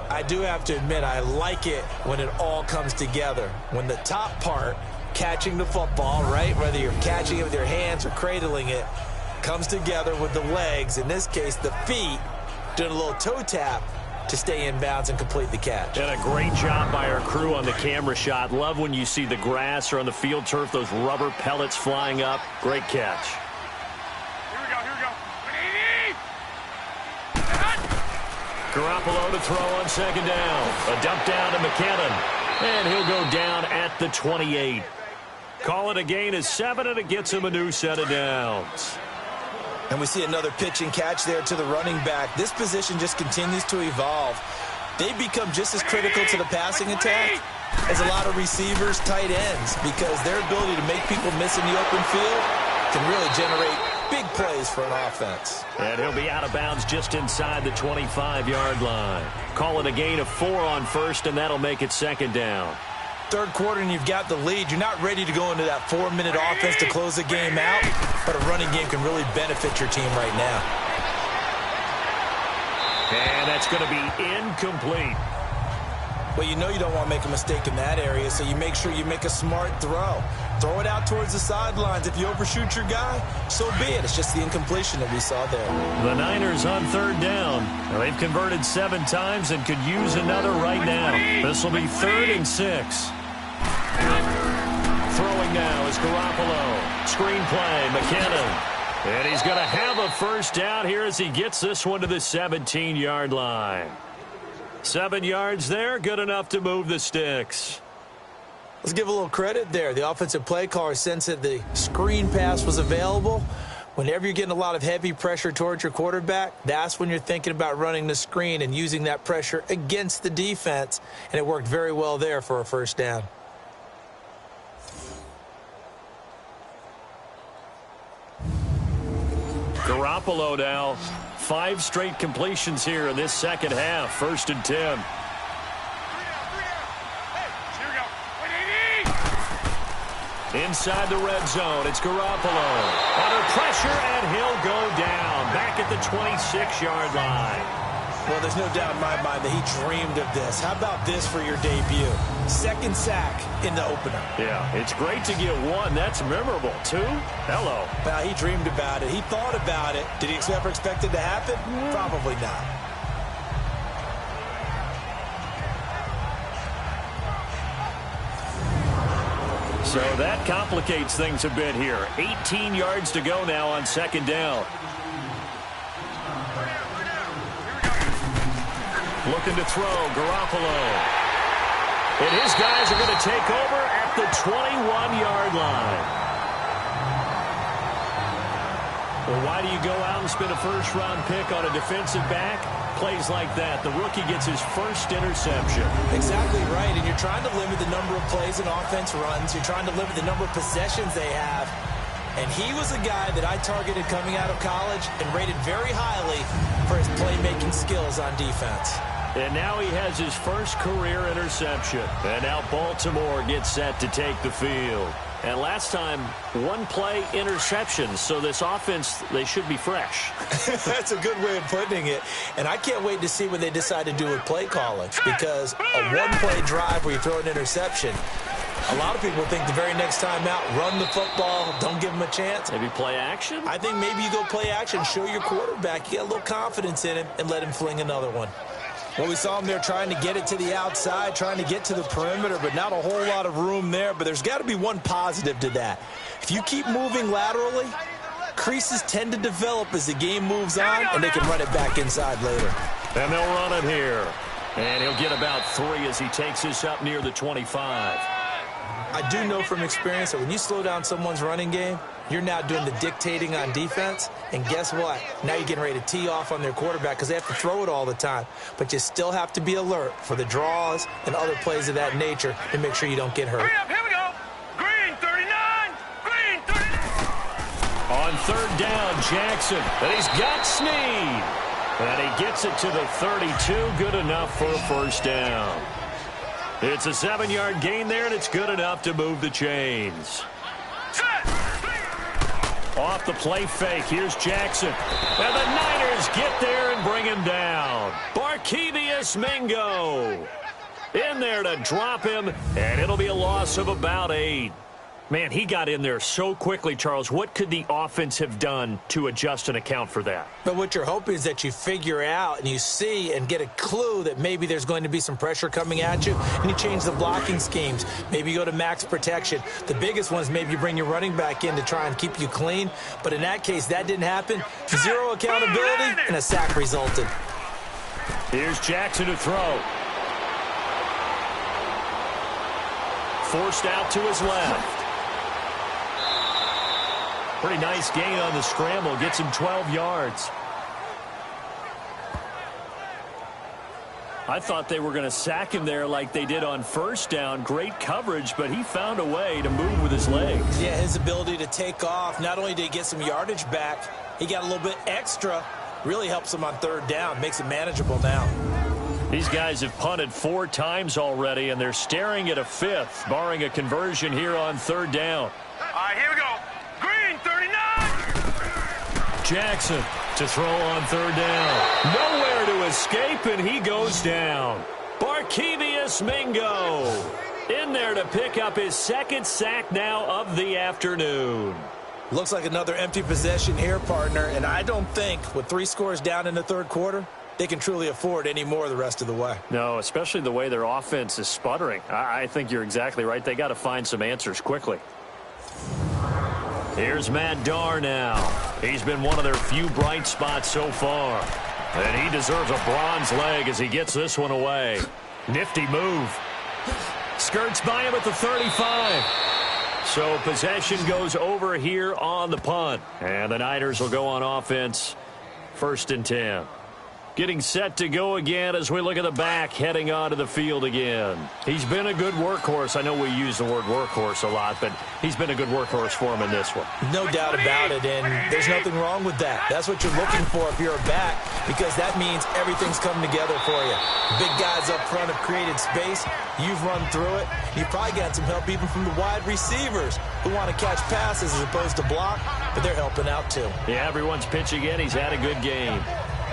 Speaker 8: I do have to admit, I like it when it all comes together. When the top part, catching the football, right, whether you're catching it with your hands or cradling it, comes together with the legs, in this case the feet, doing a little toe tap to stay in bounds and complete the catch.
Speaker 7: And a great job by our crew on the camera shot. Love when you see the grass or on the field turf, those rubber pellets flying up. Great catch. Garoppolo to throw on 2nd down. A dump down to McKinnon. And he'll go down at the 28. Call it a gain of 7, and it gets him a new set of downs.
Speaker 8: And we see another pitch and catch there to the running back. This position just continues to evolve. They become just as critical to the passing attack as a lot of receivers, tight ends, because their ability to make people miss in the open field can really generate big plays for an offense.
Speaker 7: And he'll be out of bounds just inside the 25-yard line. Call it a gain of 4 on 1st, and that'll make it 2nd down.
Speaker 8: 3rd quarter, and you've got the lead. You're not ready to go into that 4-minute offense to close the game out, but a running game can really benefit your team right now.
Speaker 7: And that's going to be incomplete.
Speaker 8: Well, you know you don't want to make a mistake in that area, so you make sure you make a smart throw. Throw it out towards the sidelines. If you overshoot your guy, so be it. It's just the incompletion that we saw there.
Speaker 7: The Niners on 3rd down. They've converted 7 times and could use another right now. This will be 3rd and 6. Throwing now is Garoppolo. Screen play, McKinnon. And he's going to have a 1st down here as he gets this one to the 17-yard line. 7 yards there, good enough to move the sticks.
Speaker 8: Let's give a little credit there. The offensive play caller sensed that the screen pass was available. Whenever you're getting a lot of heavy pressure towards your quarterback, that's when you're thinking about running the screen and using that pressure against the defense. And it worked very well there for a 1st down.
Speaker 7: Garoppolo now. 5 straight completions here in this 2nd half. 1st and 10. Inside the red zone, it's Garoppolo. Under pressure, and he'll go down. Back at the 26-yard line.
Speaker 8: Well, there's no doubt in my mind that he dreamed of this. How about this for your debut? Second sack in the opener.
Speaker 7: Yeah, it's great to get one. That's memorable. Two? Hello.
Speaker 8: Well, he dreamed about it. He thought about it. Did he ever expect it to happen? Probably not.
Speaker 7: So that complicates things a bit here. 18 yards to go now on second down. Looking to throw, Garoppolo. And his guys are going to take over at the 21-yard line. Well, why do you go out and spend a first-round pick on a defensive back? Plays like that. The rookie gets his first interception.
Speaker 8: Exactly right, and you're trying to limit the number of plays an offense runs. You're trying to limit the number of possessions they have. And he was a guy that I targeted coming out of college and rated very highly for his playmaking skills on defense.
Speaker 7: And now he has his first career interception. And now Baltimore gets set to take the field. And last time, one-play interception. So this offense, they should be fresh.
Speaker 8: That's a good way of putting it. And I can't wait to see what they decide to do with play calling. Because a one-play drive where you throw an interception, a lot of people think the very next time out, run the football, don't give him a chance.
Speaker 7: Maybe play action?
Speaker 8: I think maybe you go play action, show your quarterback, you get a little confidence in him, and let him fling another one. Well, we saw him there trying to get it to the outside, trying to get to the perimeter, but not a whole lot of room there. But there's got to be one positive to that. If you keep moving laterally, creases tend to develop as the game moves on, and they can run it back inside later.
Speaker 7: And they'll run it here. And he'll get about 3 as he takes this up near the 25.
Speaker 8: I do know from experience that when you slow down someone's running game, you're now doing the dictating on defense. And guess what? Now you're getting ready to tee off on their quarterback because they have to throw it all the time. But you still have to be alert for the draws and other plays of that nature to make sure you don't get hurt.
Speaker 9: Here we go. Green 39. Green 39.
Speaker 7: On third down, Jackson. And he's got Snead. And he gets it to the 32. Good enough for a first down. It's a 7-yard gain there, and it's good enough to move the chains. Off the play fake, here's Jackson. And the Niners get there and bring him down. Barkevious Mingo in there to drop him, and it'll be a loss of about 8. Man, he got in there so quickly, Charles. What could the offense have done to adjust and account for that?
Speaker 8: But what you're hoping is that you figure out and you see and get a clue that maybe there's going to be some pressure coming at you, and you change the blocking schemes. Maybe you go to max protection. The biggest one is maybe you bring your running back in to try and keep you clean. But in that case, that didn't happen. Zero accountability, and a sack resulted.
Speaker 7: Here's Jackson to throw. Forced out to his left. Pretty nice gain on the scramble. Gets him 12 yards. I thought they were going to sack him there like they did on first down. Great coverage, but he found a way to move with his legs.
Speaker 8: Yeah, his ability to take off. Not only did he get some yardage back, he got a little bit extra. Really helps him on third down. Makes it manageable now.
Speaker 7: These guys have punted 4 times already, and they're staring at a 5th, barring a conversion here on third down.
Speaker 9: All right, here we go. Green 39.
Speaker 7: Jackson to throw on third down. Nowhere to escape, and he goes down. Barkevious Mingo in there to pick up his 2nd sack now of the afternoon.
Speaker 8: Looks like another empty possession here, partner, and I don't think with 3 scores down in the third quarter, they can truly afford any more the rest of the way.
Speaker 7: No, especially the way their offense is sputtering. I think you're exactly right. They got to find some answers quickly. Here's Matt Darr now. He's been one of their few bright spots so far. And he deserves a bronze leg as he gets this one away. Nifty move. Skirts by him at the 35. So possession goes over here on the punt. And the Niners will go on offense. 1st and 10. Getting set to go again as we look at the back, heading onto the field again. He's been a good workhorse. I know we use the word workhorse a lot, but he's been a good workhorse for him in this one.
Speaker 8: No doubt about it, and there's nothing wrong with that. That's what you're looking for if you're a back, because that means everything's coming together for you. Big guys up front have created space. You've run through it. You've probably got some help even from the wide receivers who want to catch passes as opposed to block, but they're helping out too.
Speaker 7: Yeah, everyone's pitching in. He's had a good game.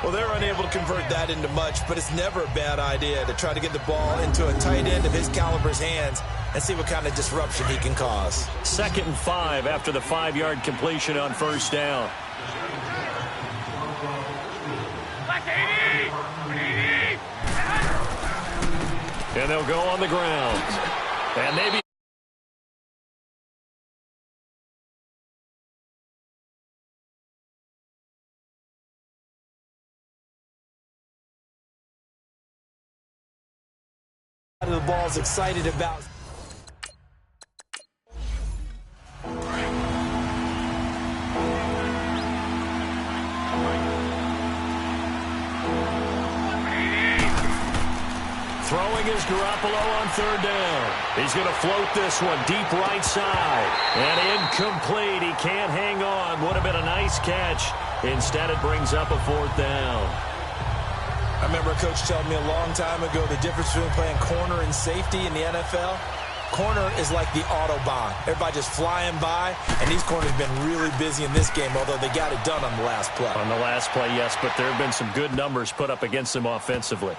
Speaker 8: Well, they're unable to convert that into much, but it's never a bad idea to try to get the ball into a tight end of his caliber's hands and see what kind of disruption he can cause.
Speaker 7: 2nd and 5 after the 5-yard completion on 1st down. And they'll go on the ground. And maybe
Speaker 8: the ball's excited about.
Speaker 7: throwing is Garoppolo on 3rd down. He's going to float this one deep right side. And incomplete. He can't hang on. Would have been a nice catch. Instead, it brings up a 4th down.
Speaker 8: I remember a coach telling me a long time ago the difference between playing corner and safety in the NFL. Corner is like the Autobahn. Everybody just flying by, and these corners have been really busy in this game, although they got it done on the last play.
Speaker 7: On the last play, yes, but there have been some good numbers put up against them offensively.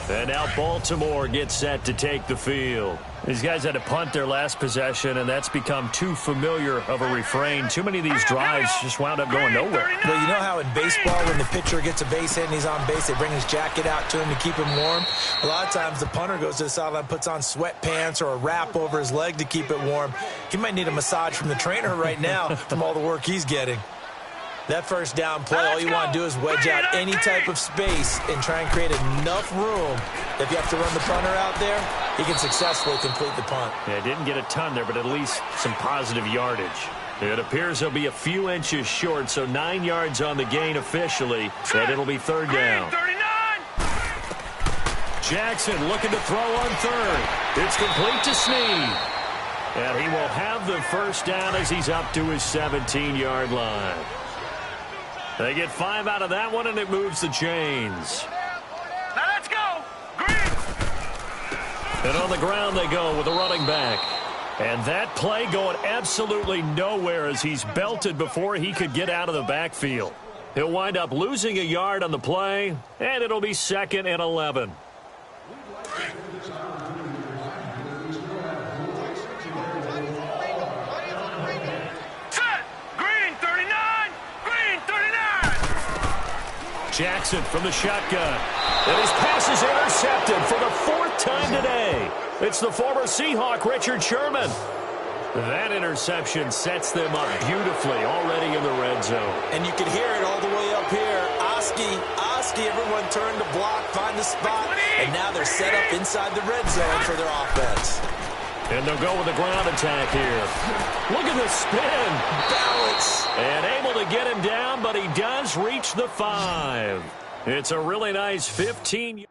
Speaker 7: And now Baltimore gets set to take the field. These guys had to punt their last possession, and that's become too familiar of a refrain. Too many of these drives just wound up going nowhere.
Speaker 8: Well, you know how in baseball when the pitcher gets a base hit and he's on base, they bring his jacket out to him to keep him warm? A lot of times the punter goes to the sideline, puts on sweatpants or a wrap over his leg to keep it warm. He might need a massage from the trainer right now from all the work he's getting. That 1st down play, all you want to do is wedge out any type of space and try and create enough room. If you have to run the punter out there, he can successfully complete the punt.
Speaker 7: Yeah, didn't get a ton there, but at least some positive yardage. It appears he'll be a few inches short, so 9 yards on the gain officially, and it'll be 3rd down. Jackson looking to throw on 3rd. It's complete to Snead. And he will have the 1st down as he's up to his 17-yard line. They get 5 out of that one, and it moves the chains.
Speaker 9: Now let's go. Green.
Speaker 7: And on the ground they go with a running back. And that play going absolutely nowhere as he's belted before he could get out of the backfield. He'll wind up losing a yard on the play, and it'll be 2nd and 11. Jackson from the shotgun. And his pass is intercepted for the 4th time today. It's the former Seahawk, Richard Sherman. That interception sets them up beautifully already in the red zone.
Speaker 8: And you can hear it all the way up here. Oski, everyone turned to block, find the spot, and now they're set up inside the red zone for their offense.
Speaker 7: And they'll go with a ground attack here. Look at the spin.
Speaker 8: Balance.
Speaker 7: And able to get him down, but he does reach the 5. It's a really nice 15.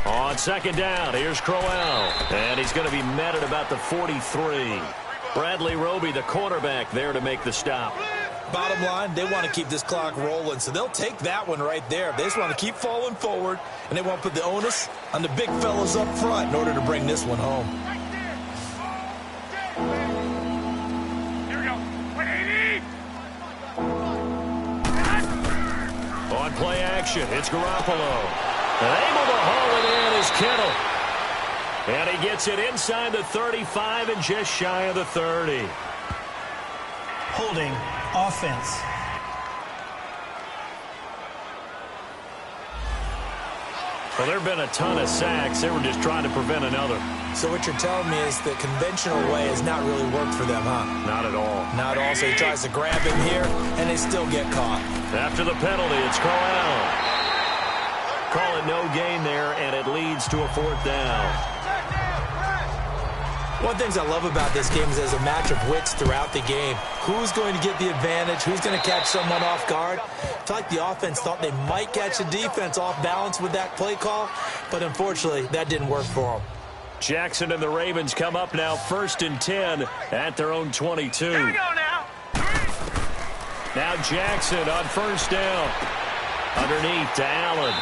Speaker 7: On 2nd down, here's Crowell. And he's going to be met at about the 43. Bradley Roby, the cornerback, there to make the stop.
Speaker 8: Bottom line, they want to keep this clock rolling, so they'll take that one right there. They just want to keep falling forward, and they want to put the onus on the big fellas up front in order to bring this one home.
Speaker 9: Here we go. 180.
Speaker 7: On play action, it's Garoppolo. Able to haul it in is Kittle. And he gets it inside the 35 and just shy of the 30.
Speaker 10: Holding offense.
Speaker 7: Well, there have been a ton of sacks. They were just trying to prevent another.
Speaker 8: So what you're telling me is the conventional way has not really worked for them, huh?
Speaker 7: Not at all.
Speaker 8: Not at all. So he tries to grab him here, and they still get caught.
Speaker 7: After the penalty, it's Crowell. call it no gain there, and it leads to a 4th down.
Speaker 8: One of the things I love about this game is there's a match of wits throughout the game. Who's going to get the advantage? Who's going to catch someone off guard? I feel like the offense thought they might catch the defense off balance with that play call, but unfortunately, that didn't work for them.
Speaker 7: Jackson and the Ravens come up now 1st and 10 at their own 22.
Speaker 9: Here we go now.
Speaker 7: Now Jackson on 1st down. Underneath to Allen.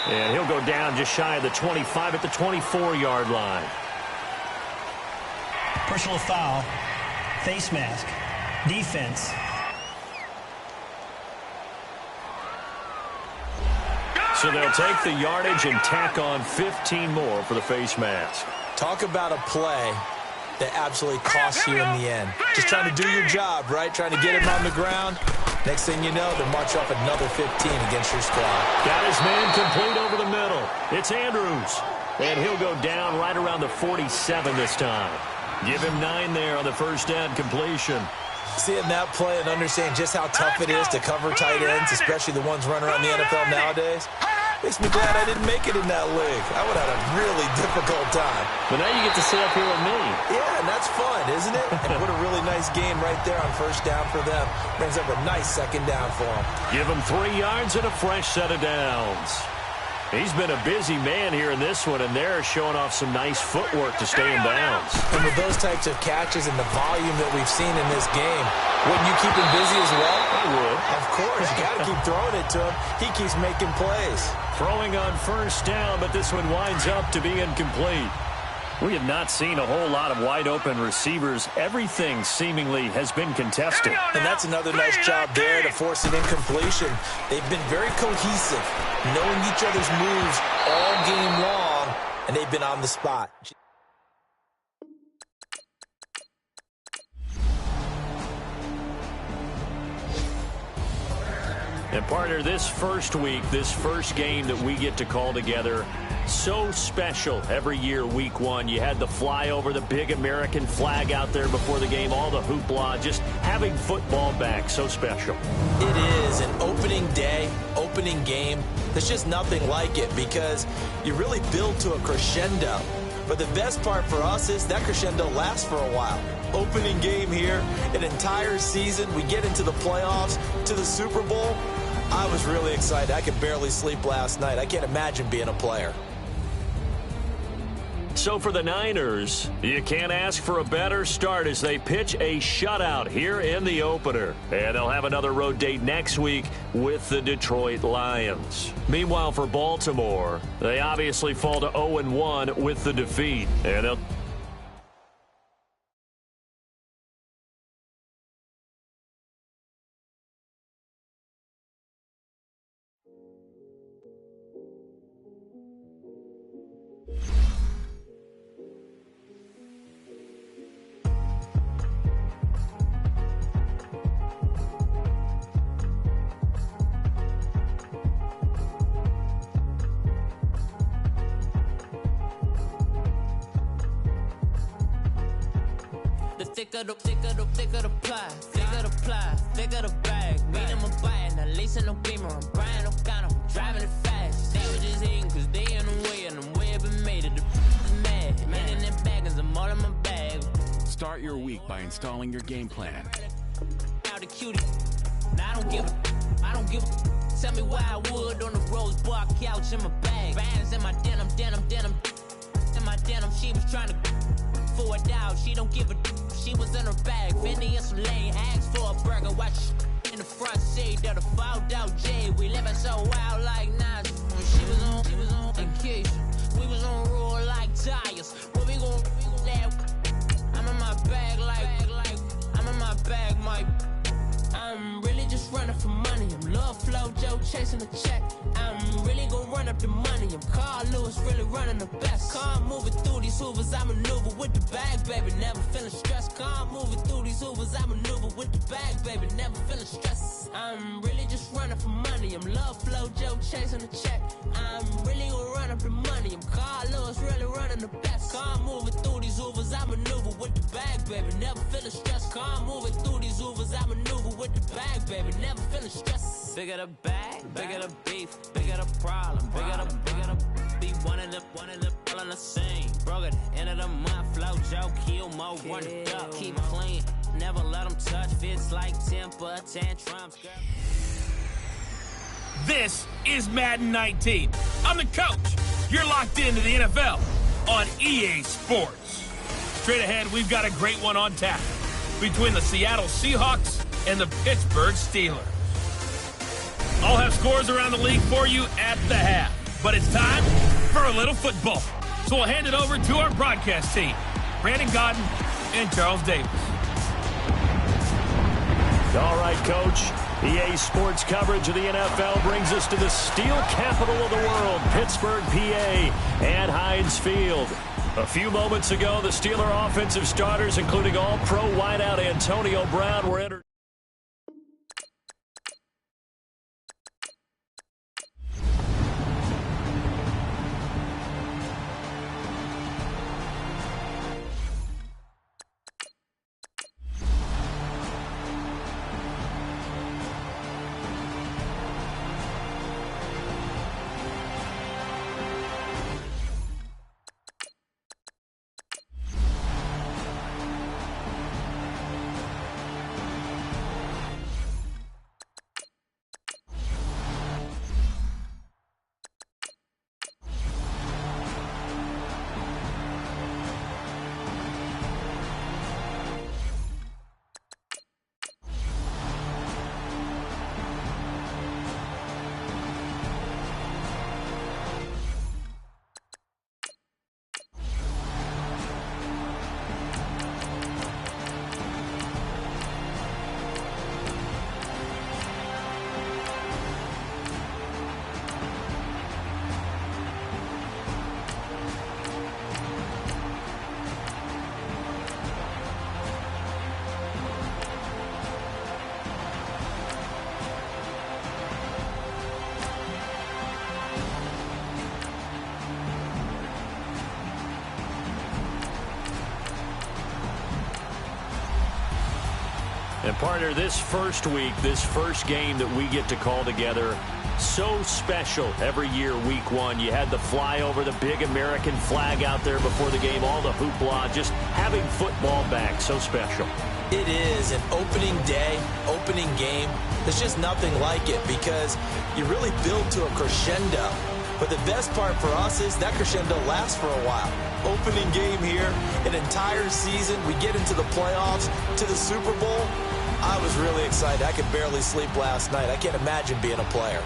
Speaker 7: And he'll go down just shy of the 25 at the 24-yard line.
Speaker 10: Personal foul, face mask, defense.
Speaker 7: So they'll take the yardage and tack on 15 more for the face mask.
Speaker 8: Talk about a play that absolutely costs you in the end. Just trying to do your job, right? Trying to get him on the ground. Next thing you know, they'll march off another 15 against your squad.
Speaker 7: Got his man complete over the middle. It's Andrews. And he'll go down right around the 47 this time. Give him 9 there on the 1st down completion.
Speaker 8: Seeing that play and understanding just how tough it is to cover tight ends, especially the ones running around the NFL nowadays, makes me glad I didn't make it in that league. I would have had a really difficult time.
Speaker 7: But now you get to sit up here with me.
Speaker 8: Yeah, and that's fun, isn't it? And what a really nice game right there on 1st down for them. Brings up a nice 2nd down for them.
Speaker 7: Give him 3 yards and a fresh set of downs. He's been a busy man here in this one, and they're showing off some nice footwork to stay in bounds.
Speaker 8: And with those types of catches and the volume that we've seen in this game, wouldn't you keep him busy as well?
Speaker 7: I would.
Speaker 8: Of course. You got to keep throwing it to him. He keeps making plays.
Speaker 7: Throwing on 1st down, but this one winds up to be incomplete. We have not seen a whole lot of wide-open receivers. Everything seemingly has been contested.
Speaker 8: And that's another nice job there to force an incompletion. They've been very cohesive, knowing each other's moves all game long, and they've been on the spot.
Speaker 7: And partner, this first week, this first game that we get to call together, so special every year, week 1. You had the flyover, the big American flag out there before the game, all the hoopla, just having football back, so special.
Speaker 8: It is an opening day, opening game. There's just nothing like it because you really build to a crescendo. But the best part for us is that crescendo lasts for a while. Opening game here, an entire season. We get into the playoffs, to the Super Bowl. I was really excited. I could barely sleep last night. I can't imagine being a player.
Speaker 7: So for the Niners, you can't ask for a better start as they pitch a shutout here in the opener. And they'll have another road date next week with the Detroit Lions. Meanwhile, for Baltimore, they obviously fall to 0-1 with the defeat. And they'll...
Speaker 16: thicker the ply, thicker the bag. Meet them a buying, at least in no beamer. I'm Brian O'Connor, driving it fast. They were just hating cause they in the way, and the way I've been made it. The is mad, man in them baggins, I'm all in my bag.
Speaker 15: Start your week by installing your game plan.
Speaker 16: Now the cutie, now I don't give a. Tell me why I would on the rose bar couch in my bag. Bands in my denim. In my denim, she was trying to for it out. She don't give a. She was in her bag. Fendi and some lane hags for a burger. Watch in the front seat of the fouled out J. We living so wild like Nas. When she was on vacation. We was on roll like tires. What we gon' let? I'm in my bag like I'm in my bag, Mike. I'm really just running for money. I'm Love Flow Joe chasing the check. I'm really gonna run up the money. I'm Carl Lewis, really running the best. Car moving through these hoovers, I maneuver with the bag, baby. Never feeling stressed. Car moving through these hoovers, I maneuver with the bag, baby. Never feeling stressed. I'm really just running for money. I'm Love Flow Joe chasing the check. I'm really gonna run up the money. I'm Carl Lewis, really running the best. Car moving through these hoovers, I maneuver with the bag, baby. Never feeling stressed. Car moving through these hoovers, I maneuver with the bag, baby. Never feeling stressed. Bigger the bag, bigger the beef, bigger the problem, bigger the be one of the all on the scene. Broke at the end of the month, flow Joe, kill more, run it up, keep clean, never let them touch, fits like temper tantrums, girl.
Speaker 6: This is Madden 19. I'm the coach. You're locked into the NFL on EA Sports. Straight ahead, we've got a great one on tap between the Seattle Seahawks and the Pittsburgh Steelers. I'll have scores around the league for you at the half. But it's time for a little football. So we'll hand it over to our broadcast team, Brandon Godden and Charles Davis.
Speaker 7: All right, Coach. EA Sports coverage of the NFL brings us to the steel capital of the world, Pittsburgh, PA, and Heinz Field. A few moments ago, the Steeler offensive starters, including all-pro wideout Antonio Brown, were entered. And partner, this first week, this first game that we get to call together, so special every year, week one. You had the flyover, the big American flag out there before the game, all the hoopla, just having football back, so special.
Speaker 8: It is an opening day, opening game. There's just nothing like it because you really build to a crescendo. But the best part for us is that crescendo lasts for a while. Opening game here, an entire season, we get into the playoffs, to the Super Bowl. I was really excited. I could barely sleep last night. I can't imagine being a player.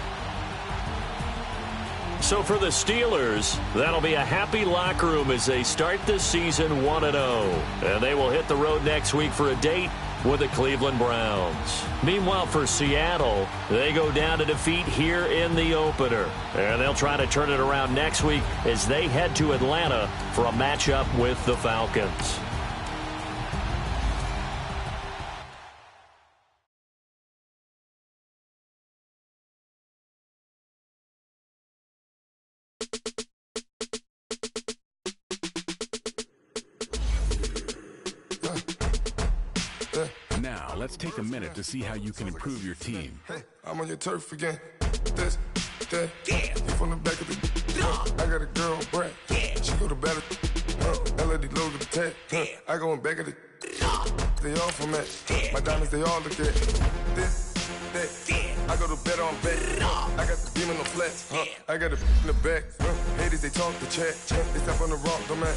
Speaker 7: So for the Steelers, that'll be a happy locker room as they start this season 1-0. And they will hit the road next week for a date with the Cleveland Browns. Meanwhile, for Seattle, they go down to defeat here in the opener. And they'll try to turn it around next week as they head to Atlanta for a matchup with the Falcons.
Speaker 15: Now, let's take a minute to see how you can improve your team.
Speaker 18: Hey, I'm on your turf again. This, that, yeah. You from the back of the I got a girl, Brad. Yeah. She go to battle. LED logo the tag. Yeah. I go in back of the They all from that. Yeah. My diamonds, they all look at this, that. Yeah. I go to bed on bed. I got the demon on flats. I got a in the back. Haters, they talk the chat. They step on the rock, don't man.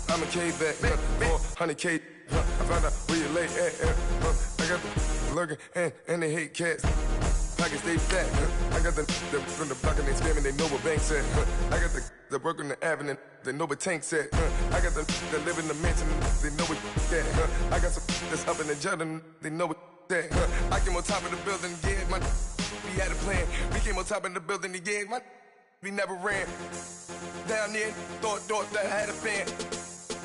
Speaker 18: I'm a K-back. 400K. I found out where you lay at. I got the lurking and they hate cats. Pockets stay fat. I got the from the block and they scamming, they know what banks at. I got the work on the avenue, they know what tanks at. I got the live in the mansion, they know what that. I got some that's up in the Jordan, they know what that. I came on top of the building, yeah, my we had a plan. We came on top of the building, yeah, my we never ran. Down there, thought that I had a fan.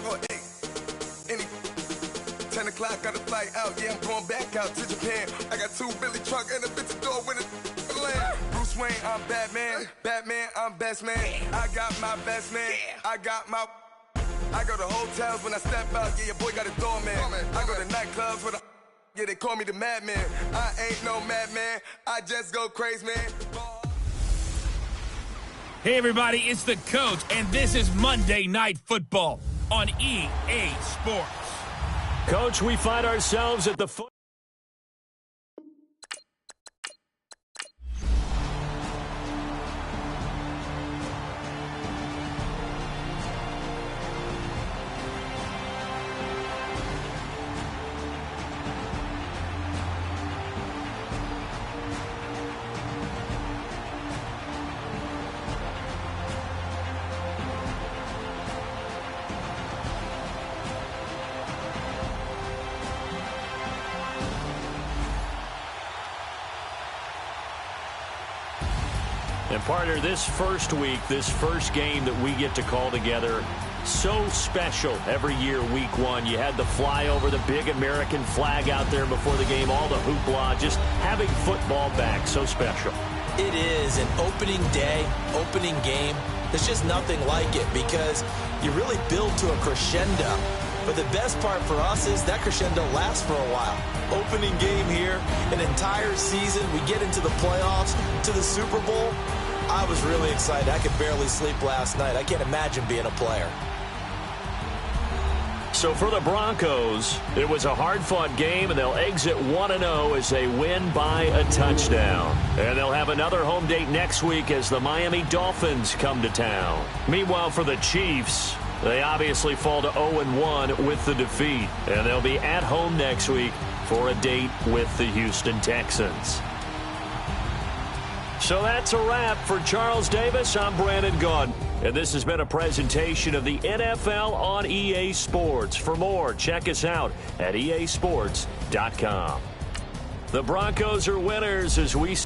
Speaker 18: Oh, hey, any 10 o'clock, got a flight out, yeah, I'm going back out to Japan. I got 2 Billy truck and a bitch door with a land. Bruce Wayne, I'm Batman. Batman, I'm best man. I got my best man. I got my... I go to hotels when I step out, yeah, your boy got a doorman. I go to nightclubs with a...
Speaker 11: Yeah, they call me the madman. I ain't no madman. I just go crazy, man.
Speaker 6: Hey, everybody, it's the coach, and this is Monday Night Football on EA Sports.
Speaker 7: Coach, we find ourselves at the foot. And partner, this first week, this first game that we get to call together, so special every year, week one. You had the flyover, the big American flag out there before the game, all the hoopla, just having football back, so special.
Speaker 8: It is an opening day, opening game. There's just nothing like it because you really build to a crescendo. But the best part for us is that crescendo lasts for a while. Opening game here, an entire season. We get into the playoffs, to the Super Bowl. I was really excited. I could barely sleep last night. I can't imagine being a player.
Speaker 7: So for the Broncos, it was a hard-fought game, and they'll exit 1-0 as they win by a touchdown. And they'll have another home date next week as the Miami Dolphins come to town. Meanwhile, for the Chiefs, they obviously fall to 0-1 with the defeat, and they'll be at home next week for a date with the Houston Texans. So that's a wrap. For Charles Davis, I'm Brandon Gaudin, and this has been a presentation of the NFL on EA Sports. For more, check us out at easports.com. The Broncos are winners as we...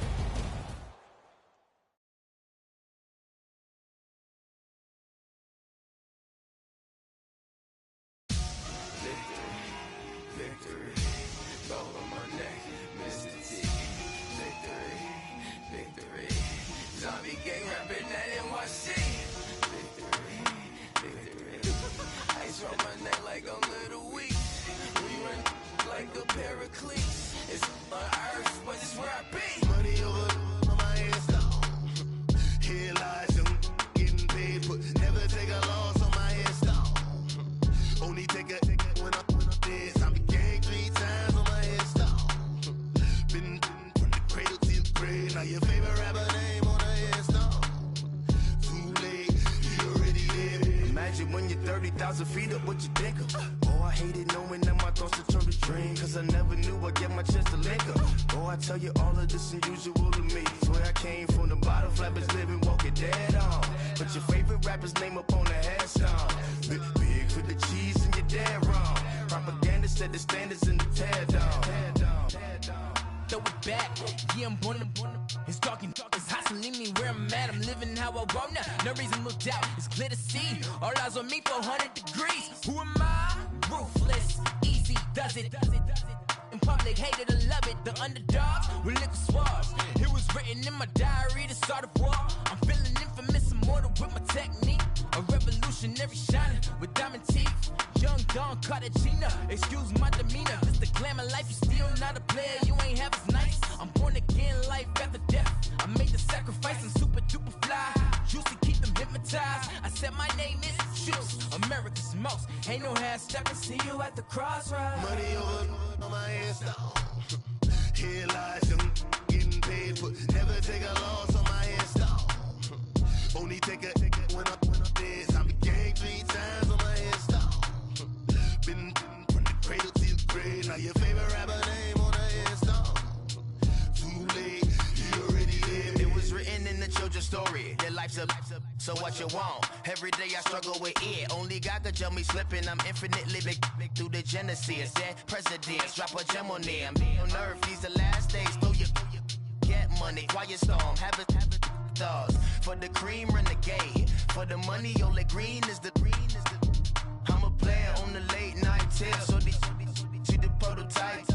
Speaker 11: When you're 30,000 feet up, what you think of? Oh, I hated knowing that my thoughts would turn to dream, cause I never knew I'd get my chance to link up. Oh, I tell you all of this unusual to me. Swear I came from the bottom, flappers living, walking dead on. Put your favorite rapper's name up on the headstone. Big for the cheese and you're dead wrong. Propaganda set the standards in the tear down.
Speaker 4: Throw it back, yeah, I'm born to it's talking, it's hustling me where I'm at. I'm living how I want now. No reason to doubt, it's clear to see. All eyes on me, 400 degrees. Who am I? Ruthless, easy, does it. In public, hated and love it. The underdogs with liquor swabs. It was written in my diary to start a war. I'm feeling infamous, immortal with my technique. A revolutionary shining with diamond teeth. Young Don Cartagena, excuse my demeanor. This the glamour life, you still not a player. You ain't half as nice. I'm born again, life after death. I made the sacrifice and super duper fly. Juicy, keep them hypnotized. I said my name is Juice, America's most. Ain't no half stepping. See you at the crossroads.
Speaker 1: Money over on my headstone. Here lies young, getting paid, but never take a loss on my headstone. Only take a when I'm dead. I'm gang 3 times on my headstone. Been from the cradle to the grave. Now your favorite rapper name on the headstone. Too late, you already lived.
Speaker 11: It was written in the children's story. Their life's up, so what you want? Every day I struggle with it. Only God could tell me slipping. I'm infinitely big through the genesis. Dead presidents, drop a gem on them. On earth, these the last days. Throw your get money, quiet storm. Have it dogs. For the cream, renegade. For the money, only green is the I'm a player on the late night tips. So these see the prototype.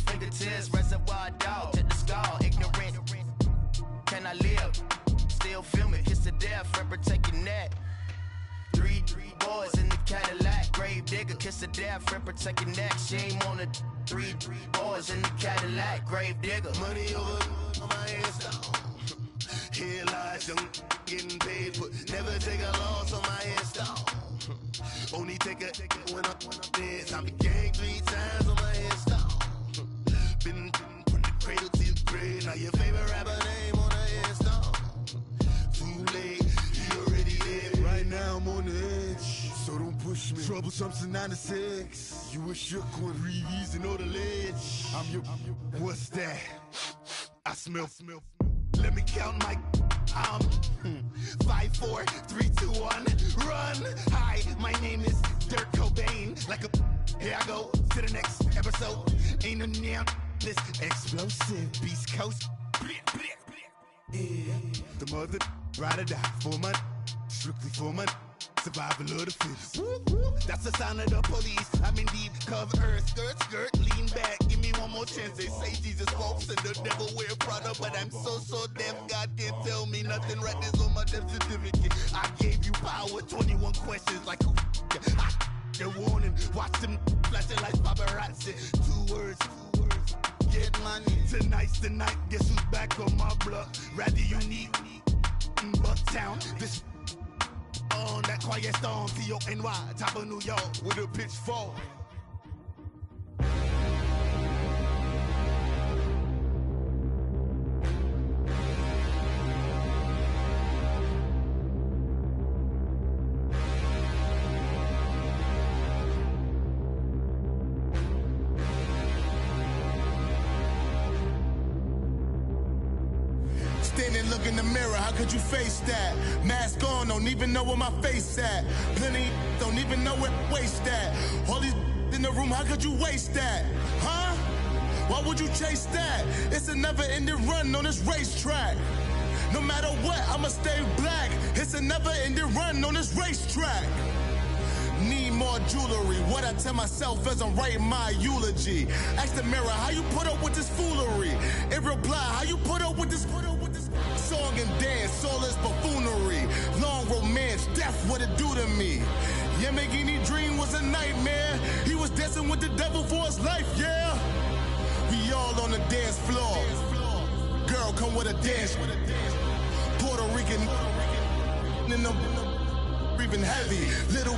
Speaker 11: Fingertips, reservoir dog. To the skull, ignorant. Can I live? Still film it. Kiss to death, forever take your neck. Three boys in the Cadillac. Gray
Speaker 13: digger, kiss the death, friend, protect your neck. She ain't on the 3 boys in the Cadillac, grave digger.
Speaker 1: Money over on my headstone. Here lies young getting paid, but never take a loss on my headstone. Only take a when I'm dead. I be gang 3 times on my headstone. Been from the cradle to the grave. Now your favorite rapper name on the headstone. Too late, he already dead. Right now I'm on the edge, so don't push me. Troublesome since 96. You a shook one, Reeves and all the ledge. I'm your. What's that? I smell. Let me count my. 5, 4, 3, 2, 1, run. Hi, my name is Dirk Cobain. Like a. Here I go to the next episode. Ain't no damn this explosive Beast Coast. Yeah. The mother ride or die for money, strictly for money. Survival of the fittest. That's the sign of the police. I'm indeed cover earth, skirt, lean back. Give me one more chance. They say Jesus walks and the devil wear Prada, but I'm so deaf. God can't tell me nothing. Right there's on my death certificate. I gave you power. 21 questions like who? They're warning. Watch them flashing like paparazzi. 2 words. Get money. Tonight's the night. Guess who's back on my block? Rather unique. Bucktown. This. On that quiet storm, T-O-N-Y, top of New York, with a pitchfork. Standing, look in the mirror, how could you face that? Mask on, don't even know where my face at. Plenty, don't even know where waste at. All these in the room, how could you waste that? Huh? Why would you chase that? It's a never-ending run on this racetrack. No matter what, I'ma stay black. It's a never-ending run on this racetrack. Need more jewelry. What I tell myself as I'm writing my eulogy. Ask the mirror, how you put up with this foolery? It reply, how you put up with this song and dance, soulless buffoonery. Long romance, death, what it do to me? Yamagini dream was a nightmare. He was dancing with the devil for his life, yeah. We all on the dance floor. Girl, come with a dance. Puerto Rican in the breathing heavy. Little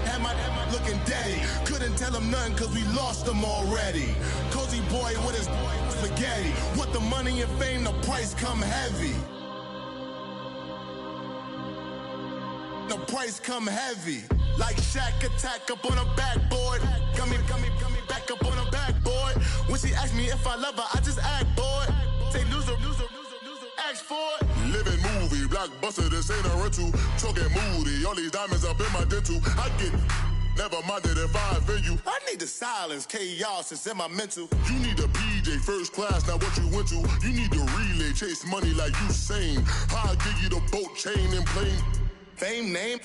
Speaker 1: had my looking daddy. Couldn't tell him nothing cause we lost him already. Cozy boy with his spaghetti. With the money and fame, the price come heavy. The price come heavy. Like Shaq attack up on a backboard. Come back up on a backboard. When she asked me if I love her, I just act bored. Say loser, ask for it. Living movie, blockbuster, this ain't a rental. Talking moody, all these diamonds up in my dental. I get never minded if I offend you. I need the silence, chaos is in my mental. You need a PJ, first class, not what you went to. You need the relay, chase money like you sane. I'll give you the boat, chain, and plane. Fame name,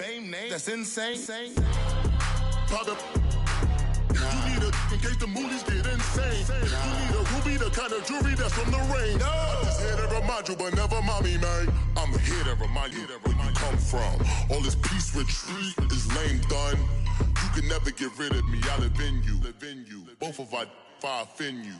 Speaker 1: that's insane. Pop up. You need a in case the movies get insane. You need a ruby, the kind of jewelry that's from the rain. I'm just here to remind you, but never mind me, man. I'm here to remind you where you come from. All this peace retreat is lame done. You can never get rid of me. I live in you. Both of us, if I offend you.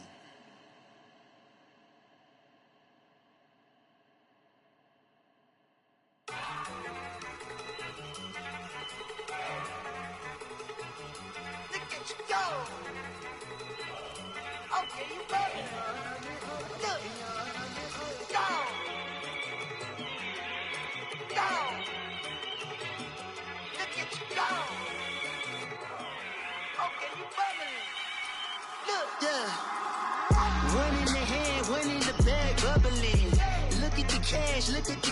Speaker 17: Okay, you ready? Look. Go. Look at you go. Okay, you bubbling. Look. Yeah. One in the hand, one in the bag, bubbling. Look at the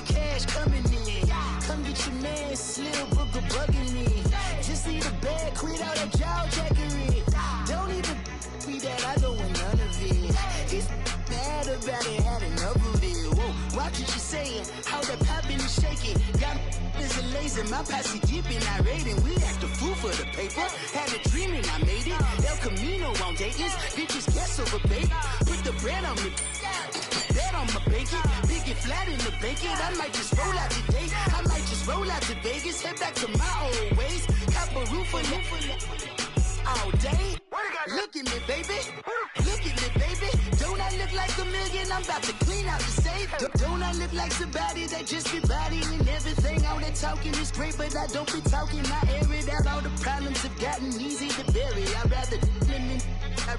Speaker 17: cash coming in. Come get your man, Slim Booger bugging me. Just see the bag, quit out that jaw jackery. Don't even be that, I don't want none of it. It's bad about it, had enough of it. Whoa, watch what you saying, how that poppin' and shaking. Got is a laser, my posse deep and I raiding. We act a fool for the paper, had a dream and I made it. El Camino on Dayton's, bitches guess over bait. Put the bread on me, bet on my bacon. Big it flat in the bacon, I might just roll out today. I might just Just roll out to Vegas, head back to my old ways. Cop a roof all day. Look at me, baby. Look at me, baby. Don't I look like $1 million? I'm about to clean out the safe. Don't I look like somebody that just be bodying everything? All that talking is great, but I don't be talking. I air it out. All the problems have gotten easy to bury. I'd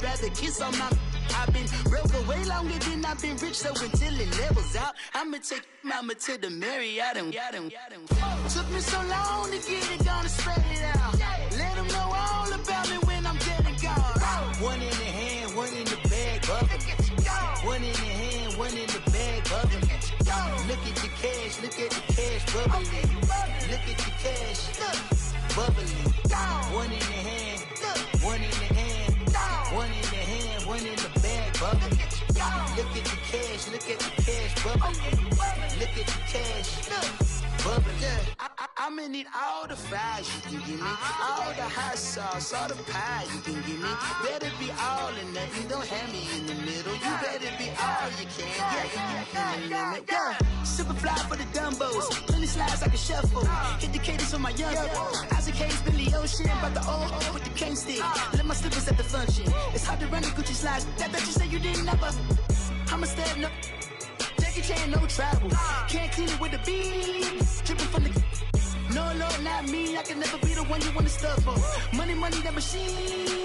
Speaker 17: rather kiss on my. I've been broke for way longer than I've been rich, so until it levels out, I'ma take mama to the Marriott and took me so long to get it gone and spread it out. Let them know all about me when I'm dead and gone. One in the hand, one in the bag, bubbling. One in the hand, one in the bag, bubbling. Look at the cash, look at the cash, bubbling. Look at the cash, bubbling. One in the hand, one in the hand, one in the hand, one in the bag, bubbling. Look at the cash, look at the cash, bubbling. Look at the cash, bubbling. I'ma need all the fries you can give me, all the hot sauce, all the pie you can give me. Better be all or nothing, don't have me in the middle. You better be all you can. Yeah. Super fly for the Dumbos, plenty slides like a shuffle. Hit the cadence on my young Isaac Hayes, Billy Ocean, but the old hoe with the cane stick. Let my slippers at the function. It's hard to run the Gucci slides. That bet you say you didn't never. I'ma step no. Jackie Chan, no travel. Can't clean it with a beat. Dripping from the. No, Lord, not me. I can never be the one you want to stuff for. Money, that machine.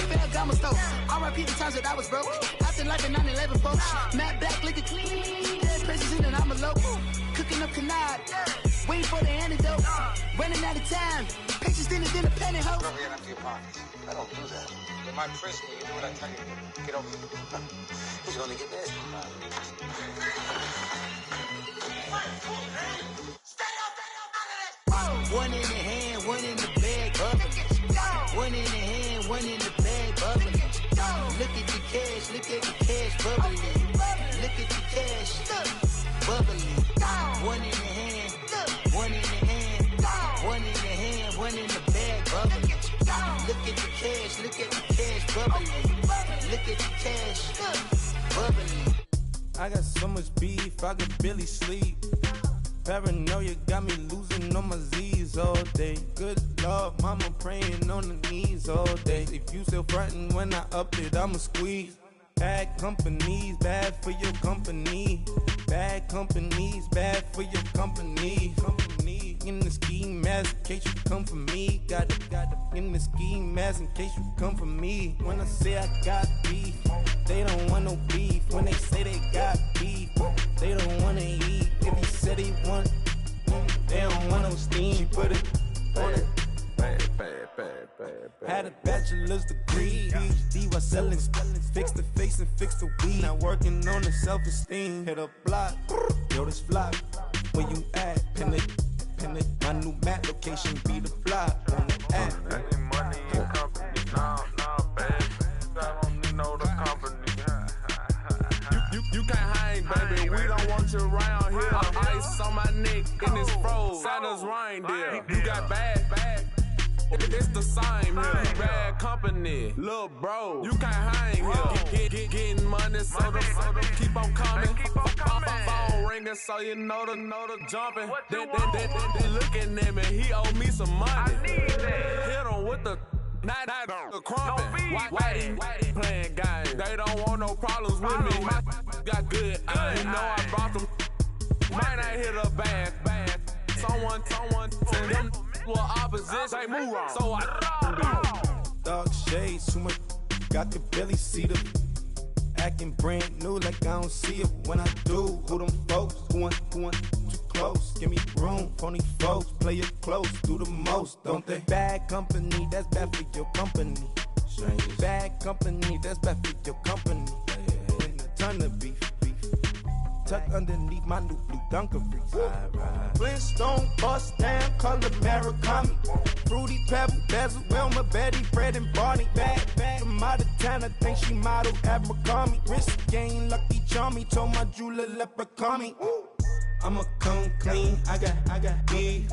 Speaker 17: Ferragamo stove. R.I.P. the times that I was broke. Acting like a 9/11 folks. Matte black, liquor clean. Dead places in and I'm a local. Cooking up canard. Waiting for the antidote. Running out of time. Patience thinner than a penny hoe.
Speaker 19: Rub your empty your pockets. I don't do that. In my prison, you do what I tell you to. Get over here. Who's gonna get this?
Speaker 17: One in the hand, one in the bag, bubbling. One in the hand, one in the bag, bubbling. Look at the cash, look at the cash, bubbling. Look at the cash, bubbling. One in the hand, one in the hand, one in the hand, one in the bag, bubbling. Look at the cash, look at the cash, bubbling. Look at the cash, bubbling.
Speaker 20: I got so much beef, I could barely sleep. Paranoia got me losing on my Z's all day. Good Lord, mama praying on the knees all day. If you still frontin' when I up it, I'ma squeeze. Bad companies, bad for your company. Bad companies, bad for your company. Company in the ski mask in case you come for me. Got it in the ski mask in case you come for me. When I say I got beef, they don't want no beef. When they say they got beef, they don't wanna eat. If you said he want, they don't want no steam. Put it on it. Had a bachelor's degree, PhD while selling, fix the face and fix the weed. Now working on the self-esteem. Hit a block, yo this flock. Where you at? Pin it. My new map location be the block on the app.
Speaker 21: Money and company, no, baby. I don't need no the company. You can't hang, baby. We don't want you around here. Ice on my neck and it's froze. Santa's reindeer. You got bad. It's the same here. You bad company, little bro. You can't hang here. Getting money, so the keep on coming. Phone ringing, so you know the jumping. They looking at me. He owe me some money. Hit him with the. Not the crumpin'. Whitey playing games. They don't want no problems with me. My got good. You know I brought them. Might not hit a bad. Someone tell them well opposition. They move wrong. So I
Speaker 20: Dark shades, too much. Got the belly see the acting brand new like I don't see it when I do. Who them folks? Who want too close? Give me room, phony folks. Play it close, do the most, don't they? Bad company, that's bad for your company. Bad company, that's bad for your company. And a ton of beef. Tucked underneath my new blue Dunkaroos. Flintstone, bust down, color Murakami. Fruity Pebble, Basil, Wilma, Betty, Fred, and Barney. Bad from out of town, I think she modeled Abercrombie. Wrist game, Lucky Charmy, told my jeweler leprechaun me. I'ma come clean, I got beef.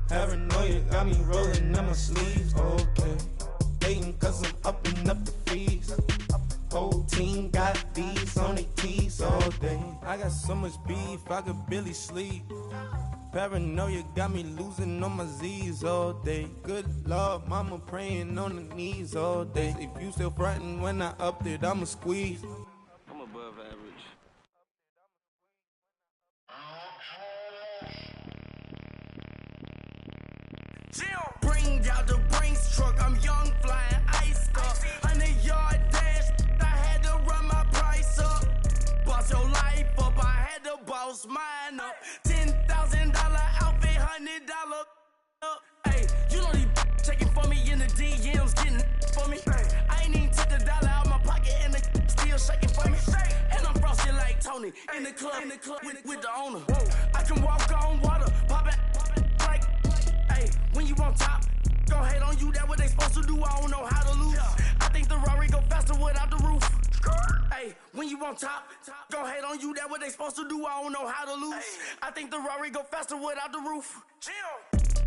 Speaker 20: Paranoia got me rolling in my sleeves, okay. Hating cause I'm upping up the fees. Whole team got these on their tees all day. I got so much beef, I could barely sleep. Paranoia got me losing on my Z's all day. Good Lord, mama praying on the knees all day. If you still frontin' when I upped it, I'ma squeeze.
Speaker 5: I'm above average.
Speaker 4: Bring out the Brinks truck, I'm young, flying ice up. 100-yard dash, I had to run my price up. Boss your life up, I had to boss mine up. $10,000 outfit, $100 up. Hey, you know these checking for me in the DMs, getting for me. I ain't even took the dollar out my pocket and the still shaking for me. And I'm frosty like Tony in the club with the owner. I can walk on water, pop it like, hey, when you on top, gon' hate on you, that what they supposed to do, I don't know how to lose. I think the Rari go faster without the roof. Hey, when you on top, gon' hate on you, that what they supposed to do, I don't know how to lose. I think the Rari go faster without the roof.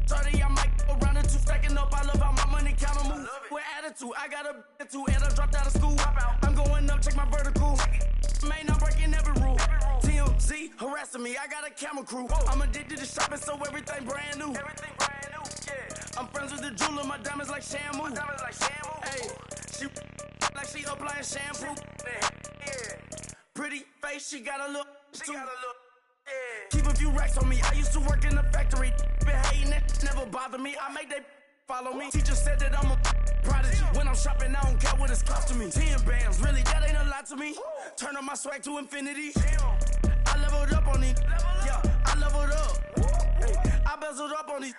Speaker 4: 30, I might go around the two, stacking up, I love how my money counter move. With attitude, I got a attitude, and I dropped out of school. I'm going up, check my vertical. Man, I'm breaking every rule. TMZ harassing me, I got a camera crew. I'm addicted to shopping, so everything brand new. I'm friends with the jeweler, my diamonds like Shamu. Hey, she like she applying shampoo. Pretty face, she got a look. Keep a few racks on me. I used to work in the factory. Been hating it, never bother me. I make they follow me. Teacher said that I'm a prodigy. When I'm shopping, I don't care what it's costing me. 10 bands, really, that ain't a lot to me. Turn up my swag to infinity. I leveled up on these. Yeah, I leveled up. Hey, I bezeled up on these.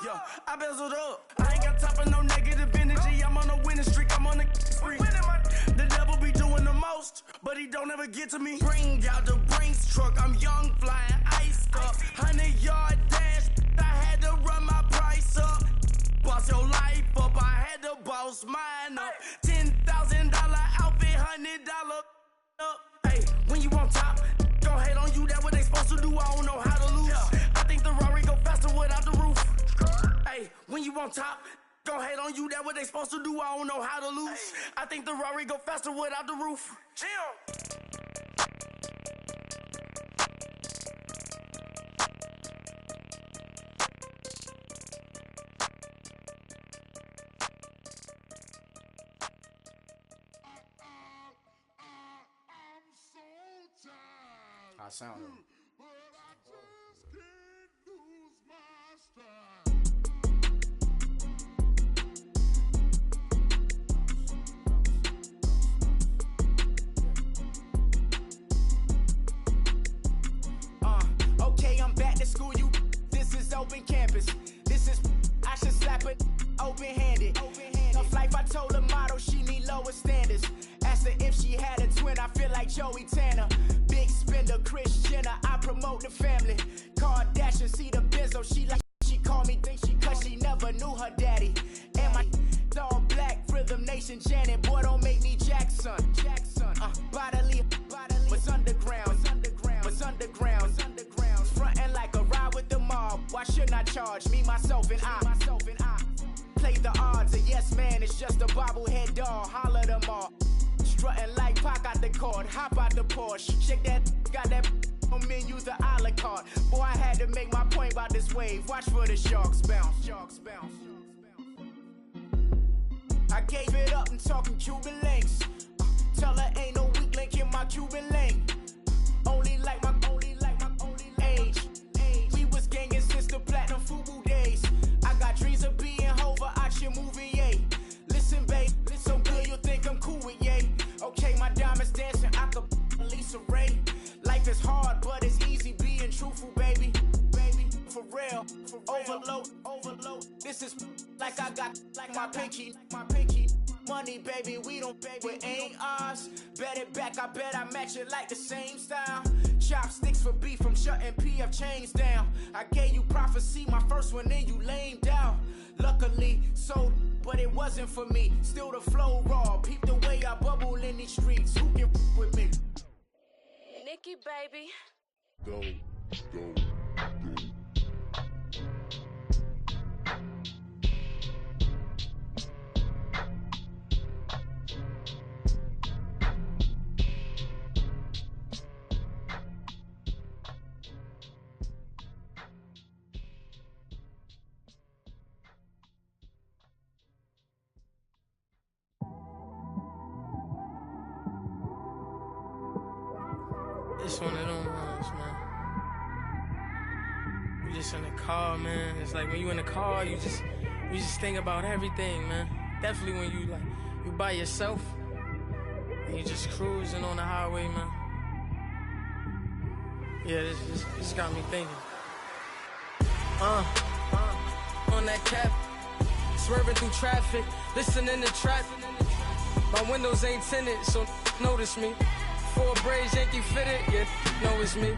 Speaker 4: Yeah, I bezeled up. I ain't got time for no negative energy. I'm on a winning streak. I'm on a spree. The devil be doing the most, but he don't ever get to me. Bring out the Brinks truck. I'm young, flying ice up. 100-yard dash. I had to run my price up. Boss your life up. I had to boss mine up. $10,000 outfit, $100 up. Hey, when you on top, gon' hate on you. That what they supposed to do. I don't know how to lose. I think the Rari go faster without the roof. Hey, when you on top, gon' hate on you. That what they supposed to do. I don't know how to lose. I think the Rari go faster without the roof.
Speaker 22: I sound it.
Speaker 23: Okay, I'm back to school, you. This is open campus. This is, I should slap it open-handed. Tough life, I told her motto, she need lower standards. Asked her if she had a twin, I feel like Joey Tanner. Big spender, Kris Jenner, I promote the family. Kardashian, see the Benzo, she call me think she, cause she never knew her daddy. And my all black, Rhythm Nation, Janet, boy don't make me Jackson. Bodily, was underground, was underground. Frontin' like a ride with the mob. Why shouldn't I charge me, myself, and I? Play the odds, a yes man is just a bobblehead doll. Holler them all. Strutting like Pac out the court, hop out the Porsche. Shake that, got that on menu, the a la carte. Boy, I had to make my point about this wave. Watch for the sharks bounce. Sharks bounce. I gave it up and talking Cuban links. Tell her ain't no weak link in my Cuban link. Only like my age. We was gangin' since the platinum FUBU days. I got dreams of being Hova out your movie, yay. Listen, babe, so good you think I'm cool with yay. Okay, my diamonds dancing, I could Lisa Ray. Life is hard, but it's easy being truthful, baby. For real, overload. This is like I got like my pinky. Money, baby, we don't pay, it ain't ours. Bet it back, I bet I match it like the same style. Chopsticks for beef from shutting PF chains down. I gave you prophecy, my first one, then you lamed out. Luckily, so, but it wasn't for me. Still the flow raw, peep the way I bubble in these streets. Who can with me?
Speaker 14: Nikki, baby.
Speaker 18: Go.
Speaker 5: It's one of them ones, man. You just in the car, man. It's like when you in the car, you just think about everything, man. Definitely when you by yourself and you just cruising on the highway, man. Yeah, this got me thinking. On that cap, swerving through traffic, listening to trap. My windows ain't tinted, so notice me. 4 braids, Yankee fitted, yeah, know it's me.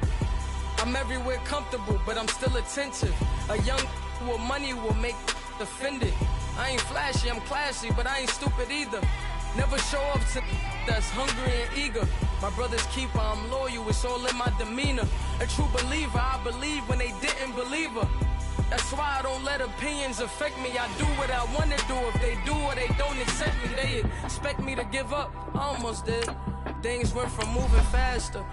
Speaker 5: I'm everywhere comfortable, but I'm still attentive. A young with money will make offended. I ain't flashy, I'm classy, but I ain't stupid either. Never show up to that's hungry and eager. My brother's keeper, I'm loyal, it's all in my demeanor. A true believer, I believe when they didn't believe her. That's why I don't let opinions affect me. I do what I want to do. If they do or they don't accept me, they expect me to give up. I almost did. Things went from moving faster.